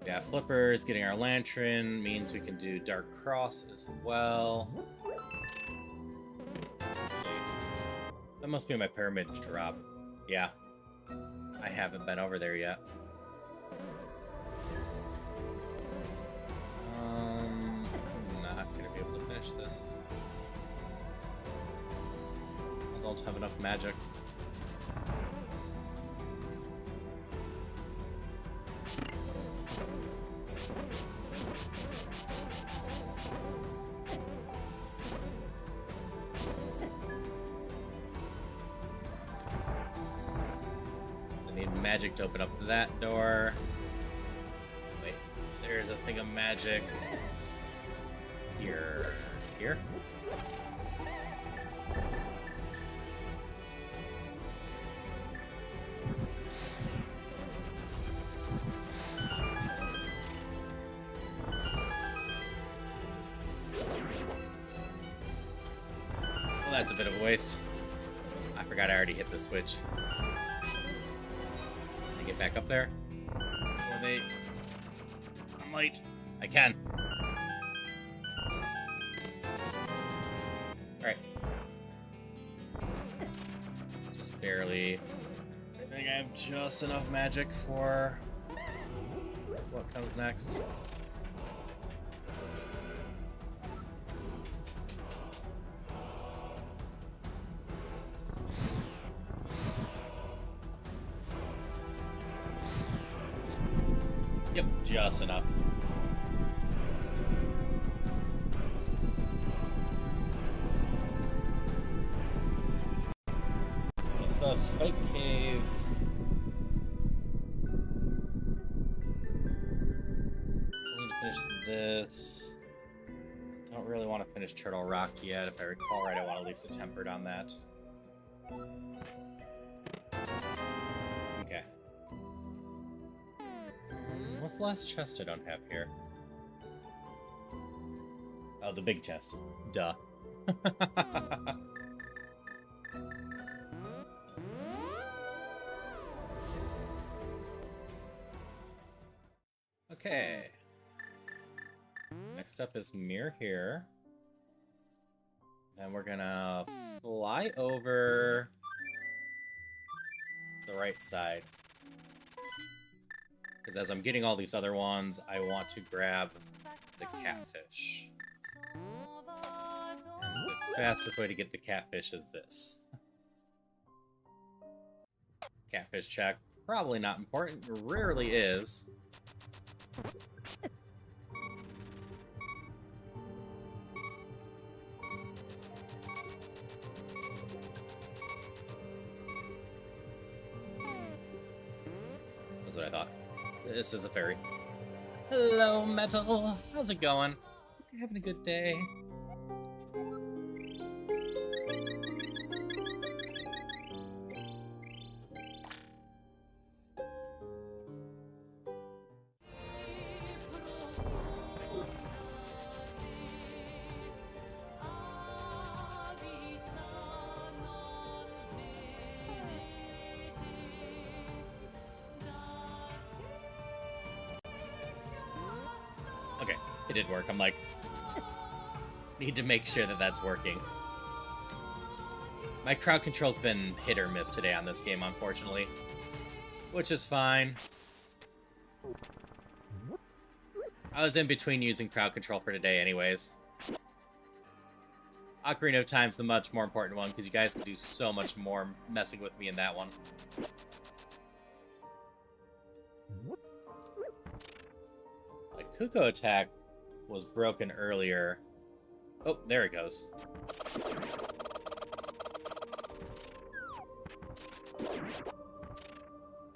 Yeah, flippers, getting our lantern means we can do Dark Cross as well. That must be my pyramid drop. Yeah. I haven't been over there yet. I'm not gonna be able to finish this. I don't have enough magic. Magic to open up that door. Wait, there's a thing of magic. Here. Well, that's a bit of a waste. I forgot I already hit the switch. Get back up there? Are they... I'm late. I can. Alright. Just barely... I think I have just enough magic for what comes next. Yep, just enough. Just a spike cave. So I need to finish this. Don't really want to finish Turtle Rock yet. If I recall right, I want at least a tempered on that. Okay. What's the last chest I don't have here? Oh, the big chest. Duh. Okay. Next up is Mirror here. Then we're gonna fly over the right side. Because as I'm getting all these other ones, I want to grab the catfish. And the fastest way to get the catfish is this. Catfish check. Probably not important. Rarely is. That's what I thought. This is a fairy. Hello, Metal. How's it going? Hope you're having a good day. Okay, it did work. I'm like, need to make sure that that's working. My crowd control's been hit or miss today on this game, unfortunately. Which is fine. I was in between using crowd control for today anyways. Ocarina of Time's the much more important one, because you guys can do so much more messing with me in that one. My Kuko attack was broken earlier. Oh, there it goes.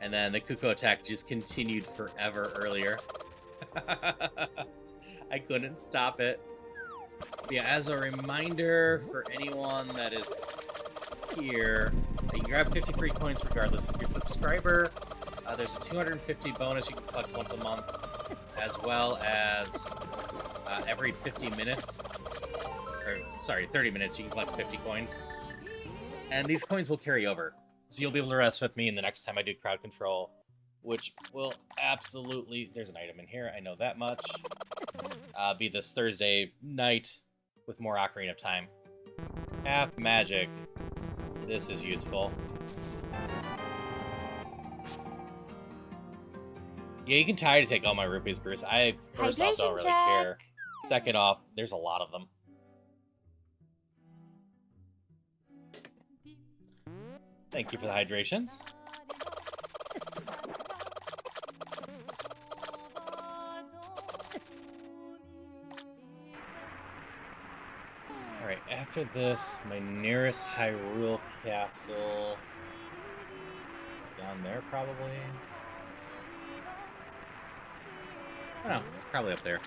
And then the Kuko attack just continued forever earlier. I couldn't stop it. But yeah, as a reminder for anyone that is here, you can grab 50 free coins regardless if you're a subscriber. There's a 250 bonus you can collect once a month, as well as every 50 minutes, or sorry, 30 minutes, you can collect 50 coins. And these coins will carry over. So you'll be able to rest with me in the next time I do crowd control. which will absolutely, there's an item in here, I know that much, be this Thursday night with more Ocarina of Time. Half magic. This is useful. Yeah, you can try to take all my rupees, Bruce. I, first off, don't really care. Second off, there's a lot of them. Thank you for the hydrations. Alright, after this, my nearest Hyrule castle is down there, probably. Oh no, it's probably up there.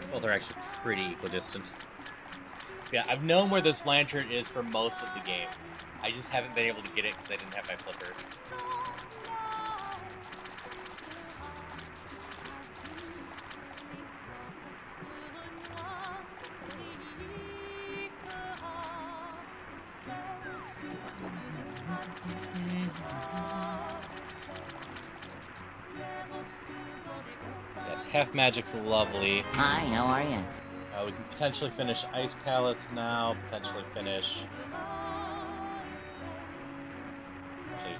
Both are actually pretty equidistant. Yeah, I've known where this lantern is for most of the game. I just haven't been able to get it because I didn't have my flippers. Yes, half magic's lovely. Hi, how are you? We can potentially finish Ice Palace now, potentially finish... Actually,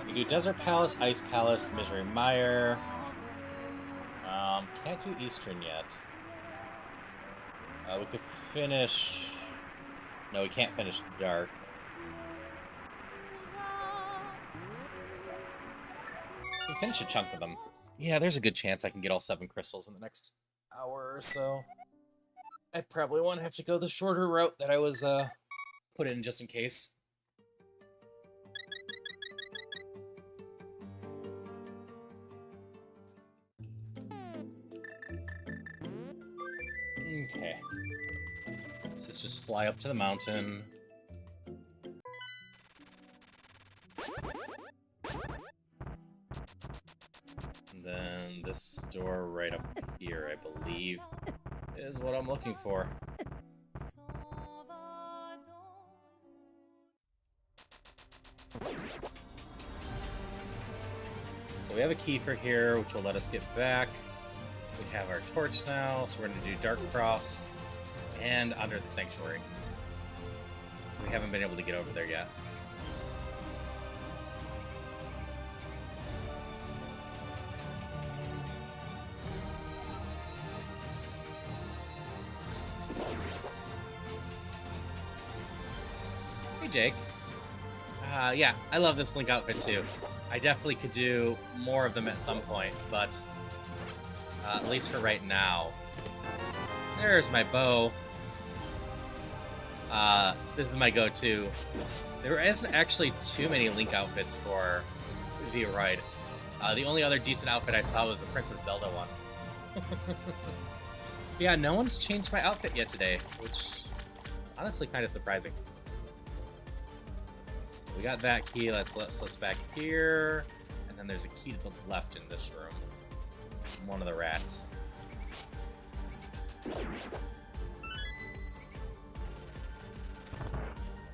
we do Desert Palace, Ice Palace, Misery Mire. Can't do Eastern yet. We could finish... No, we can't finish Dark. We can finish a chunk of them. Yeah, there's a good chance I can get all 7 crystals in the next hour or so. I probably won't have to go the shorter route that I was put in just in case. Okay. Let's just fly up to the mountain. And then this door right up here, I believe, is what I'm looking for. So we have a key for here, which will let us get back. We have our torch now, so we're going to do Dark Cross and Under the Sanctuary. So we haven't been able to get over there yet. Hey, Jake. Yeah, I love this Link outfit too. I definitely could do more of them at some point, but at least for right now. There's my bow. This is my go-to. There isn't actually too many Link outfits for the ride. The only other decent outfit I saw was a Princess Zelda one. Yeah, no one's changed my outfit yet today, which is honestly kind of surprising. We got that key. Let's back here, and then there's a key to the left in this room. One of the rats.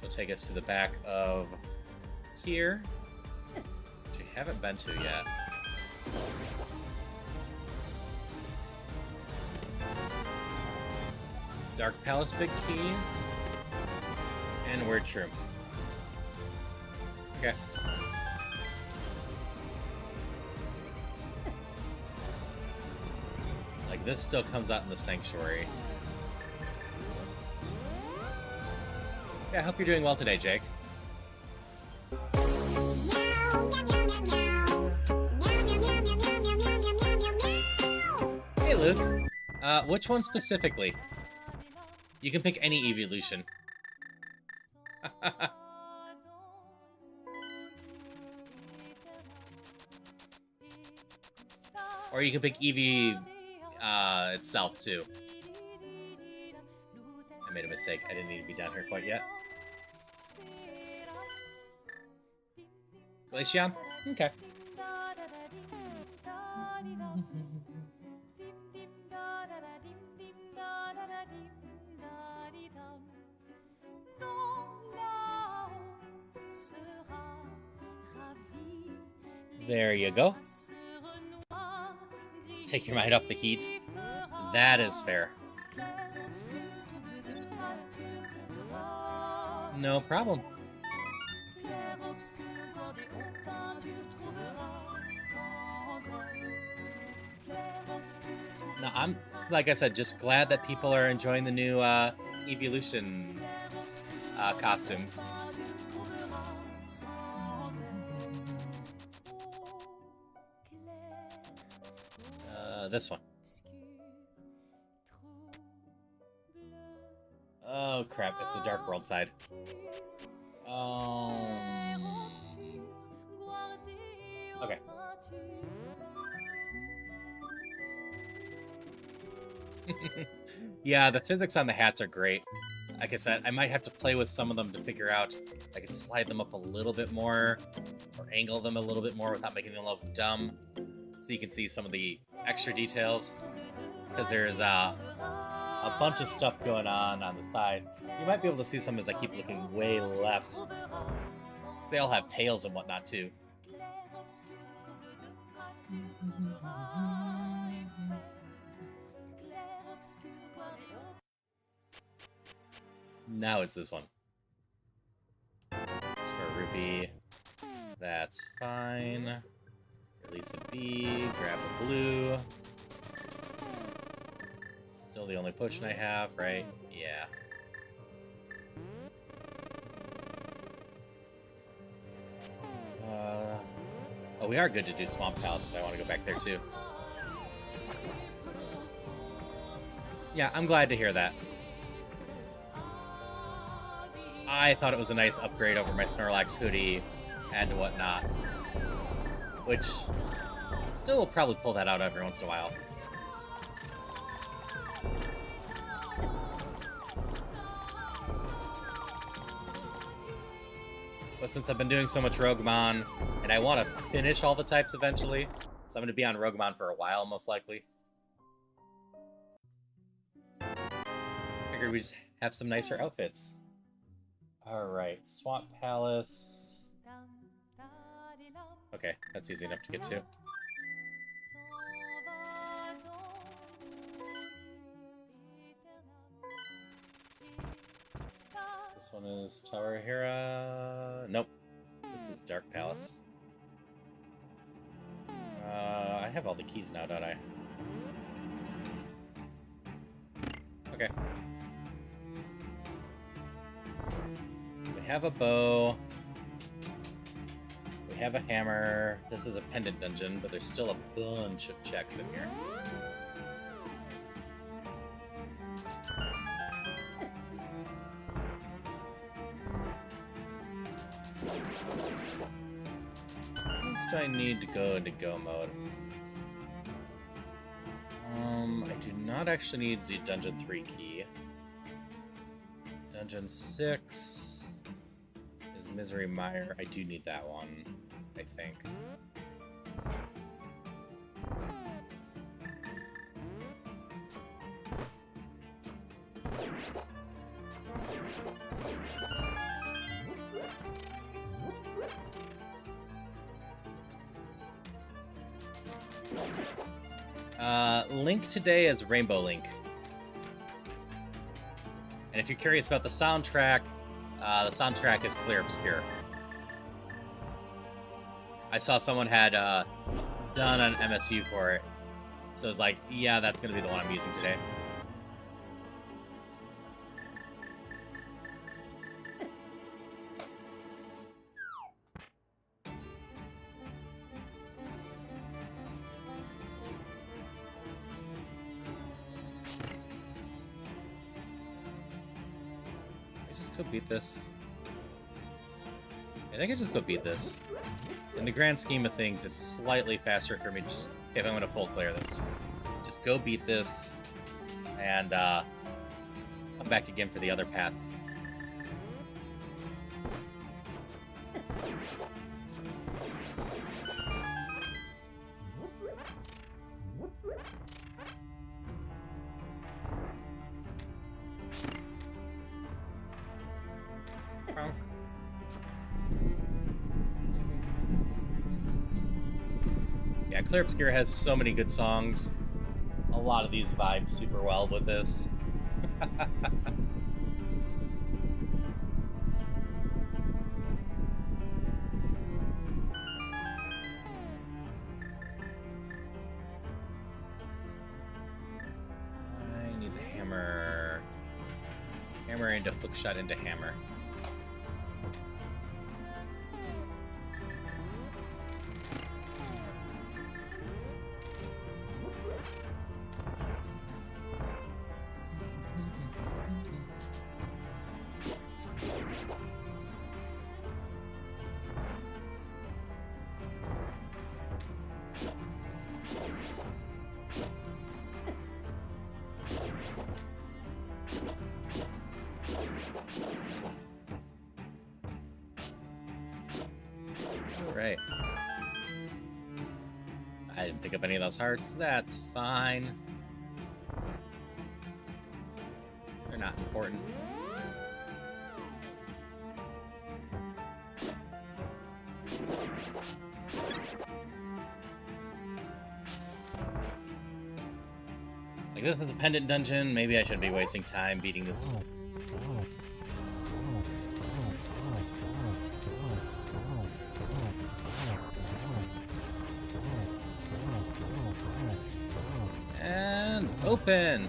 It'll take us to the back of here, which we haven't been to yet. Dark Palace big key, and Word Shroom. Okay. Like, this still comes out in the Sanctuary. Yeah, I hope you're doing well today, Jake. Hey, Luke. Which one specifically? You can pick any evolution. Or you can pick Eevee itself, too. I made a mistake. I didn't need to be down here quite yet. Glaceon? Okay. There you go. Take your mind off the heat. That is fair. No problem. No, I'm, like I said, just glad that people are enjoying the new Evolution costumes. This one. Oh crap, it's the Dark World side. Okay. Yeah, the physics on the hats are great. Like I said, I might have to play with some of them to figure out if I could slide them up a little bit more or angle them a little bit more without making them look dumb, so you can see some of the extra details. Because there's a bunch of stuff going on the side. You might be able to see some as I keep looking way left. Because they all have tails and whatnot too. Now it's this one. Just for a rupee. That's fine. Release a B, grab a blue. Still the only potion I have, right? Yeah. Oh, we are good to do Swamp Palace if I want to go back there too. Yeah, I'm glad to hear that. I thought it was a nice upgrade over my Snorlax hoodie and whatnot. Which, still will probably pull that out every once in a while. But since I've been doing so much Roguemon, and I want to finish all the types eventually, so I'm going to be on Roguemon for a while, most likely. Figured we just have some nicer outfits. Alright, Swamp Palace. Okay, that's easy enough to get to. This one is Tower Hera. Nope. This is Dark Palace. I have all the keys now, don't I? Okay. We have a bow. We have a hammer. This is a pendant dungeon, but there's still a bunch of checks in here. Do I need to go into go mode? I do not actually need the Dungeon 3 key. Dungeon 6 is Misery Mire. I do need that one, I think. Link today is Rainbow Link. And if you're curious about the soundtrack is Clear Obscure. I saw someone had done an MSU for it. So I was like, yeah, that's going to be the one I'm using today. Beat this. I think I just go beat this. In the grand scheme of things, it's slightly faster for me just if I'm going to full clear this. Just go beat this and come back again for the other path. Yeah, Clear Obscure has so many good songs. A lot of these vibe super well with this. I need the hammer. Hammer into hookshot into hammer. Right. I didn't pick up any of those hearts. That's fine. They're not important. Like, this is a pendant dungeon. Maybe I shouldn't be wasting time beating this. And open.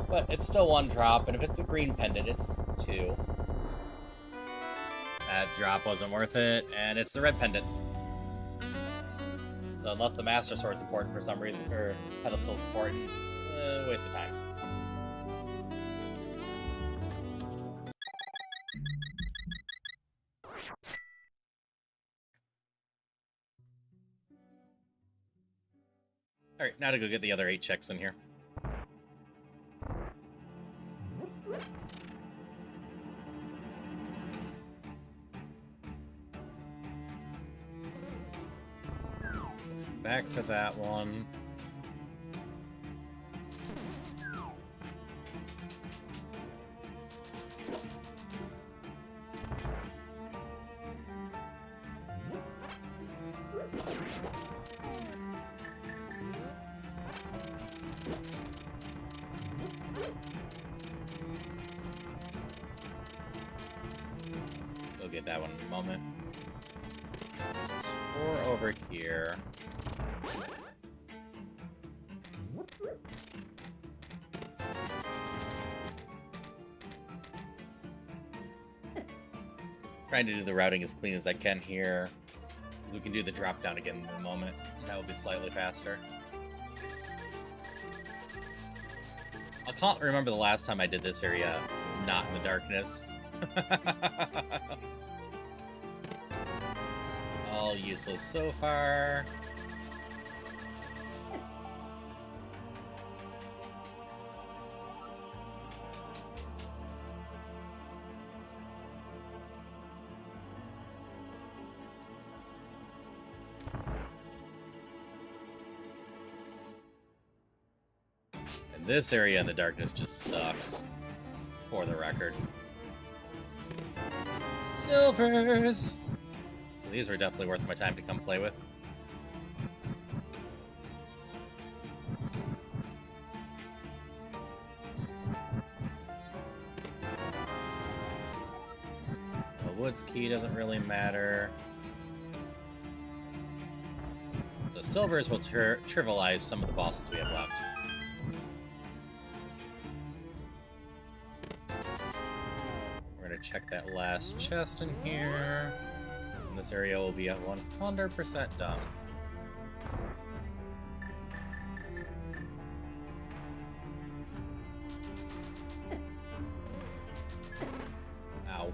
But it's still one drop, and if it's a green pendant, it's 2. That drop wasn't worth it, and it's the red pendant. So unless the Master Sword's important for some reason, or Pedestal's important, waste of time. Alright, now to go get the other 8 checks in here. Back for that one. We'll get that one in a moment. There's 4 over here. Trying to do the routing as clean as I can here, because we can do the drop down again in a moment. That will be slightly faster. I can't remember the last time I did this area not in the darkness. All useless so far. And this area in the darkness just sucks, for the record. Silvers! So these were definitely worth my time to come play with. The woods key doesn't really matter. So silvers will trivialize some of the bosses we have left. Check that last chest in here, and this area will be at 100% done. Ow.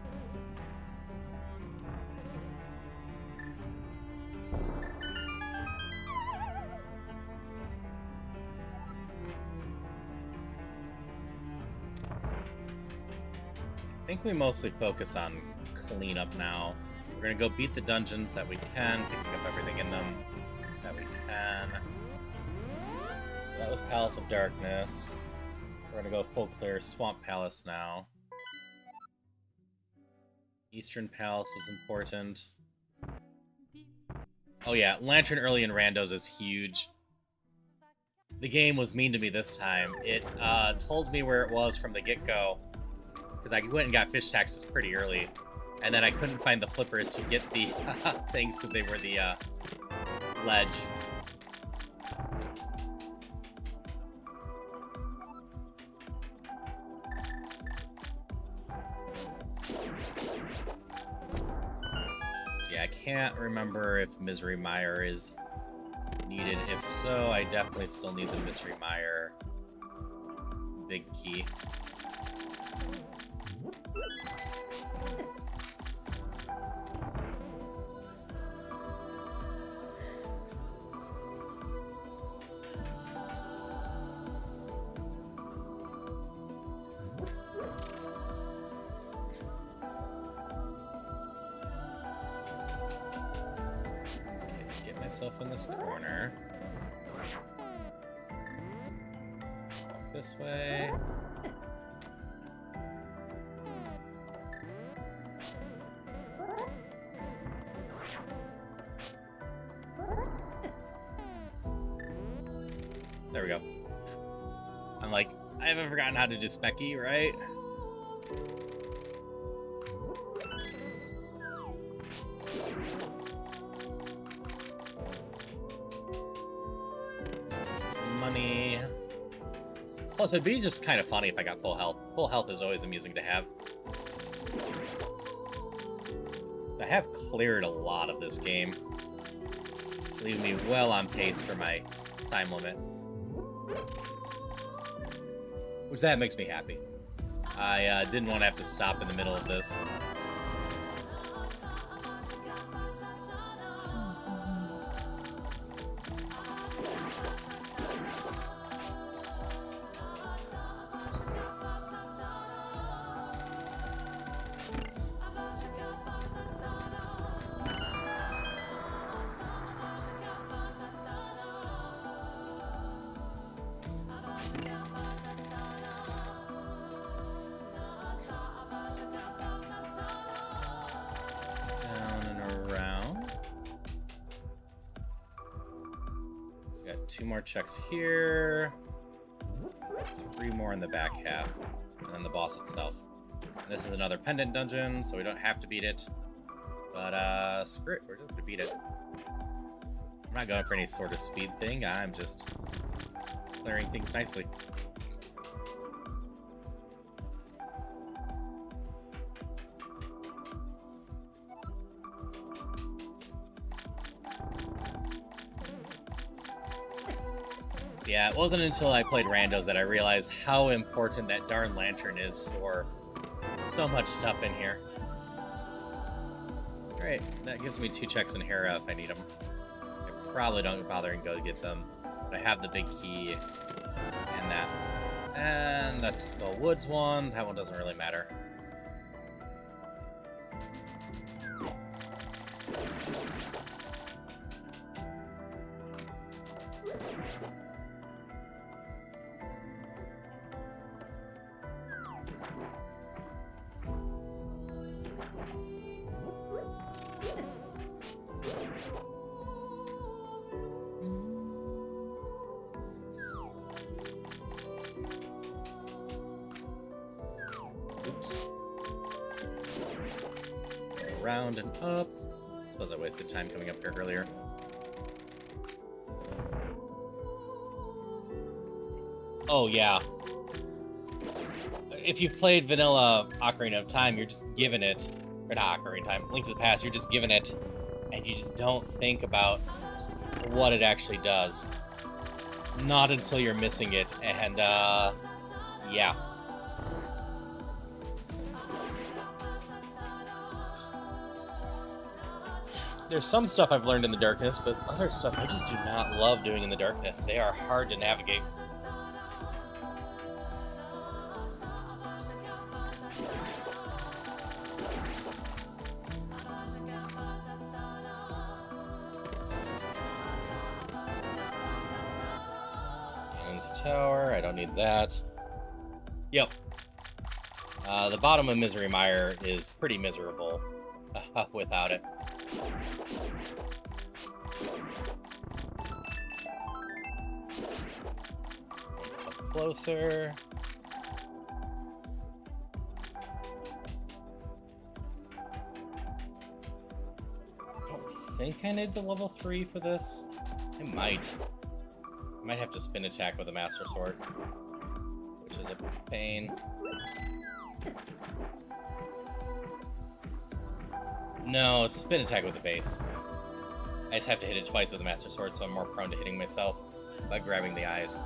I think we mostly focus on cleanup now. We're gonna go beat the dungeons that we can, picking up everything in them that we can. That was Palace of Darkness. We're gonna go full clear Swamp Palace now. Eastern Palace is important. Oh yeah, Lantern early in Randos is huge. The game was mean to me this time. It told me where it was from the get-go, because I went and got fish taxes pretty early, and then I couldn't find the flippers to get the things because they were the ledge. So yeah, I can't remember if Misery Mire is needed. If so, I definitely still need the Misery Mire big key. Myself in this corner. Walk this way. There we go. I'm like, I haven't forgotten how to do Specky, right? Money. Plus, it'd be just kind of funny if I got full health. Full health is always amusing to have. So I have cleared a lot of this game, leaving me well on pace for my time limit. Which that makes me happy. I didn't want to have to stop in the middle of this. Two more checks here, 3 more in the back half, and then the boss itself. And this is another pendant dungeon, so we don't have to beat it. But screw it, we're just gonna beat it. I'm not going for any sort of speed thing, I'm just clearing things nicely. Yeah, it wasn't until I played Randos that I realized how important that darn lantern is for so much stuff in here. Alright, that gives me 2 checks in Hera if I need them. I probably don't bother and go get them, but I have the big key and that. And that's the Skull Woods one. That one doesn't really matter. Oops. Around and up. I suppose I wasted time coming up here earlier. Oh, yeah. If you've played vanilla Ocarina of Time, you're just given it. Or not Ocarina of Time, Link to the Past, you're just given it, and you just don't think about what it actually does. Not until you're missing it, and, yeah. There's some stuff I've learned in the darkness, but other stuff I just do not love doing in the darkness. They are hard to navigate. Ruins Tower. I don't need that. Yep. The bottom of Misery Mire is pretty miserable without it. One step closer. I don't think I need the level 3 for this. I might. I might have to spin attack with a Master Sword, which is a pain. No, it's spin attack with the base. I just have to hit it twice with the Master Sword, so I'm more prone to hitting myself by grabbing the eyes.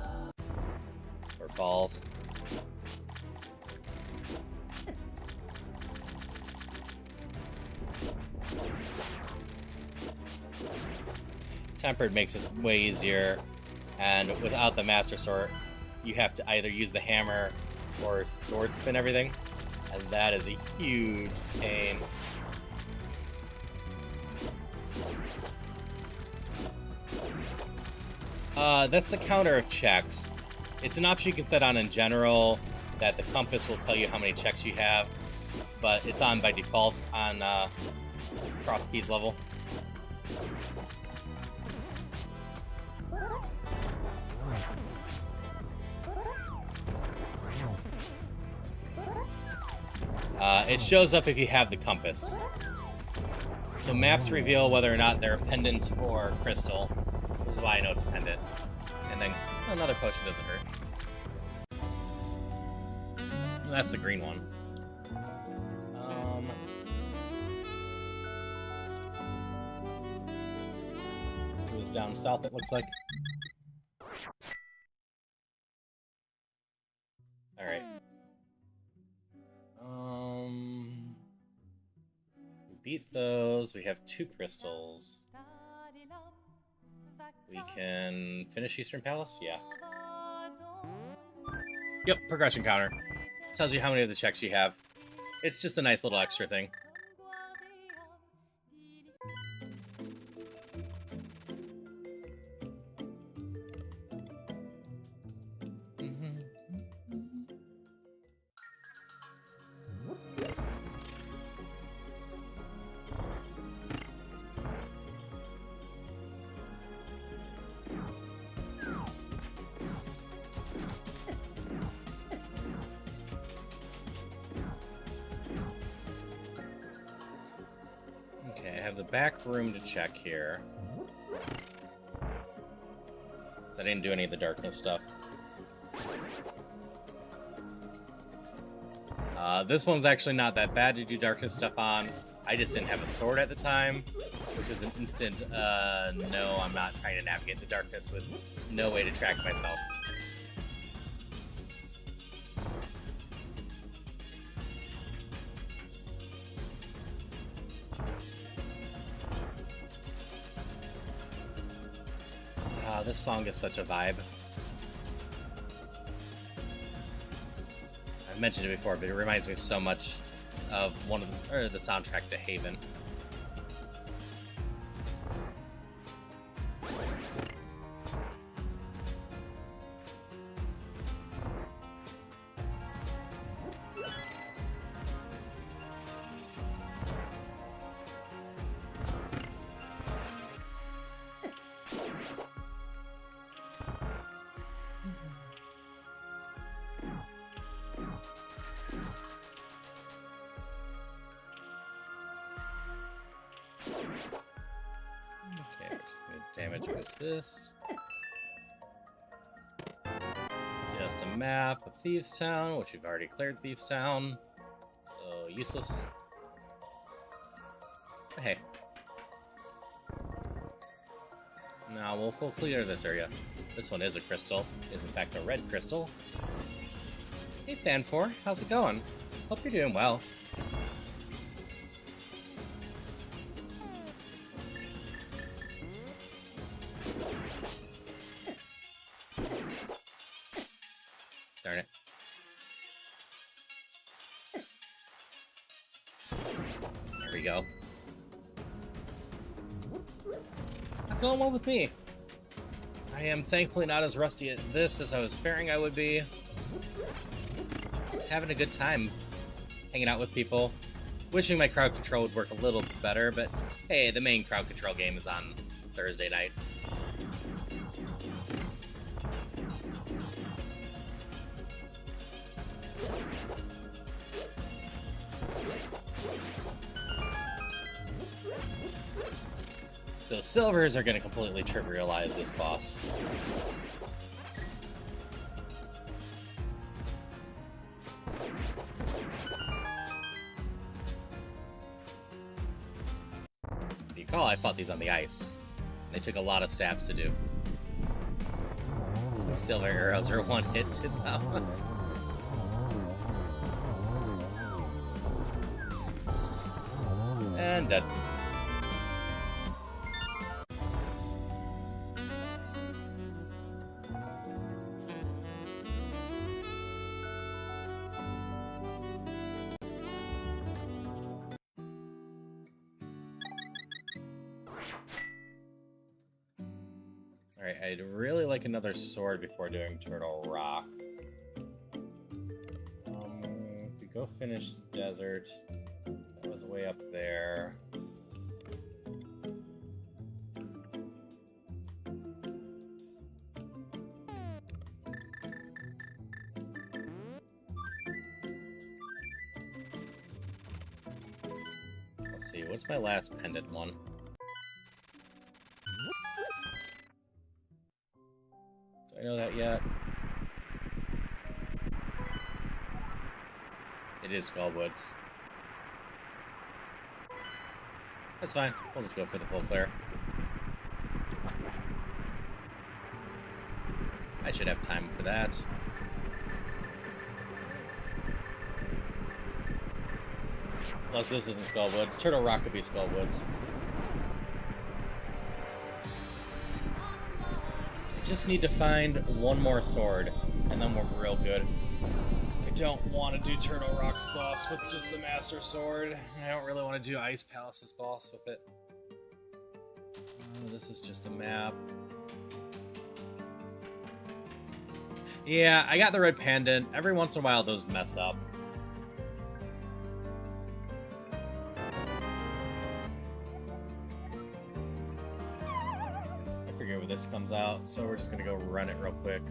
Or balls. Tempered makes this way easier, and without the Master Sword, you have to either use the hammer or sword spin everything, and that is a huge pain. That's the counter of checks. It's an option you can set on in general, that the compass will tell you how many checks you have, but it's on by default on Crosskeys level. It shows up if you have the compass. So maps reveal whether or not they're a pendant or crystal, which is why I know it's a pendant. And then another potion doesn't hurt. That's the green one. It was down south, it looks like. Alright. We beat those. We have 2 crystals. We can finish Eastern Palace? Yeah. Yep, progression counter. Tells you how many of the checks you have. It's just a nice little extra thing. Okay, I have the back room to check here. So I didn't do any of the darkness stuff. This one's actually not that bad to do darkness stuff on. I just didn't have a sword at the time, which is an instant, no, I'm not trying to navigate the darkness with no way to track myself. This song is such a vibe. I've mentioned it before, but it reminds me so much of the soundtrack to Haven. Okay, we're just gonna damage boost this. Just a map of Thieves Town, which we've already cleared Thieves Town, so useless. But hey. Now we'll full clear this area. This one is a crystal. It is in fact a red crystal. Hey Fan4, how's it going? Hope you're doing well. Darn it. There we go. Not going well with me. I am thankfully not as rusty at this as I was fearing I would be. Just having a good time hanging out with people. Wishing my crowd control would work a little better, but hey, the main crowd control game is on Thursday night. So silvers are going to completely trivialize this boss. If you recall, I fought these on the ice. They took a lot of stabs to do. The silver arrows are one hit to them. And dead. Alright, I'd really like another sword before doing Turtle Rock. We go finish Desert. That was way up there. Let's see, what's my last pendant one? Do I know that yet? It is Skullwoods. That's fine. We'll just go for the full clear. I should have time for that. Unless this isn't Skullwoods. Turtle Rock could be Skullwoods. I just need to find one more sword, and then we're real good. I don't want to do Turtle Rock's boss with just the Master Sword. I don't really want to do Ice Palace's boss with it. Oh, this is just a map. Yeah, I got the red pendant. Every once in a while, those mess up. I forget where this comes out, so we're just gonna go run it real quick.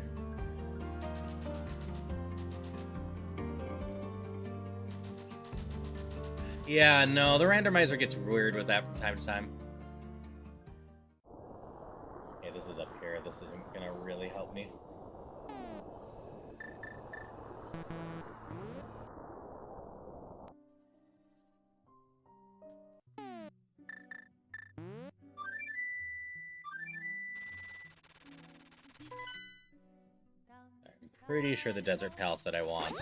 Yeah, no, the randomizer gets weird with that from time to time. Okay, this is up here. This isn't gonna really help me. I'm pretty sure the Desert Palace that I want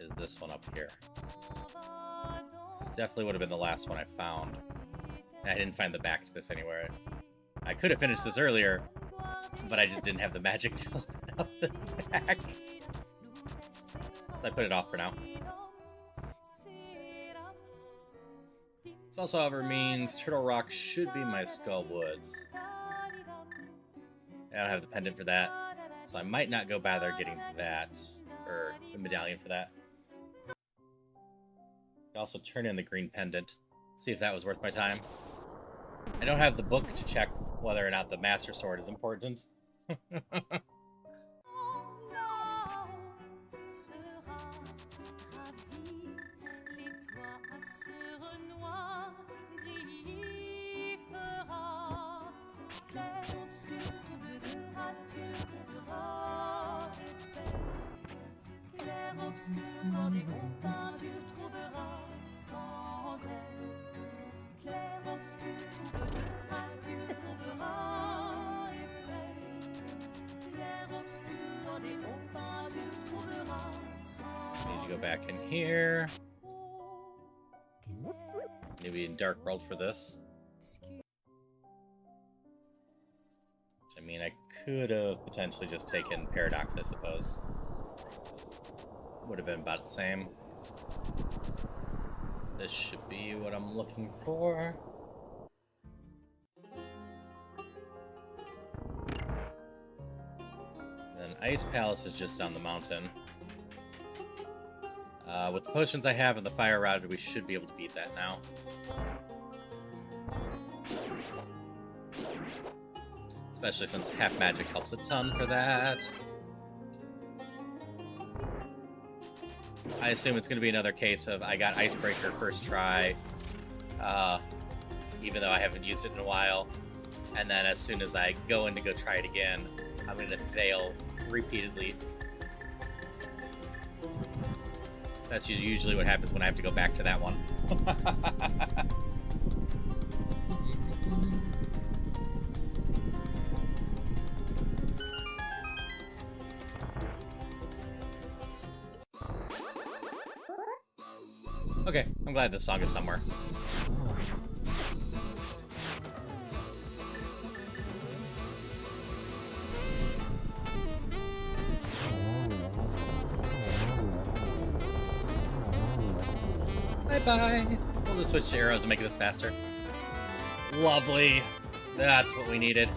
is this one up here. This definitely would have been the last one I found. And I didn't find the back to this anywhere. I could have finished this earlier, but I just didn't have the magic to open up the back. So I put it off for now. This also, however, means Turtle Rock should be my Skullwoods. I don't have the pendant for that, so I might not go bother getting that, or the medallion for that. Also turn in the green pendant, see if that was worth my time. I don't have the book to check whether or not the Master Sword is important. Need to go back in here. Maybe in Dark World for this. Which, I mean, I could have potentially just taken Paradox, I suppose. Would have been about the same. This should be what I'm looking for. Ice Palace is just down the mountain. With the potions I have and the fire rod, we should be able to beat that now. Especially since half magic helps a ton for that. I assume it's going to be another case of I got Icebreaker first try, even though I haven't used it in a while. And then as soon as I go in to go try it again, I'm going to fail repeatedly. So that's usually what happens when I have to go back to that one. Okay, I'm glad this song is somewhere. Bye-bye. We'll just switch to arrows and make this faster. Lovely. That's what we needed.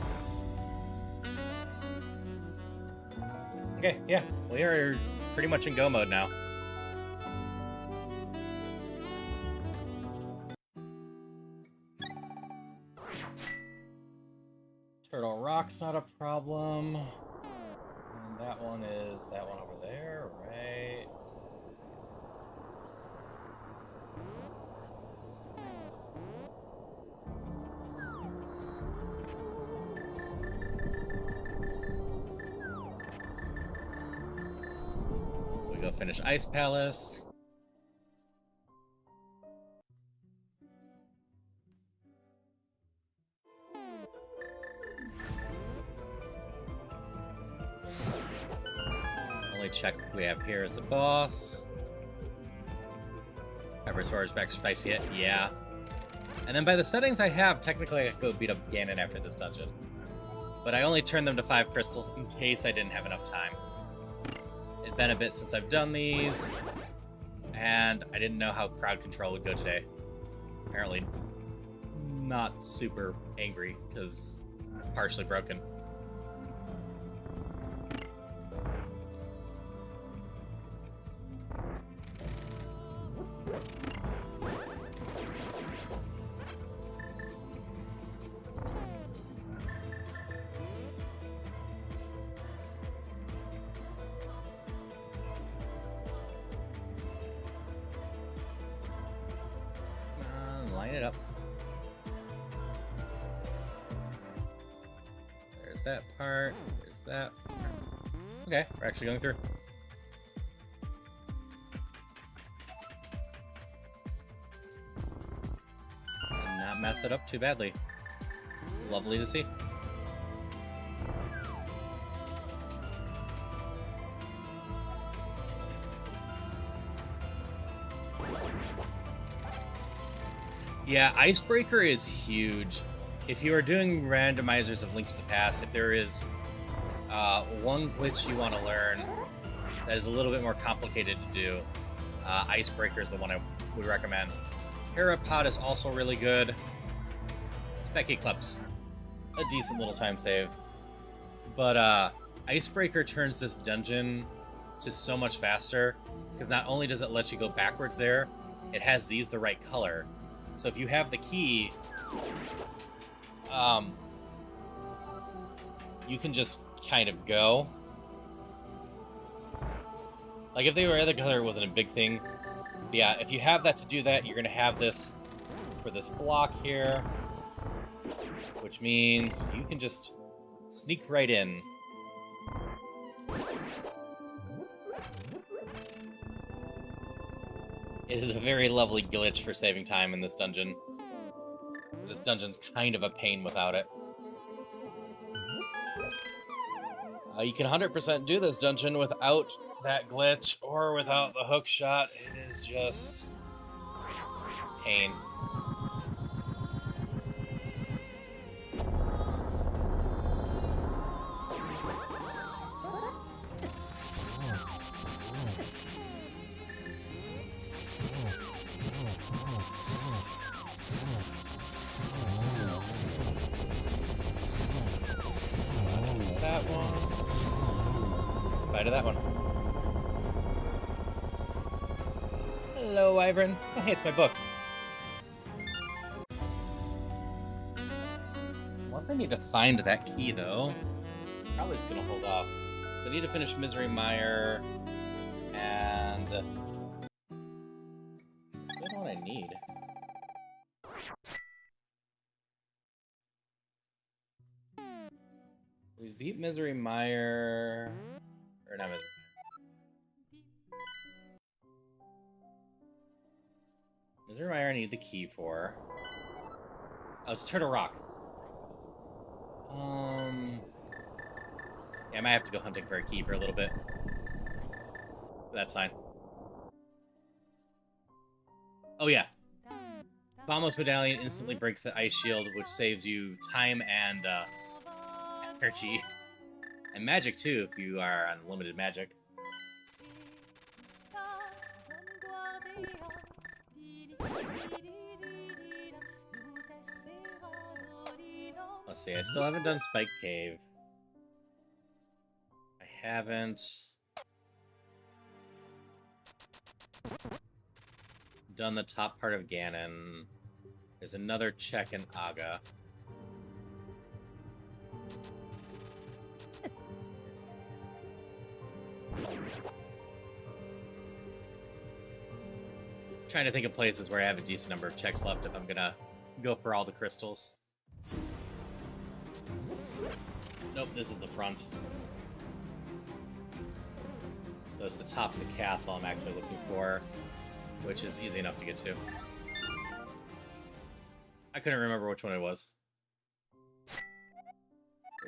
Okay, yeah. We are pretty much in go mode now. Turtle Rock's not a problem. And that one is that one over there, right? We go finish Ice Palace. Only check we have here is the boss. Pepper Sword's back spicy yet? Yeah. And then by the settings I have, technically I could go beat up Ganon after this dungeon. But I only turned them to 5 crystals in case I didn't have enough time. It'd been a bit since I've done these, and I didn't know how crowd control would go today. Apparently not super angry, because partially broken. Line it up. There's that part. There's that. Okay, we're actually going through. And not mess it up too badly. Lovely to see. Yeah, Icebreaker is huge. If you are doing randomizers of Link to the Past, if there is one glitch you want to learn that is a little bit more complicated to do, Icebreaker is the one I would recommend. Parapod is also really good. Specky Club's a decent little time save. But Icebreaker turns this dungeon to so much faster, because not only does it let you go backwards there, it has these the right color. So if you have the key, you can just kind of go. Like, if the other color wasn't a big thing, yeah, if you have that to do that, you're going to have this for this block here, which means you can just sneak right in. It is a very lovely glitch for saving time in this dungeon. This dungeon's kind of a pain without it. You can 100% do this dungeon without that glitch or without the hook shot. It is just pain. That one. Bye to that one. Hello, Wyvern. Oh, hey, it's my book. Unless I need to find that key, though. Probably just gonna hold off. So I need to finish Misery Mire, and... Is that what I need? We beat Misery Mire... Or not Misery Mire. Misery Mire I need the key for. Oh, it's Turtle Rock. Yeah, I might have to go hunting for a key for a little bit. But that's fine. Oh yeah. Vamos Medallion instantly breaks the ice shield, which saves you time and energy. And magic too, if you are on limited magic. Let's see, I still haven't done Spike Cave. I haven't done the top part of Ganon. There's another check in Aga. Trying to think of places where I have a decent number of checks left if I'm gonna go for all the crystals. Nope, this is the front. So it's the top of the castle I'm actually looking for, which is easy enough to get to. I couldn't remember which one it was.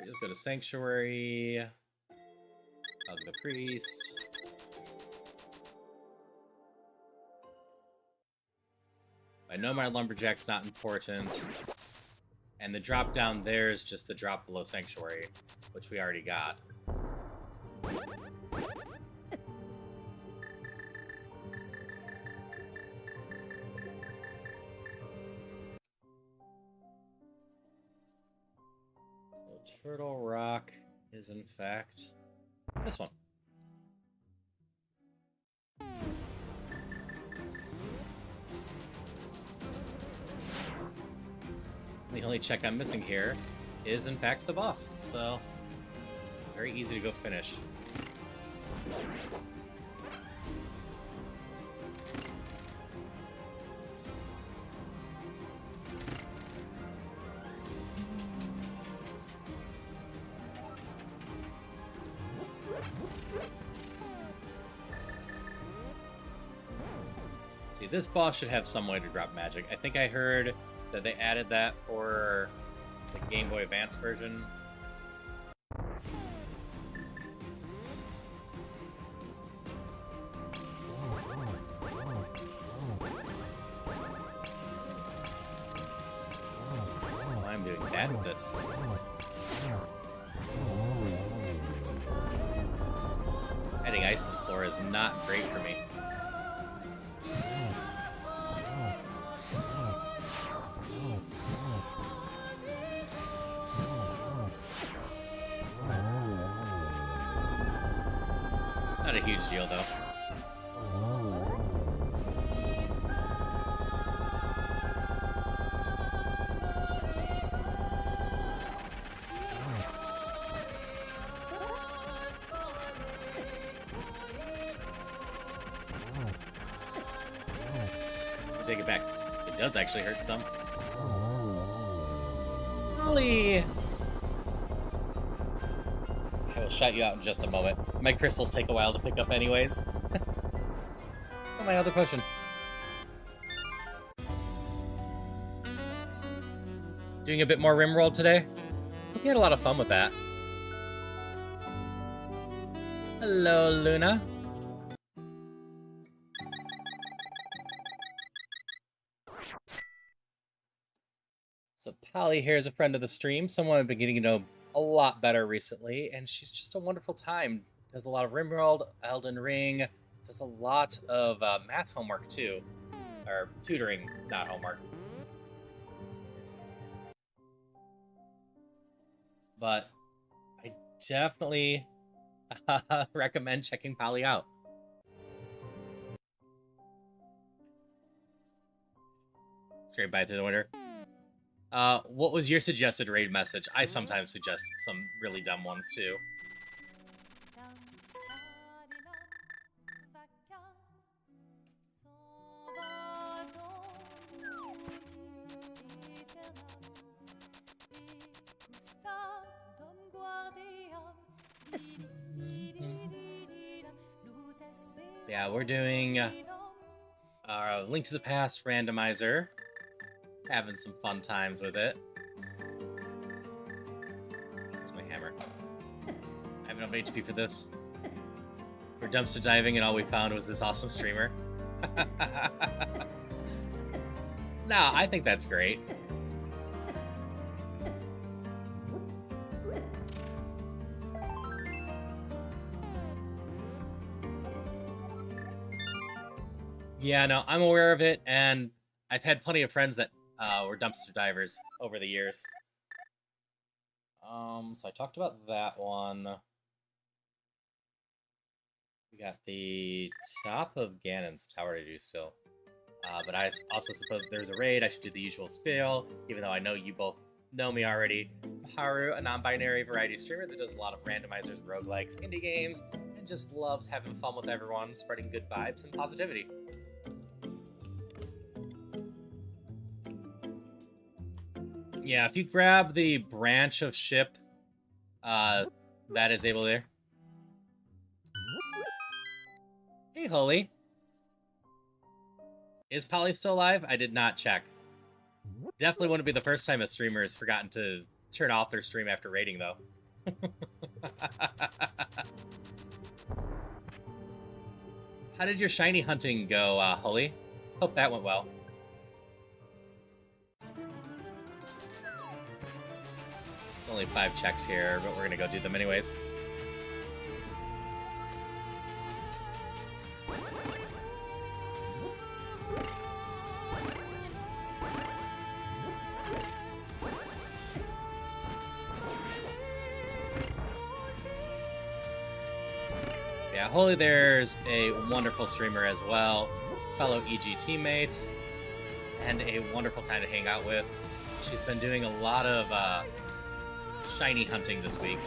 We just go to Sanctuary, hug the priest. I know my Lumberjack's not important. And the drop down there is just the drop below Sanctuary, which we already got. So Turtle Rock is in fact this one. The only check I'm missing here is, in fact, the boss, so very easy to go finish. See, this boss should have some way to drop magic. I think I heard that they added that for the Game Boy Advance version. Oh, I'm doing bad with this. Adding ice to the floor is not great for me. Not a huge deal, though. I take it back. It does actually hurt some. Ollie! I will shout you out in just a moment. My crystals take a while to pick up anyways. Oh, my other potion. Doing a bit more rimroll today. We had a lot of fun with that. Hello, Luna. So Polly here is a friend of the stream, someone I've been getting to know a lot better recently, and she's just a wonderful time. Does a lot of rimworld, Elden Ring, does a lot of math homework too. Or tutoring, not homework. But I definitely recommend checking Polly out. Scrape by through the winter. What was your suggested raid message? I sometimes suggest some really dumb ones too. Yeah, we're doing Link to the Past randomizer. Having some fun times with it. There's my hammer. I have enough HP for this. We're dumpster diving and all we found was this awesome streamer. No, I think that's great. Yeah, no, I'm aware of it, and I've had plenty of friends that were dumpster divers over the years. So I talked about that one. We got the top of Ganon's tower to do still. But I also suppose there's a raid. I should do the usual spiel, even though I know you both know me already. Haru, a non-binary variety streamer that does a lot of randomizers, roguelikes, indie games, and just loves having fun with everyone, spreading good vibes and positivity. Yeah, if you grab the branch of ship that is able there. Hey, Holy. Is Polly still alive? I did not check. Definitely wouldn't be the first time a streamer has forgotten to turn off their stream after raiding, though. How did your shiny hunting go, Holy? Hope that went well. It's only 5 checks here, but we're gonna go do them anyways. Yeah, Holy there's a wonderful streamer as well, fellow EG teammate, and a wonderful time to hang out with. She's been doing a lot of shiny hunting this week.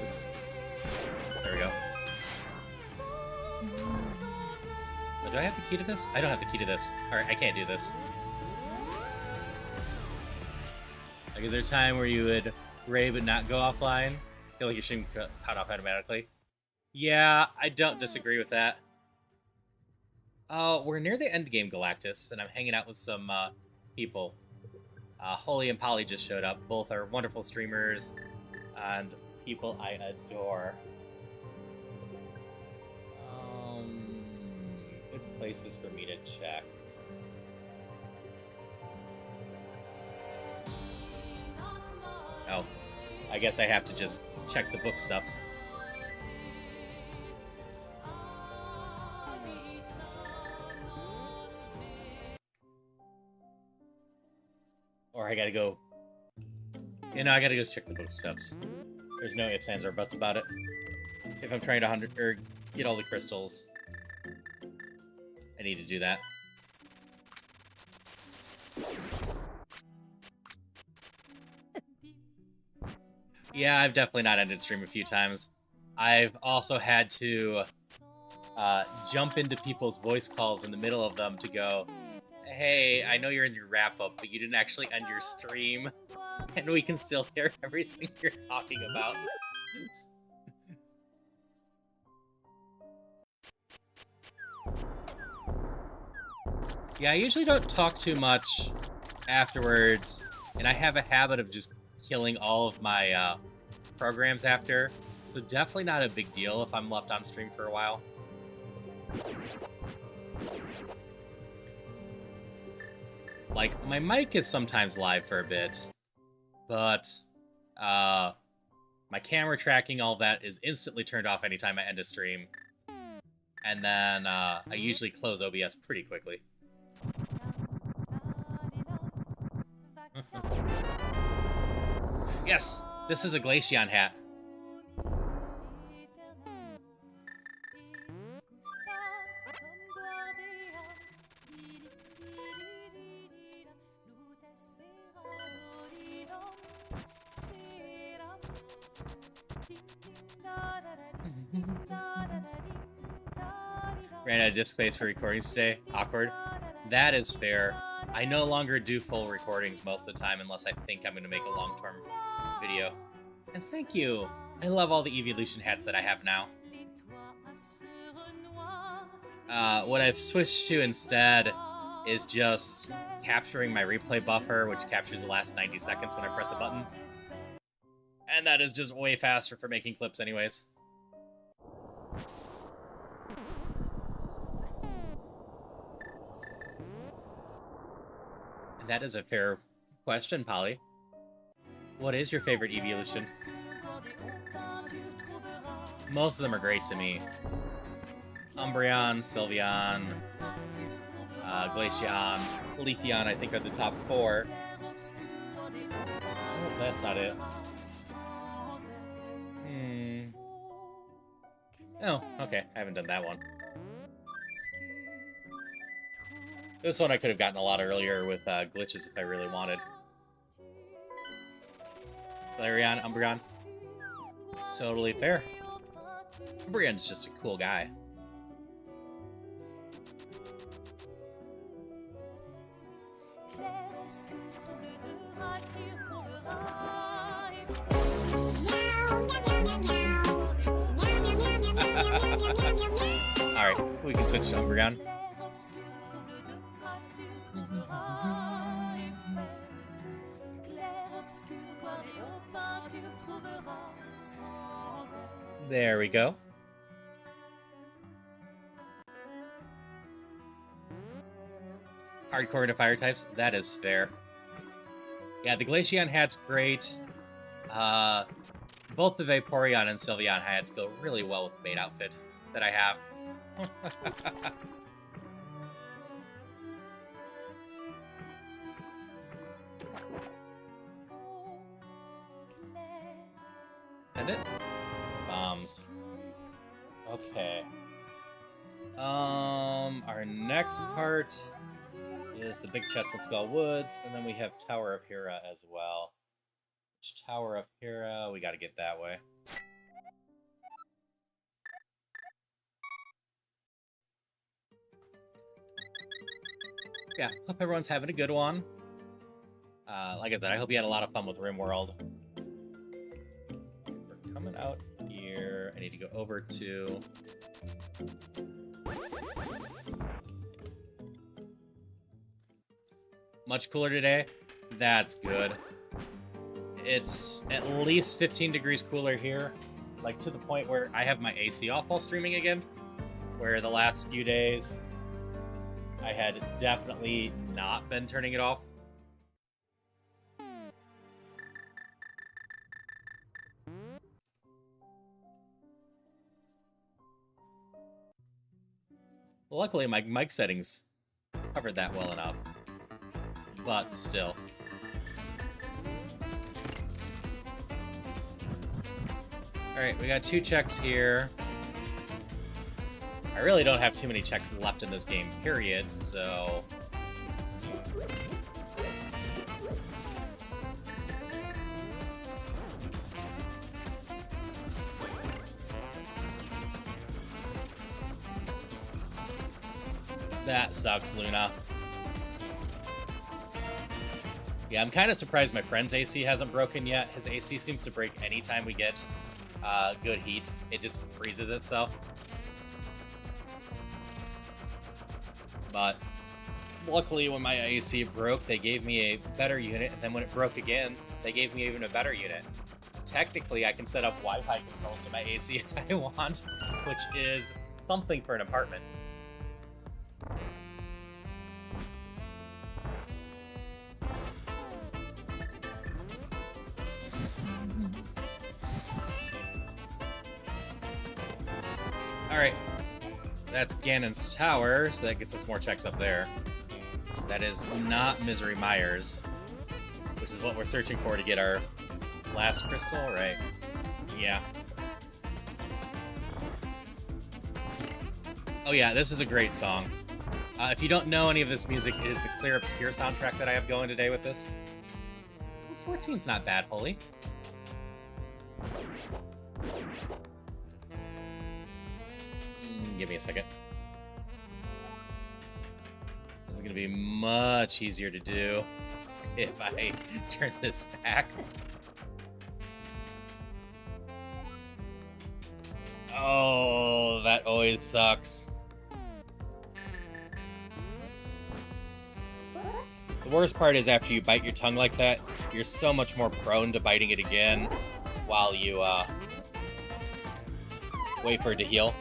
Oops. There we go. Oh, do I have the key to this? I don't have the key to this. Alright, I can't do this. Like, is there a time where you would raid but not go offline? I feel like you shouldn't cut off automatically. Yeah, I don't disagree with that. We're near the end game, Galactus, and I'm hanging out with some people. Holy and Polly just showed up. Both are wonderful streamers and people I adore. Good places for me to check. Oh, I guess I have to just check the book stuffs. Or I gotta go... You know, I gotta go check the book stuffs. There's no ifs, ands, or buts about it. If I'm trying to get all the crystals, I need to do that. Yeah, I've definitely not ended stream a few times. I've also had to jump into people's voice calls in the middle of them to go, hey, I know you're in your wrap-up, but you didn't actually end your stream, and we can still hear everything you're talking about. Yeah, I usually don't talk too much afterwards, and I have a habit of just killing all of my programs after, so definitely not a big deal if I'm left on stream for a while. Like, my mic is sometimes live for a bit, but my camera tracking, all that, is instantly turned off anytime I end a stream. and then I usually close OBS pretty quickly. Yes, this is a Glaceon hat. Ran out of disk space for recordings today. Awkward. That is fair. I no longer do full recordings most of the time unless I think I'm going to make a long-term video. And thank you! I love all the Evolution hats that I have now. What I've switched to instead is just capturing my replay buffer, which captures the last 90 seconds when I press a button. And that is just way faster for making clips anyways. That is a fair question, Polly. What is your favorite Evolution? Most of them are great to me. Umbreon, Sylveon, Glaceon, Leafeon, I think are the top 4. Oh, that's not it. Oh, okay. I haven't done that one. This one I could have gotten a lot earlier with glitches if I really wanted. Flareon, Umbreon. Totally fair. Umbreon's just a cool guy. Alright, we can switch to Umbreon. There we go. Hardcore to fire types, that is fair. Yeah, the Glaceon hat's great. Both the Vaporeon and Sylveon hats go really well with the main outfit that I have. And it? Bombs. Okay. Our next part is the Big Chest in Skull Woods, and then we have Tower of Hera as well. Which Tower of Hera? We gotta get that way. Yeah, hope everyone's having a good one. Like I said, I hope you had a lot of fun with RimWorld. We're coming out here. I need to go over to... Much cooler today? That's good. It's at least 15 degrees cooler here. Like, to the point where I have my AC off while streaming again. Where the last few days, I had definitely not been turning it off. Luckily, my mic settings covered that well enough. But still. Alright, we got 2 checks here. I really don't have too many checks left in this game, period, so... That sucks, Luna. Yeah, I'm kind of surprised my friend's AC hasn't broken yet. His AC seems to break anytime we get good heat. It just freezes itself. But luckily when my AC broke, they gave me a better unit, and then when it broke again, they gave me even a better unit. Technically, I can set up Wi-Fi controls to my AC if I want, which is something for an apartment. Alright. That's Ganon's tower, so that gets us more checks up there. That is not Misery Myers, which is what we're searching for to get our last crystal, right? Yeah. Oh yeah, this is a great song. If you don't know any of this music, it is the Clear Obscure soundtrack that I have going today with this. 14's not bad, Holy. Give me a second. This is going to be much easier to do if I turn this back. Oh, that always sucks. The worst part is after you bite your tongue like that, you're so much more prone to biting it again while you wait for it to heal.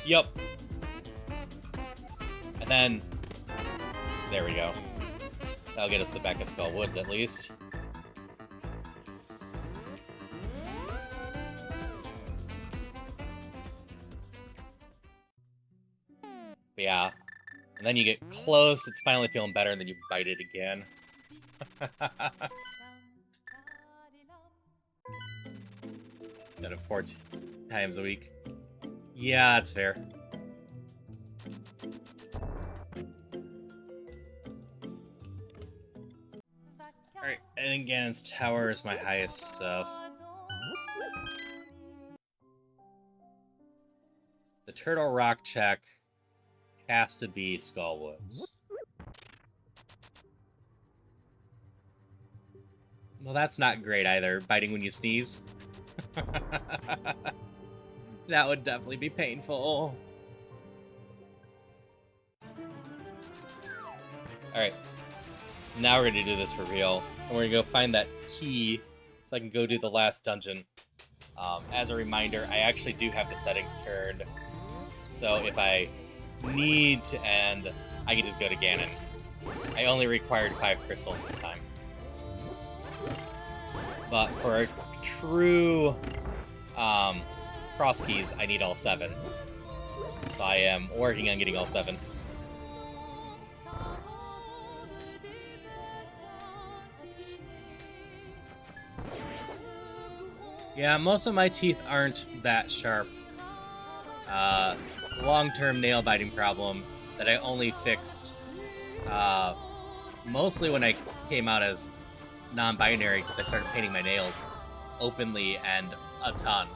Yup. And then, there we go. That'll get us the back of Skull Woods, at least. But yeah. And then you get close, it's finally feeling better, and then you bite it again. Instead of 4 times a week. Yeah, that's fair. Alright, I think Ganon's tower is my highest stuff. The Turtle Rock check has to be Skullwoods. Well, that's not great either, biting when you sneeze. That would definitely be painful. Alright. Now we're gonna do this for real. And we're gonna go find that key so I can go do the last dungeon. As a reminder, I actually do have the settings turned. So if I need to end, I can just go to Ganon. I only required 5 crystals this time. But for a true cross keys, I need all 7. So I am working on getting all 7. Yeah, most of my teeth aren't that sharp. Long-term nail biting problem that I only fixed mostly when I came out as non-binary because I started painting my nails openly and a ton.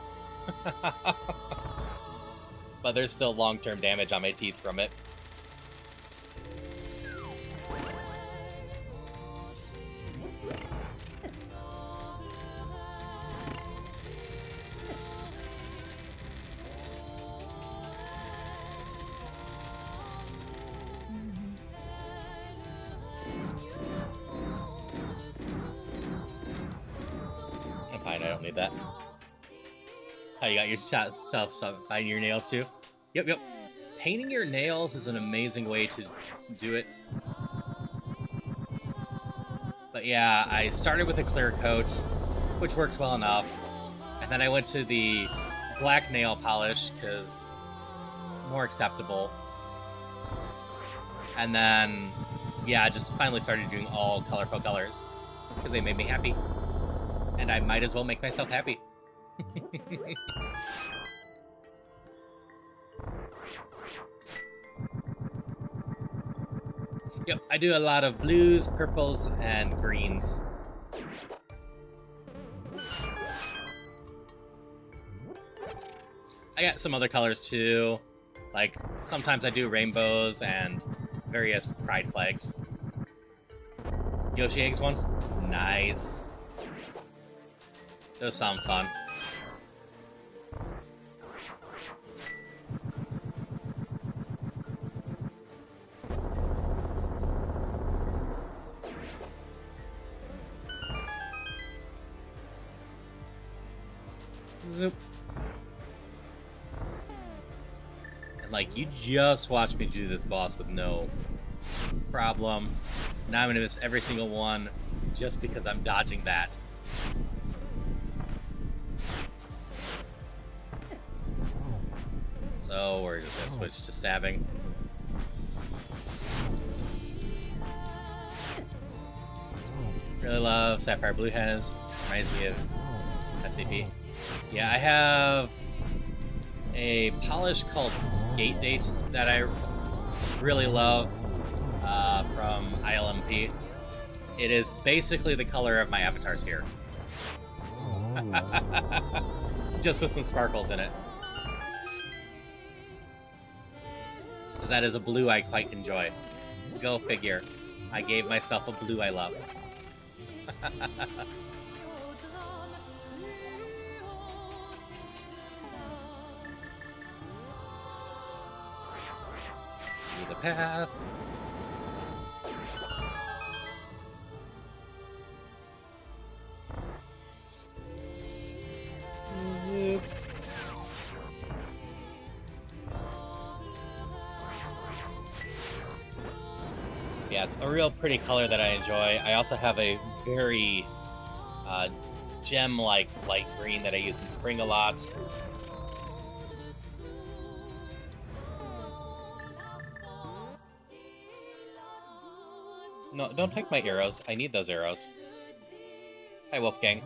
But there's still long-term damage on my teeth from it. I'm fine, I don't need that. Oh, you got yourself biting your nails too? Yep. Painting your nails is an amazing way to do it. But yeah, I started with a clear coat, which worked well enough. And then I went to the black nail polish, because more acceptable. And then, yeah, I just finally started doing all colorful colors, because they made me happy. And I might as well make myself happy. Yep, I do a lot of blues, purples, and greens. I got some other colors too. Like, sometimes I do rainbows and various pride flags. Yoshi eggs ones? Nice. Those sound fun. Zoop. And Like, you just watched me do this boss with no problem. Now I'm gonna miss every single one just because I'm dodging that. So we're just gonna switch to stabbing. Really love Sapphire Blue has. Reminds me of SCP. Yeah, I have a polish called Skate Date that I really love from ILMP. It is basically the color of my avatar's hair. Just with some sparkles in it. That is a blue I quite enjoy. Go figure. I gave myself a blue I love. See the path. Zoop. Yeah, it's a real pretty color that I enjoy. I also have a very gem-like light green that I use in spring a lot. No, don't take my arrows. I need those arrows. Hi, Wolfgang.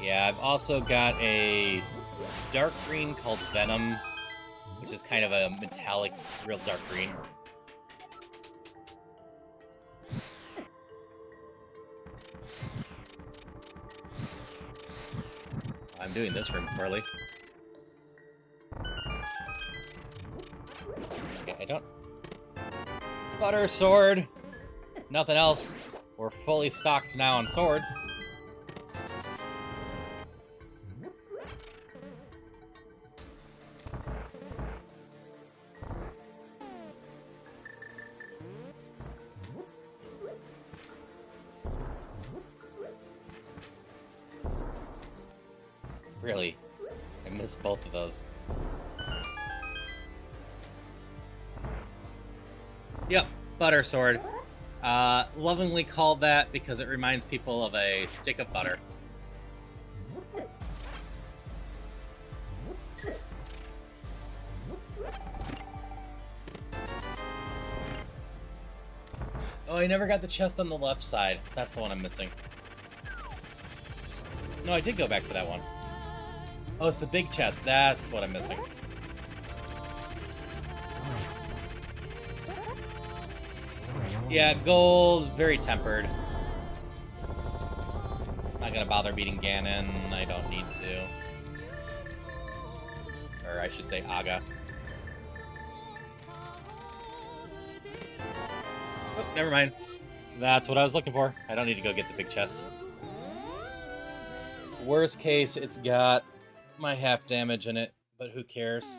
Yeah, I've also got a dark green called Venom, which is kind of a metallic, real dark green. I'm doing this room poorly. Okay, I don't... Butter sword! Nothing else. We're fully stocked now on swords. Really? I missed both of those. Yep, butter sword. Lovingly called that because it reminds people of a stick of butter. Oh, I never got the chest on the left side. That's the one I'm missing. No, I did go back for that one. Oh, it's the big chest. That's what I'm missing. Yeah, gold, very tempered. Not gonna bother beating Ganon. I don't need to. Or I should say Aga. Oh, never mind. That's what I was looking for. I don't need to go get the big chest. Worst case, it's got my half damage in it, but who cares?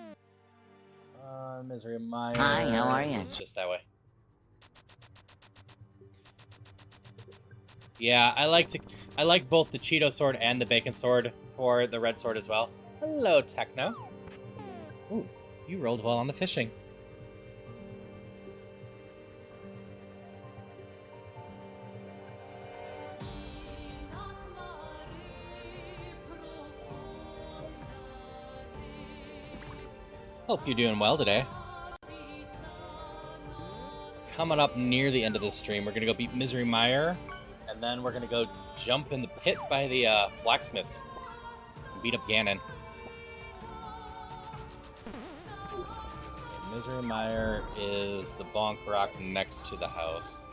Misery Mire. Hi, how are you? It's just that way. Yeah, I like both the Cheeto sword and the bacon sword for the red sword as well. Hello, Techno. Ooh, you rolled well on the fishing. Hope you're doing well today. Coming up near the end of this stream, we're gonna go beat Misery Mire, and then we're gonna go jump in the pit by the blacksmiths and beat up Ganon. And Misery Mire is the bonk rock next to the house.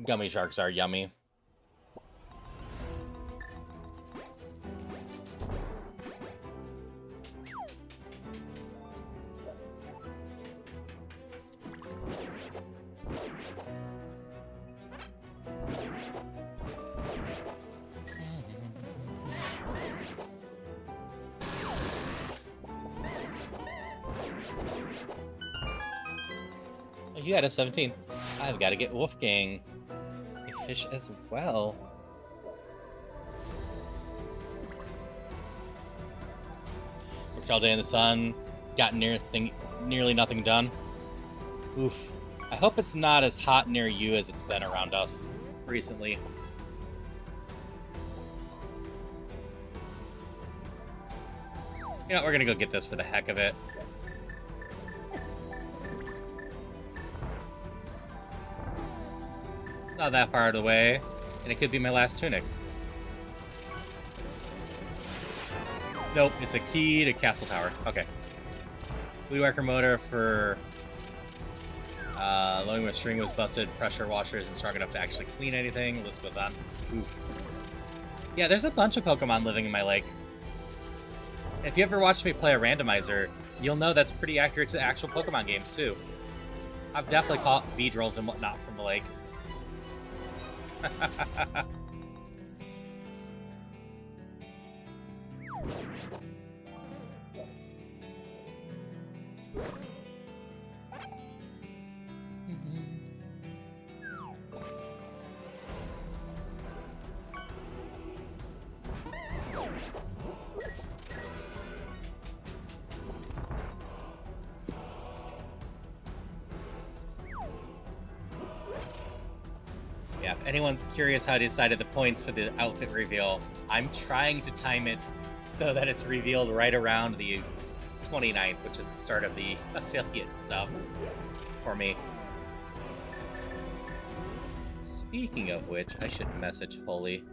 Gummy sharks are yummy. You got a 17. I've got to get Wolfgang a fish as well. Worked all day in the sun, got nearly nothing done. Oof. I hope it's not as hot near you as it's been around us recently. You know, we're gonna go get this for the heck of it. It's not that far out of the way, and it could be my last tunic. Nope, it's a key to Castle Tower. Okay. Blue Archer motor for loading with string was busted. Pressure washer isn't strong enough to actually clean anything. The list goes on. Oof. Yeah, there's a bunch of Pokemon living in my lake. If you ever watched me play a randomizer, you'll know that's pretty accurate to actual Pokemon games, too. I've definitely caught Beedrills and whatnot from the lake. Yeah, if anyone's curious how I decided the points for the outfit reveal, I'm trying to time it so that it's revealed right around the 29th, which is the start of the affiliate stuff for me. Speaking of which, I should message Holy.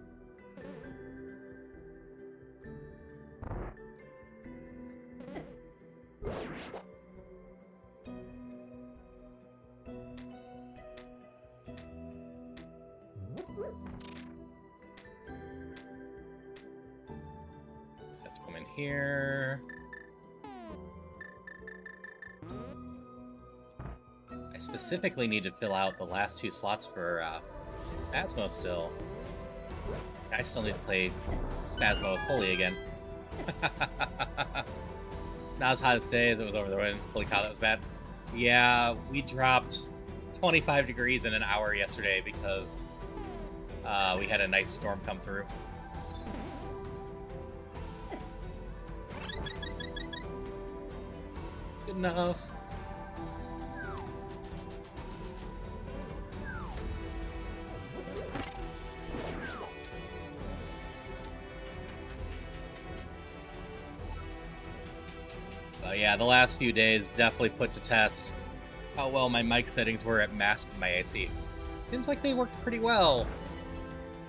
Just have to come in here. I specifically need to fill out the last 2 slots for Phasmo still. I still need to play Phasmo with Holy again. Not as hot as today as it was over the wind. Holy cow, that was bad. Yeah, we dropped 25 degrees in an hour yesterday because we had a nice storm come through. Good enough. Yeah, the last few days definitely put to test how well my mic settings were at masking my AC. Seems like they worked pretty well,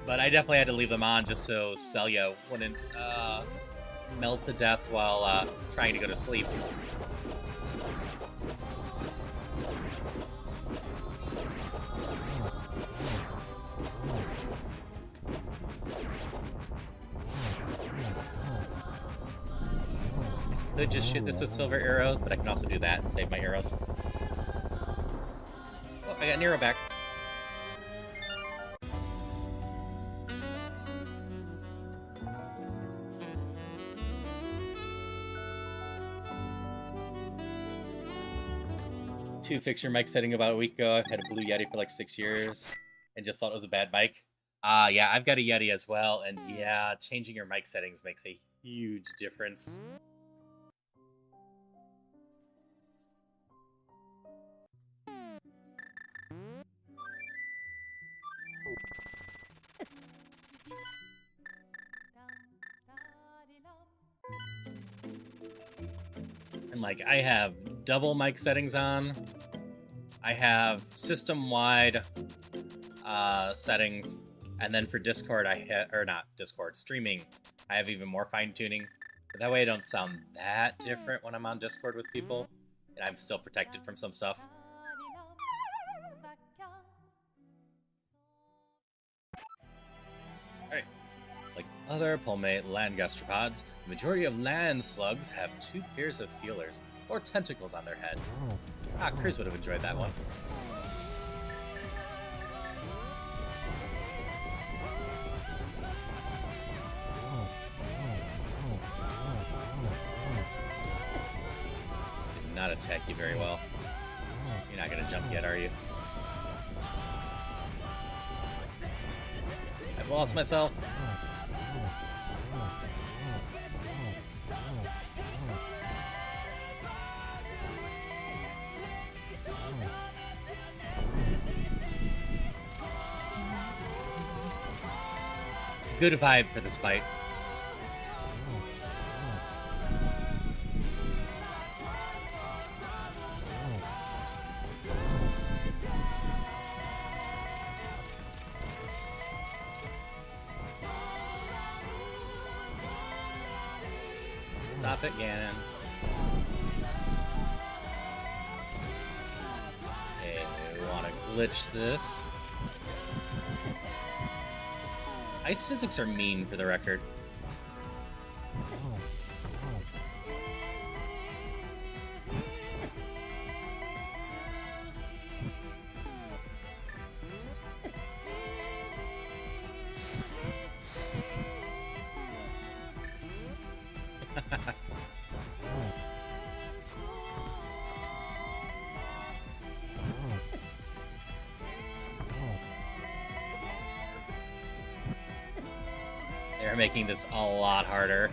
but I definitely had to leave them on just so Celia wouldn't melt to death while trying to go to sleep. I could just shoot this with silver arrows, but I can also do that and save my arrows. Oh, I got Nero back. To fix your mic setting about a week ago. I've had a Blue Yeti for like 6 years and just thought it was a bad mic. Yeah, I've got a Yeti as well, and yeah, changing your mic settings makes a huge difference. And like, I have double mic settings on. I have system-wide settings, and then for Discord, streaming, I have even more fine-tuning. But that way I don't sound that different when I'm on Discord with people, and I'm still protected from some stuff. Alright. Like other palmate land gastropods, the majority of land slugs have 2 pairs of feelers, or tentacles on their heads. Chris would have enjoyed that one. Did not attack you very well. You You're not gonna jump yet, are you? I've lost myself. It's a good vibe for this fight. Stop it, Ganon. Okay, we want to glitch this. Ice physics are mean, for the record. They're making this a lot harder.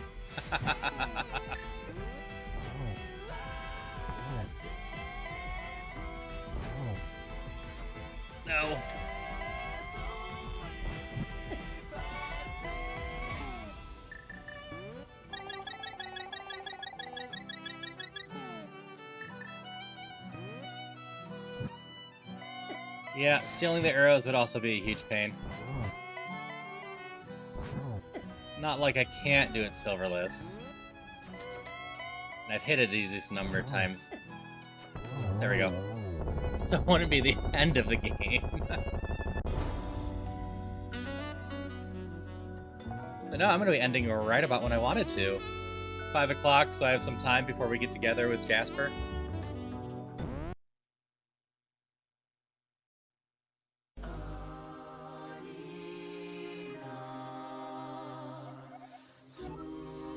No. Yeah, stealing the arrows would also be a huge pain. Not like I can't do it silverless. And I've hit it a decent number of times. There we go. So it wouldn't be the end of the game. But no, I'm going to be ending right about when I wanted to. 5 o'clock, so I have some time before we get together with Jasper.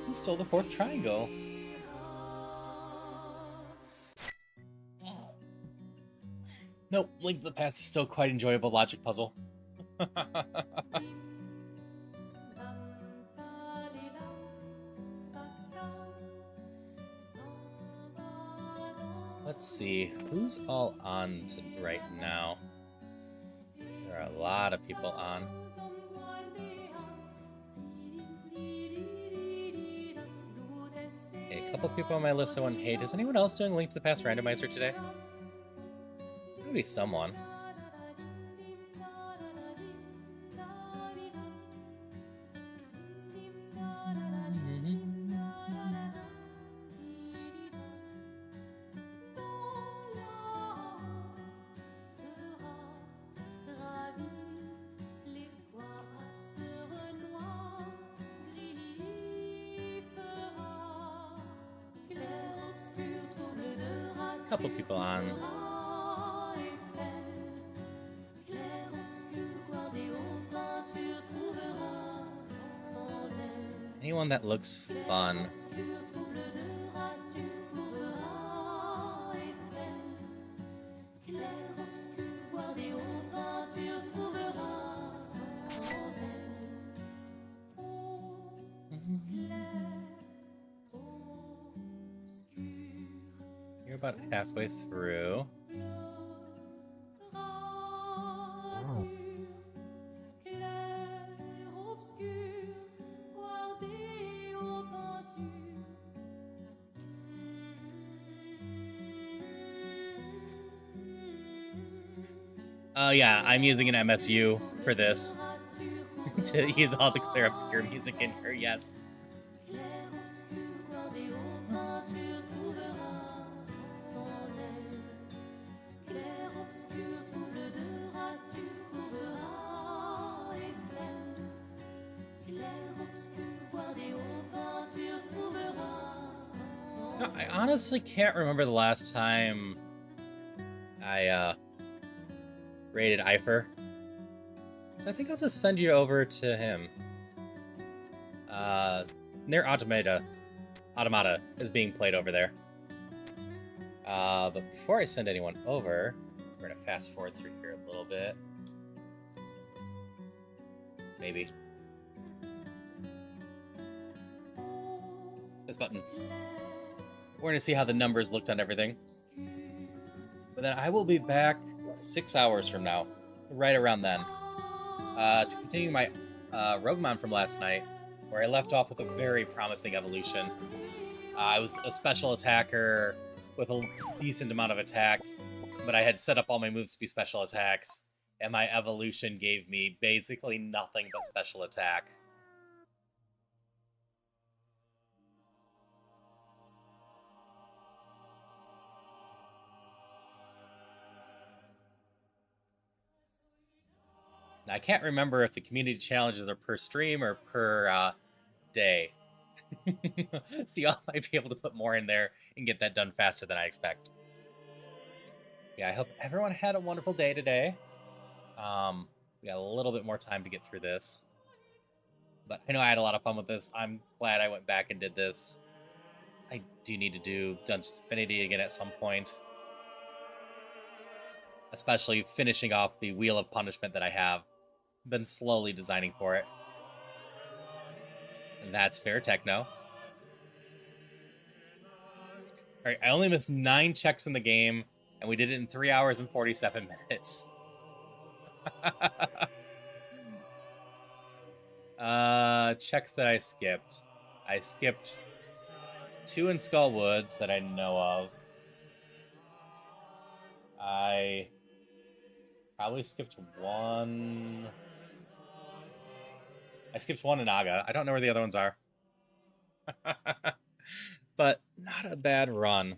Who stole the 4th triangle? Nope, Link to the Past is still quite enjoyable logic puzzle. Let's see, who's all on right now? There are a lot of people on. Okay, a couple people on my list I want. Hey, is anyone else doing Link to the Past randomizer today? It's gonna be someone. Couple people on. Anyone that looks fun. You're about halfway through. Oh yeah, I'm using an MSU for this. To use all the clear obscure music in here, yes. I honestly can't remember the last time I raided Eifer. So I think I'll just send you over to him. Near Automata is being played over there. But before I send anyone over, we're going to fast forward through here a little bit. Maybe. This button. We're going to see how the numbers looked on everything. But then I will be back 6 hours from now, right around then, to continue my Roguemon from last night, where I left off with a very promising evolution. I was a special attacker with a decent amount of attack, but I had set up all my moves to be special attacks, and my evolution gave me basically nothing but special attack. I can't remember if the community challenges are per stream or per day. So y'all might be able to put more in there and get that done faster than I expect. Yeah, I hope everyone had a wonderful day today. We got a little bit more time to get through this. But I know I had a lot of fun with this. I'm glad I went back and did this. I do need to do Dungeons Infinity again at some point. Especially finishing off the Wheel of Punishment that I have. Been slowly designing for it. And that's fair techno. Alright, I only missed 9 checks in the game, and we did it in 3 hours and 47 minutes. Checks that I skipped. I skipped 2 in Skull Woods that I know of. I probably skipped 1. I skipped 1 in Naga. I don't know where the other ones are. But not a bad run.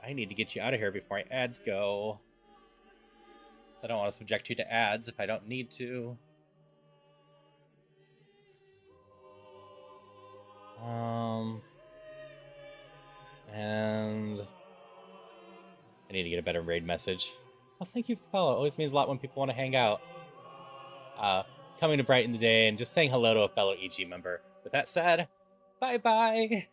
I need to get you out of here before my ads go. Because I don't want to subject you to ads if I don't need to. And I need to get a better raid message. Well, thank you for follow. It always means a lot when people want to hang out. Coming to brighten the day and just saying hello to a fellow EG member. With that said, bye-bye!